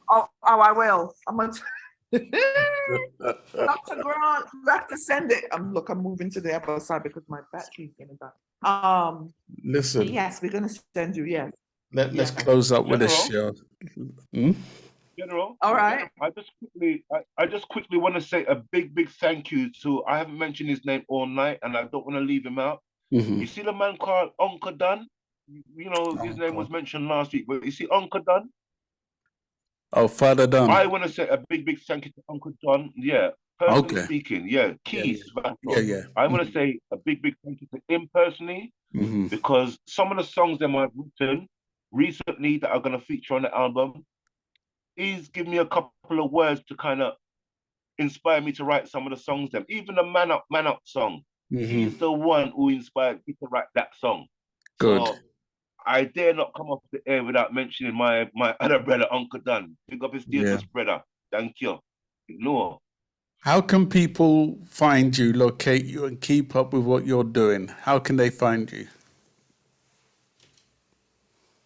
[SPEAKER 13] Oh, I will. I'm going to. Dr. Grant, you have to send it. Look, I'm moving to the other side because my battery's getting back.
[SPEAKER 15] Listen.
[SPEAKER 13] Yes, we're going to send you. Yes.
[SPEAKER 15] Let's close up with a show.
[SPEAKER 14] General.
[SPEAKER 13] All right.
[SPEAKER 14] I just quickly want to say a big thank you to. I haven't mentioned his name all night, and I don't want to leave him out. You see the man called Uncle Don. You know his name was mentioned last week, but you see Uncle Don.
[SPEAKER 15] Oh, Father Don.
[SPEAKER 14] I want to say a big thank you to Uncle Don. Yeah, personally speaking, keys.
[SPEAKER 15] Yeah.
[SPEAKER 14] I want to say a big thank you to him personally, because some of the songs that I've written recently that are going to feature on the album, he's given me a couple of words to kind of inspire me to write some of the songs. Them, even the Man Up song. He's the one who inspired me to write that song.
[SPEAKER 15] Good.
[SPEAKER 14] So I dare not come off the air without mentioning my other brother, Uncle Don. Big up his dearest brother. Thank you. No.
[SPEAKER 15] How can people find you, locate you, and keep up with what you're doing? How can they find you?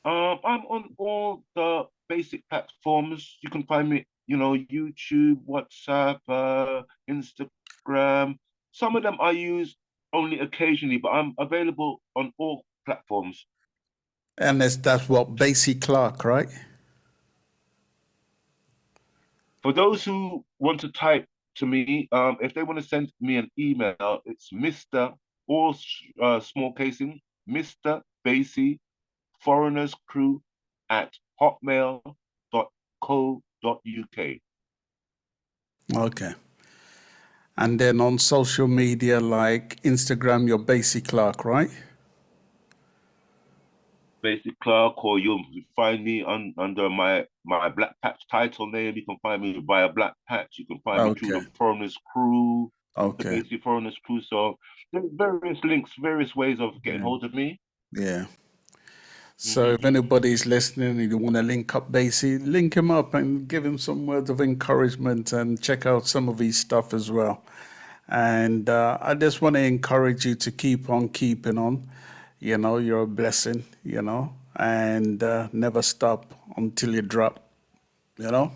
[SPEAKER 14] I'm on all the basic platforms. You can find me, YouTube, WhatsApp, Instagram. Some of them I use only occasionally, but I'm available on all platforms.
[SPEAKER 15] And that's what, Bassie Clarke, right?
[SPEAKER 14] For those who want to type to me, if they want to send me an email, it's Mr. or small casing, Mr. Bassie Foreigners Crew at hotmail.co.uk.
[SPEAKER 15] Okay. And then on social media like Instagram, you're Bassie Clarke, right?
[SPEAKER 14] Bassie Clarke, or you'll find me under my Black Patch title name. You can find me via Black Patch. You can find me through the Foreigners Crew, the Bassie Foreigners Crew. So there's various links, various ways of getting hold of me.
[SPEAKER 15] Yeah. So if anybody's listening and you want to link up Bassie, link him up and give him some words of encouragement and check out some of his stuff as well. And I just want to encourage you to keep on keeping on. You know, you're a blessing, and never stop until you drop,
[SPEAKER 14] General,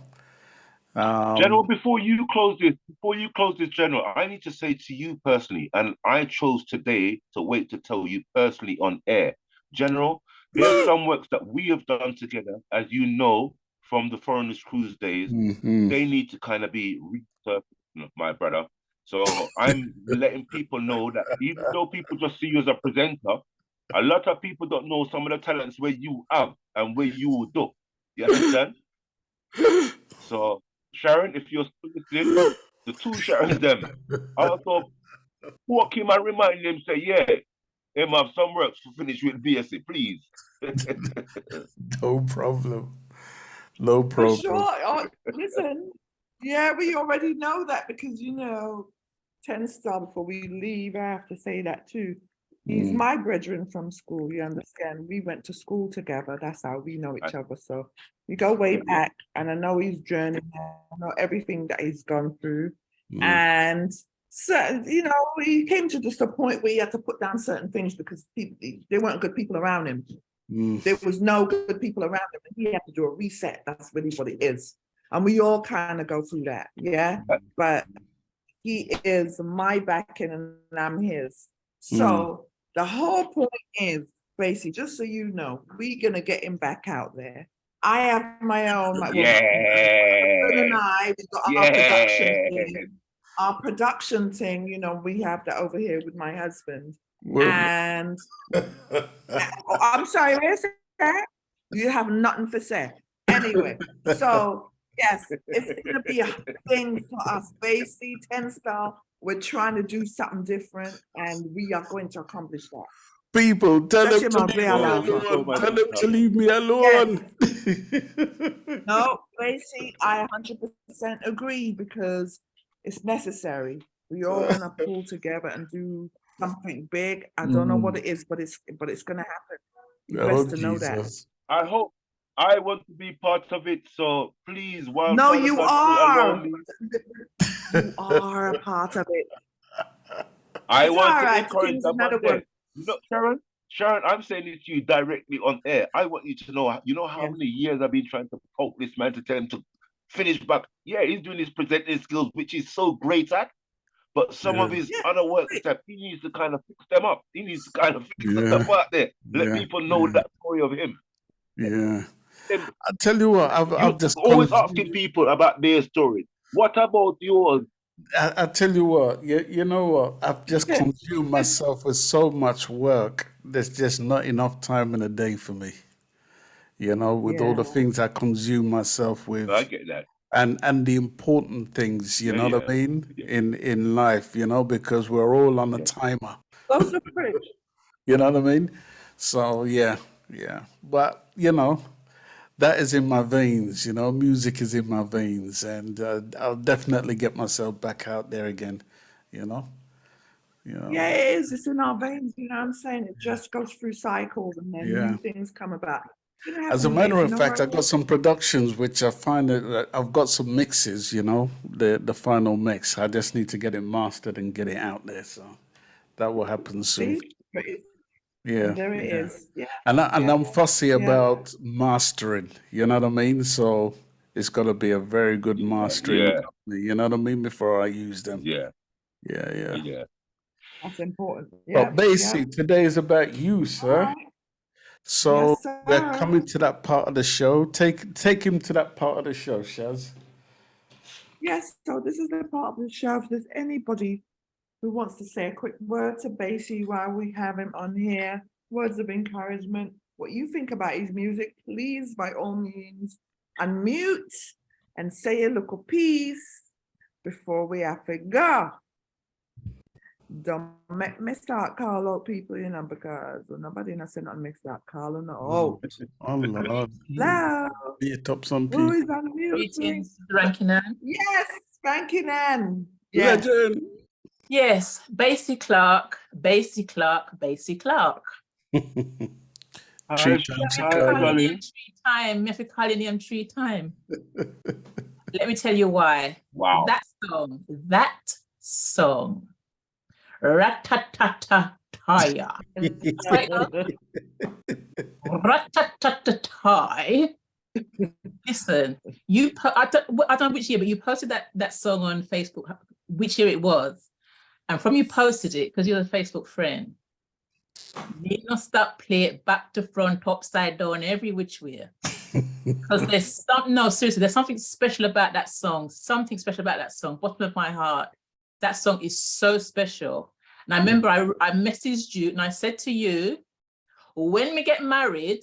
[SPEAKER 14] before you close this, General, I need to say to you personally, and I chose today to wait to tell you personally on air, General, there's some works that we have done together, as you know, from the Foreigners Cruise days. They need to kind of be resurfaced, my brother. So I'm letting people know that even though people just see you as a presenter, a lot of people don't know some of the talents where you have and where you will do. You understand? So Sharon, if you're still listening, the two Sharons them. Also, walk him and remind him, say, him have some work to finish with BSC, please.
[SPEAKER 15] No problem. No problem.
[SPEAKER 13] For sure. Listen, Yeah, we already know that because, you know, 10 Star, before we leave, I have to say that too. He's my brethren from school, you understand? We went to school together. That's how we know each other. So we go way back, and I know his journey, I know everything that he's gone through. And so, you know, he came to just a point where he had to put down certain things because there weren't good people around him. There was no good people around him, and he had to do a reset. That's really what it is. And we all kind of go through that, yeah? But he is my backing and I'm his. So the whole point is, basically, just so you know, we're going to get him back out there. I have my own, like,
[SPEAKER 14] Yeah.
[SPEAKER 13] and I, we've got our production thing. Our production thing, you know, we have that over here with my husband. And oh, I'm sorry, where's that? You have nothing for say. Anyway, so yes, it's gonna be a thing for us. Bassie, 10 Star, we're trying to do something different, and we are going to accomplish that.
[SPEAKER 15] People, tell
[SPEAKER 13] Shut
[SPEAKER 15] them
[SPEAKER 13] your
[SPEAKER 15] to
[SPEAKER 13] mouth,
[SPEAKER 15] leave me alone. Tell them to leave me alone.
[SPEAKER 13] No, Bassie, I 100% agree because it's necessary. We all gonna pull together and do something big. I don't know what it is, but it's gonna happen. You're
[SPEAKER 15] Oh,
[SPEAKER 13] best to know that.
[SPEAKER 15] Jesus.
[SPEAKER 14] I hope I want to be part of it. So please, while
[SPEAKER 13] No,
[SPEAKER 14] Father
[SPEAKER 13] you
[SPEAKER 14] God will allow
[SPEAKER 13] are.
[SPEAKER 14] me,
[SPEAKER 13] You are a part of it.
[SPEAKER 14] I
[SPEAKER 13] It's
[SPEAKER 14] want
[SPEAKER 13] all
[SPEAKER 14] to
[SPEAKER 13] right.
[SPEAKER 14] encourage
[SPEAKER 13] Things
[SPEAKER 14] them
[SPEAKER 13] another
[SPEAKER 14] out there.
[SPEAKER 13] one.
[SPEAKER 14] You know, Sharon, I'm saying it to you directly on air. I want you to know, you know how many years I've been trying to poke this man to tell him to finish back. Yeah, he's doing his presenting skills, which he's so great at. But some of his other work stuff, he needs to kind of fix them up. He needs to kind of fix the stuff out there. Let people know that story of him.
[SPEAKER 15] Yeah. I tell you what, I've just
[SPEAKER 14] always asking people about their story. What about yours?
[SPEAKER 15] I tell you what, you know what? I've just consumed myself with so much work. There's just not enough time in a day for me. You know, with all the things I consume myself with.
[SPEAKER 14] I get that.
[SPEAKER 15] And the important things, you know what I mean, in life, you know, because we're all on a timer.
[SPEAKER 13] Close the fridge.
[SPEAKER 15] You know what I mean? So yeah. But you know, that is in my veins. You know, music is in my veins, and I'll definitely get myself back out there again. You know.
[SPEAKER 13] Yeah, it is. It's in our veins. You know what I'm saying? It just goes through cycles, and then new things come about.
[SPEAKER 15] As a matter of fact, I got some productions which I find that I've got some mixes, you know, the final mix. I just need to get it mastered and get it out there. So that will happen soon. Yeah.
[SPEAKER 13] There it is. Yeah.
[SPEAKER 15] And I'm fussy about mastering, you know what I mean? So it's got to be a very good mastering company, you know what I mean, before I use them.
[SPEAKER 14] Yeah.
[SPEAKER 13] That's important.
[SPEAKER 15] But basically, today is about you, sir. So we're coming to that part of the show. Take him to that part of the show, Shaz.
[SPEAKER 13] Yes, so this is the part of the show. If there's anybody who wants to say a quick word to Bassie while we have him on here, words of encouragement, what you think about his music, please, by all means, unmute and say a little piece before we have to go. Don't make me start call out people, you know, because nobody knows nothing make start calling out.
[SPEAKER 15] Oh, Lord.
[SPEAKER 13] Hello.
[SPEAKER 15] Beat up some people.
[SPEAKER 13] Who is on mute?
[SPEAKER 6] Rankinan.
[SPEAKER 13] Yes, Rankinan.
[SPEAKER 15] Yes. Legend.
[SPEAKER 6] Yes, Bassie Clarke.
[SPEAKER 15] Three
[SPEAKER 6] times. Three times. Let me tell you why.
[SPEAKER 14] Wow.
[SPEAKER 6] That song. Rat-tat-tat-taya. Rat-tat-tat-tay. Listen, I don't know which year, but you posted that song on Facebook, which year it was. And from you posted it, because you're a Facebook friend, you don't stop play it back to front, upside down, every which way. Because there's something special about that song. Bottom of my heart. That song is so special. And I remember I messaged you and I said to you, when we get married,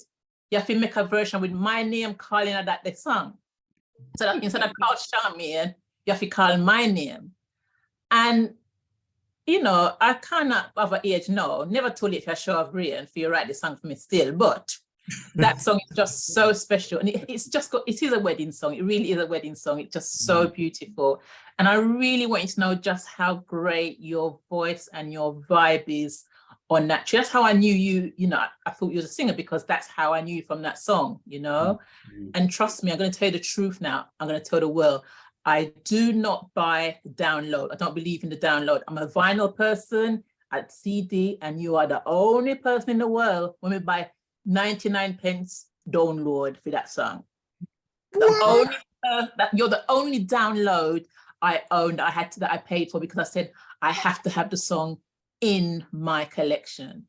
[SPEAKER 6] you have to make a version with my name calling out that the song. So that instead of call Charmaine, you have to call my name. And, you know, I cannot have an age now. Never too late for a show of rain for you write the song for me still. But
[SPEAKER 16] That song is just so special, and it is a wedding song. It really is a wedding song. It's just so beautiful, and I really want you to know just how great your voice and your vibe is on that. That's how I knew you. You know, I thought you was a singer because that's how I knew you from that song. You know, and trust me, I'm going to tell you the truth now. I'm going to tell the world. I do not buy download. I don't believe in the download. I'm a vinyl person at CD, and you are the only person in the world when we buy 99 pence download for that song. You're the only download I owned. That I paid for because I said I have to have the song in my collection.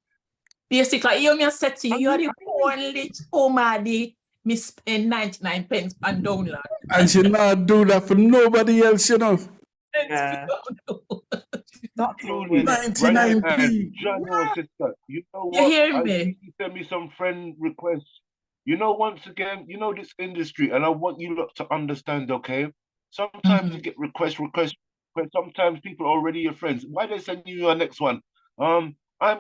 [SPEAKER 16] Basically, I said to you, you're the only somebody me spend 99 pence on download.
[SPEAKER 15] And she not do that for nobody else, you know.
[SPEAKER 13] Yeah. Not
[SPEAKER 15] 99p.
[SPEAKER 14] Sister, you know
[SPEAKER 16] You
[SPEAKER 14] what?
[SPEAKER 16] hear me?
[SPEAKER 14] You send me some friend requests. You know, once again, you know this industry, and I want you lot to understand, okay? Sometimes you get requests. Sometimes people are already your friends. Why they send you your next one? I'm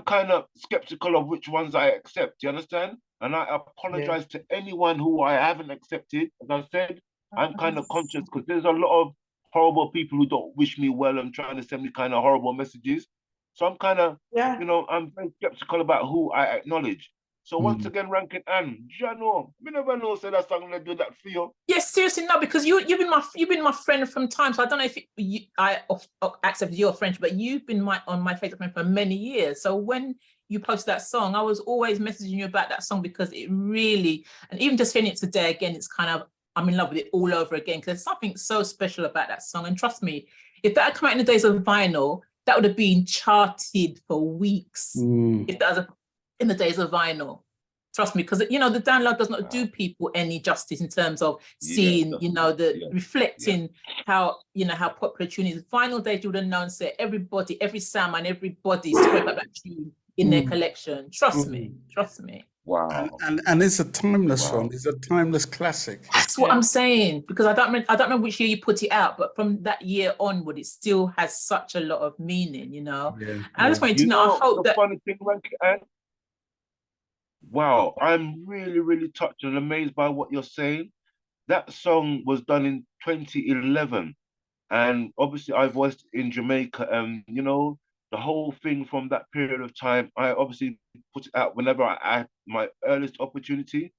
[SPEAKER 14] kind of skeptical of which ones I accept. You understand? And I apologize to anyone who I haven't accepted. As I said, I'm kind of conscious because there's a lot of horrible people who don't wish me well and trying to send me kind of horrible messages. So I'm kind of, you know, I'm very skeptical about who I acknowledge. So once again, Rankin Ann, Jano, me never know say that song gonna do that for you.
[SPEAKER 16] Yes, seriously, no, because you've been my friend from time. So I don't know if I accepted your friendship, but you've been on my Facebook friend for many years. So when you posted that song, I was always messaging you about that song because it really, and even just hearing it today again, it's kind of, I'm in love with it all over again because there's something so special about that song. And trust me, if that had come out in the days of vinyl, that would have been charted for weeks. If that was in the days of vinyl. Trust me, because you know the download does not do people any justice in terms of seeing, you know, reflecting how, you know, how popular tune is. Vinyl days, you would have known, say everybody, every Sam and everybody spoke about that tune in their collection. Trust me.
[SPEAKER 14] Wow.
[SPEAKER 15] And it's a timeless song. It's a timeless classic.
[SPEAKER 16] That's what I'm saying, because I don't remember which year you put it out, but from that year onward, it still has such a lot of meaning, you know. And I just wanted to know, I hope
[SPEAKER 14] the funny thing, Rankin Ann, wow, I'm really, really touched and amazed by what you're saying. That song was done in 2011. And obviously I voiced in Jamaica, and you know, the whole thing from that period of time, I obviously put it out whenever I had my earliest opportunity.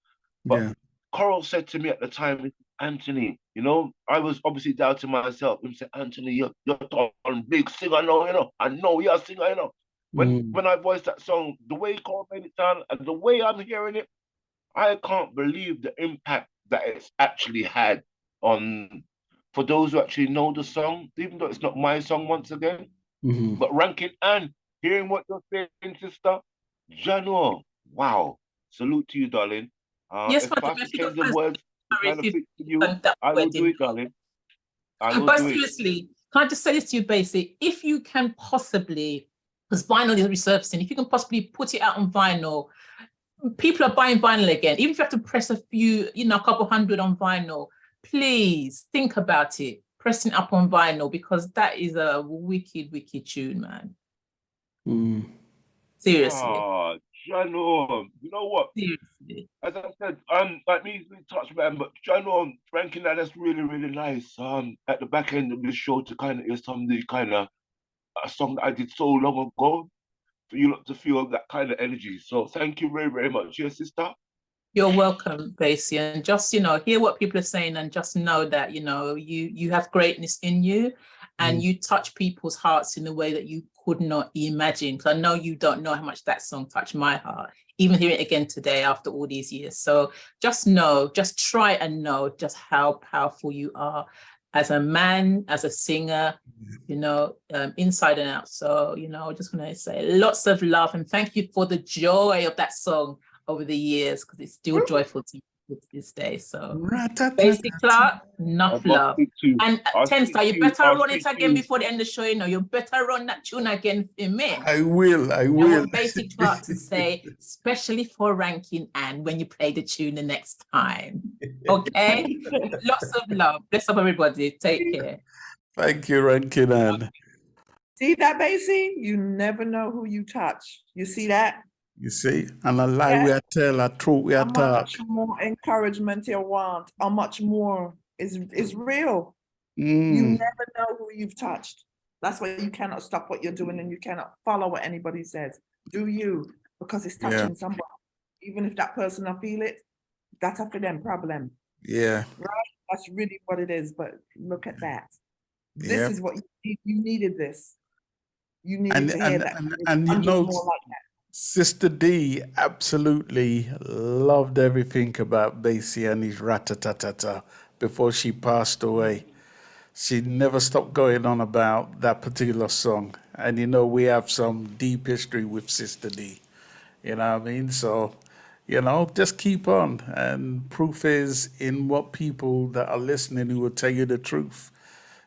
[SPEAKER 14] But Coral said to me at the time, Anthony, you know, I was obviously doubting myself. He said, Anthony, you're a big singer now, you know. I know you're a singer, you know. When I voiced that song, the way Coral made it sound and the way I'm hearing it, I can't believe the impact that it's actually had on, for those who actually know the song, even though it's not my song once again. But Rankin Ann, hearing what you're saying, sister, Jano, wow, salute to you, darling.
[SPEAKER 16] Yes,
[SPEAKER 14] if I have to change the words to kind of fit to you, I will do it, darling.
[SPEAKER 16] But seriously, can I just say this to you, Bassie? If you can possibly, because vinyl is resurfacing, if you can possibly put it out on vinyl, people are buying vinyl again. Even if you have to press a few, you know, a couple hundred on vinyl, please think about it, pressing up on vinyl, because that is a wicked, wicked tune, man. Seriously.
[SPEAKER 14] Oh, Jano, you know what?
[SPEAKER 16] Seriously.
[SPEAKER 14] As I said, like me, touch man, but Jano, Rankin, that's really, really nice. At the back end of the show to kind of hear some of the kind of a song that I did so long ago, for you lot to feel that kind of energy. So thank you very, very much, your sister.
[SPEAKER 16] You're welcome, Bassie, and just, you know, hear what people are saying and just know that, you know, you have greatness in you and you touch people's hearts in a way that you could not imagine. Because I know you don't know how much that song touched my heart, even hearing it again today after all these years. So just know, just try and know just how powerful you are as a man, as a singer, you know, inside and out. So, you know, I just want to say lots of love and thank you for the joy of that song over the years, because it's still joyful to this day. So Bassie Clarke, enough love. And 10 Star, you better run it again before the end of the show. You know, you better run that tune again for me.
[SPEAKER 15] I will.
[SPEAKER 16] I want Bassie Clarke to say, especially for Rankin Ann, when you play the tune the next time. Okay? Lots of love. Bless up, everybody. Take care.
[SPEAKER 15] Thank you, Rankin Ann.
[SPEAKER 13] See that, Bassie? You never know who you touch. You see that?
[SPEAKER 15] You see, and a lie we
[SPEAKER 13] Yeah.
[SPEAKER 15] are tell, a truth we are
[SPEAKER 13] How
[SPEAKER 15] talk.
[SPEAKER 13] much more encouragement you want? How much more is real? You never know who you've touched. That's why you cannot stop what you're doing and you cannot follow what anybody says. Do you? Because it's
[SPEAKER 15] Yeah.
[SPEAKER 13] touching someone. Even if that person don't feel it, that's up to them problem.
[SPEAKER 15] Yeah.
[SPEAKER 13] Right? That's really what it is. But look at that. This
[SPEAKER 15] Yeah.
[SPEAKER 13] is what you need. You needed this. You needed
[SPEAKER 15] And
[SPEAKER 13] to hear
[SPEAKER 15] and
[SPEAKER 13] that.
[SPEAKER 15] and,
[SPEAKER 13] There's
[SPEAKER 15] and you
[SPEAKER 13] hundreds
[SPEAKER 15] know,
[SPEAKER 13] more like that.
[SPEAKER 15] Sister D absolutely loved everything about Bassie and his ratatatata before she passed away. She never stopped going on about that particular song. And you know, we have some deep history with Sister D. You know what I mean? So, you know, just keep on. And proof is in what people that are listening who will tell you the truth.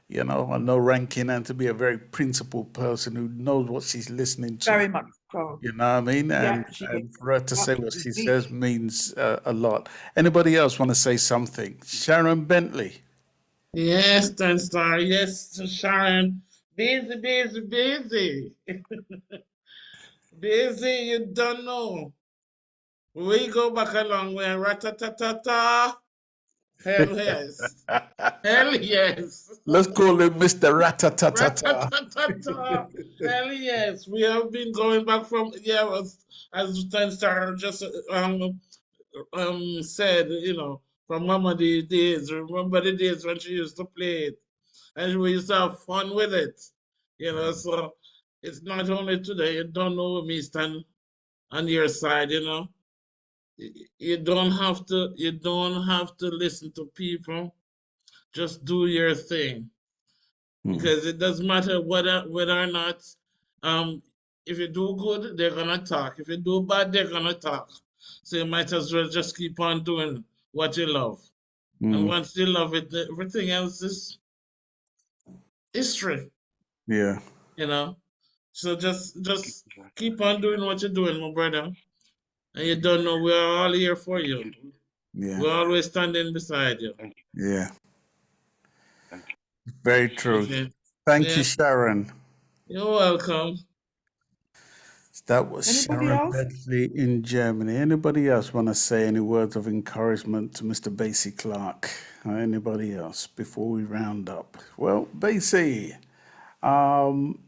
[SPEAKER 15] You know, I know ranking and to be a very principled person who knows what she's listening to.
[SPEAKER 13] Very much so.
[SPEAKER 15] You know what I mean?
[SPEAKER 13] Yeah,
[SPEAKER 15] And for her to say what she
[SPEAKER 13] deep.
[SPEAKER 15] says means a lot. Anybody else want to say something? Sharon Bentley.
[SPEAKER 17] Yes, 10 star. Yes, Sharon. Busy, busy, busy. Busy, you don't know. We go back a long way. Ratatatata. Hell yes. Hell yes.
[SPEAKER 15] Let's call him Mr. Ratatatata.
[SPEAKER 17] Ratatatata. Hell yes. We have been going back from, yeah, as 10 star just said, you know, from Mama the days. Remember the days when she used to play it, and we used to have fun with it. You know, so it's not only today. You don't know me stand on your side. You know, you don't have to. You don't have to listen to people. Just do your thing, because it doesn't matter whether or not. Um, if you do good, they're gonna talk. If you do bad, they're gonna talk. So you might as well just keep on doing what you love. And once you love it, everything else is history,
[SPEAKER 15] Yeah.
[SPEAKER 17] you know. So just keep on doing what you're doing, my brother. And you don't know we're all here for you.
[SPEAKER 15] Yeah.
[SPEAKER 17] We're always standing beside you.
[SPEAKER 15] Yeah. Very true.
[SPEAKER 17] Okay.
[SPEAKER 15] Thank you,
[SPEAKER 17] Yeah.
[SPEAKER 15] Sharon.
[SPEAKER 17] You're welcome.
[SPEAKER 15] That was
[SPEAKER 13] Anybody
[SPEAKER 15] Sharon
[SPEAKER 13] else?
[SPEAKER 15] Bentley in Germany. Anybody else want to say any words of encouragement to Mr. Bassie Clarke? Or anybody else before we round up? Well, Bassie,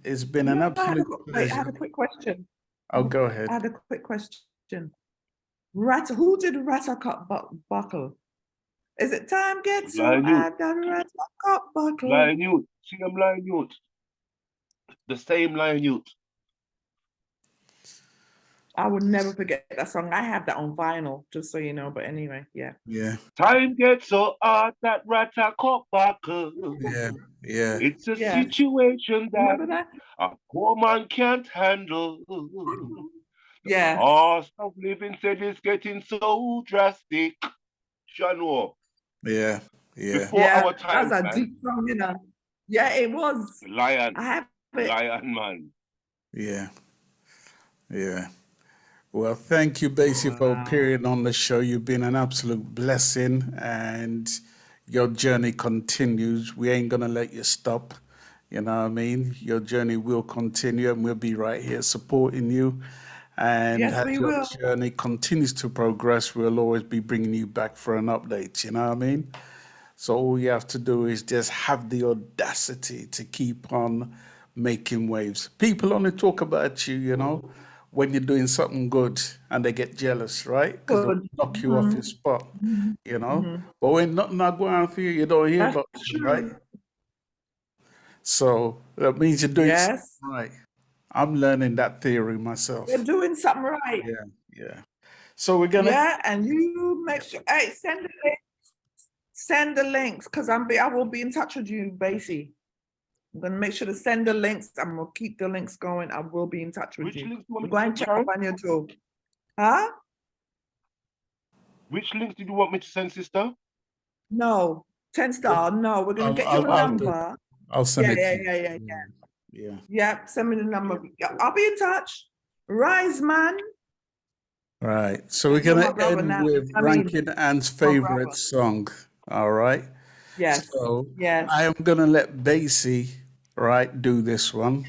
[SPEAKER 15] it's been an absolute
[SPEAKER 13] Wait, I
[SPEAKER 15] pleasure.
[SPEAKER 13] had a quick question.
[SPEAKER 15] Oh, go ahead.
[SPEAKER 13] I had a quick question. Who did Rattercut Buckle? Is it time gets so
[SPEAKER 14] Lion Youth.
[SPEAKER 13] I've got a Rattercut Buckle?
[SPEAKER 14] Lion Youth. See them Lion Youth. The same Lion Youth.
[SPEAKER 13] I would never forget that song. I have that on vinyl, just so you know. But anyway, yeah.
[SPEAKER 15] Yeah.
[SPEAKER 14] Time gets so hard that rata caught buckle.
[SPEAKER 15] Yeah. Yeah.
[SPEAKER 14] It's a
[SPEAKER 13] Yes.
[SPEAKER 14] situation
[SPEAKER 13] Remember
[SPEAKER 14] that
[SPEAKER 13] that?
[SPEAKER 14] a poor man can't handle.
[SPEAKER 13] Yes.
[SPEAKER 14] Cost of living said it's getting so drastic. Shanwo.
[SPEAKER 15] Yeah. Yeah.
[SPEAKER 14] Before
[SPEAKER 13] Yeah,
[SPEAKER 14] our time,
[SPEAKER 13] that's a
[SPEAKER 14] man.
[SPEAKER 13] deep song, you know. Yeah, it was.
[SPEAKER 14] Lion.
[SPEAKER 13] I have it.
[SPEAKER 14] Lion man.
[SPEAKER 15] Yeah. Yeah. Well, thank you, Bassie, for appearing on the show. You've been an absolute blessing, and your journey continues. We ain't gonna let you stop. You know what I mean? Your journey will continue, and we'll be right here supporting you. And
[SPEAKER 13] Yes,
[SPEAKER 15] as
[SPEAKER 13] we
[SPEAKER 15] your
[SPEAKER 13] will.
[SPEAKER 15] journey continues to progress, we'll always be bringing you back for an update. You know what I mean? So all you have to do is just have the audacity to keep on making waves. People only talk about you, you know, when you're doing something good and they get jealous, right? Because they'll
[SPEAKER 13] Good.
[SPEAKER 15] knock you off your spot, you know. But when nothing not going on for you, you don't hear
[SPEAKER 13] That's
[SPEAKER 15] about you,
[SPEAKER 13] true.
[SPEAKER 15] right? So that means you're doing something
[SPEAKER 13] Yes.
[SPEAKER 15] right. I'm learning that theory myself.
[SPEAKER 13] You're doing something right.
[SPEAKER 15] Yeah, yeah. So we're gonna
[SPEAKER 13] Yeah, and you make sure. Hey, send the links. Send the links, because I will be in touch with you, Bassie. I'm gonna make sure to send the links. I'm gonna keep the links going. I will be in touch with
[SPEAKER 14] Which
[SPEAKER 13] you.
[SPEAKER 14] links do you want
[SPEAKER 13] We're
[SPEAKER 14] me to
[SPEAKER 13] going to
[SPEAKER 14] send,
[SPEAKER 13] check up
[SPEAKER 14] Sharon?
[SPEAKER 13] on you too. Huh?
[SPEAKER 14] Which links did you want me to send, sister?
[SPEAKER 13] No, 10 star. No, we're gonna get your number.
[SPEAKER 15] I'll send it to you.
[SPEAKER 13] Yeah.
[SPEAKER 15] Yeah.
[SPEAKER 13] Yeah, send me the number. Yeah, I'll be in touch. Rise, man.
[SPEAKER 15] Right. So we're
[SPEAKER 13] You're my
[SPEAKER 15] gonna
[SPEAKER 13] brother
[SPEAKER 15] end
[SPEAKER 13] now.
[SPEAKER 15] with
[SPEAKER 13] I mean,
[SPEAKER 15] ranking Anne's
[SPEAKER 13] my brother.
[SPEAKER 15] favorite song. All right.
[SPEAKER 13] Yes.
[SPEAKER 15] So
[SPEAKER 13] Yes.
[SPEAKER 15] I am gonna let Bassie, right, do this one.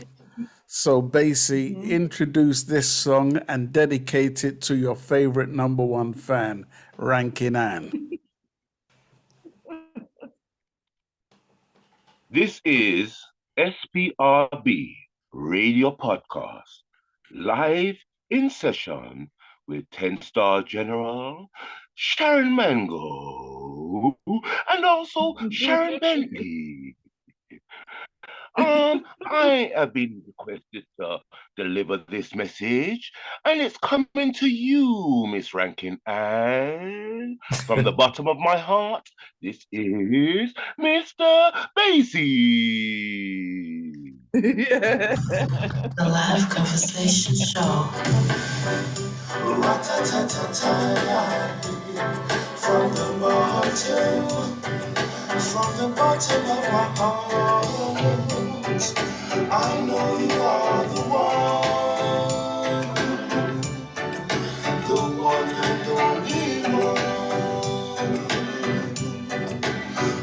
[SPEAKER 15] So, Bassie, introduce this song and dedicate it to your favorite number one fan, Rankin Ann.
[SPEAKER 14] This is SPRB Radio Podcast, live in session with 10-star General Sharon Mango and also Sharon Bentley. I have been requested to deliver this message, and it's coming to you, Miss Rankin Ann. From the bottom of my heart, this is Mr. Bassie.
[SPEAKER 11] The Live Conversation Show.
[SPEAKER 8] From the bottom of my heart, I know you are the one and only one.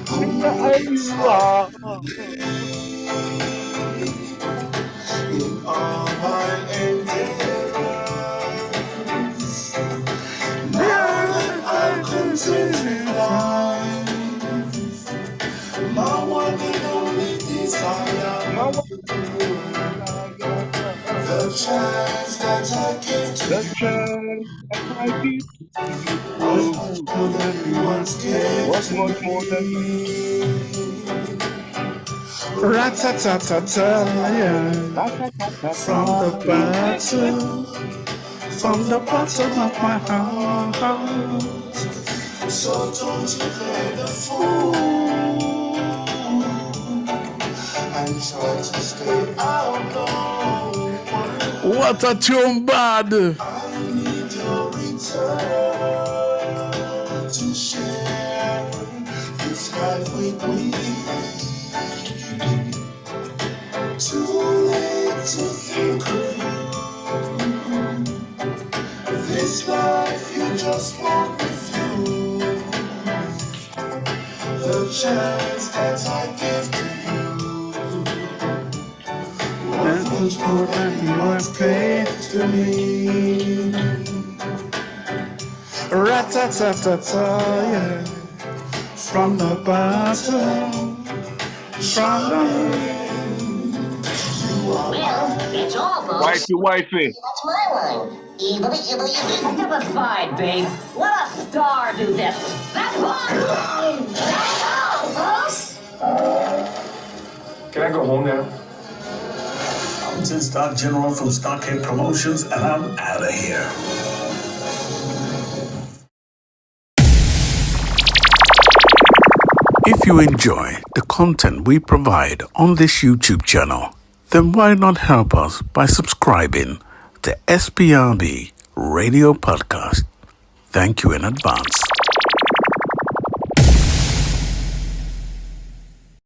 [SPEAKER 8] Who makes life in all my endeavors. Now that I'm considering life, my one and only desire, the chance that I give to you was much more than you once gave to me.
[SPEAKER 15] Ra-ta-ta-ta-ta, yeah. From the bottom of my heart.
[SPEAKER 8] So don't you play the fool and try to stay out long.
[SPEAKER 15] What a tune, bad.
[SPEAKER 8] I need your return to share this life with me. Too late to think of you. This life you just won't refuse. The chance that I give to you was more than you have paid to me.
[SPEAKER 15] Ra-ta-ta-ta-ta, yeah. From the bottom,
[SPEAKER 11] Well, it's awful.
[SPEAKER 14] Wifey.
[SPEAKER 11] That's my line. Step aside, babe. Let a star do this. That's one. That's all, folks.
[SPEAKER 18] Can I go home now? I'm 10-star General from Stockhead Promotions, and I'm out of here.
[SPEAKER 15] If you enjoy the content we provide on this YouTube channel, then why not help us by subscribing to SPRB Radio Podcast? Thank you in advance.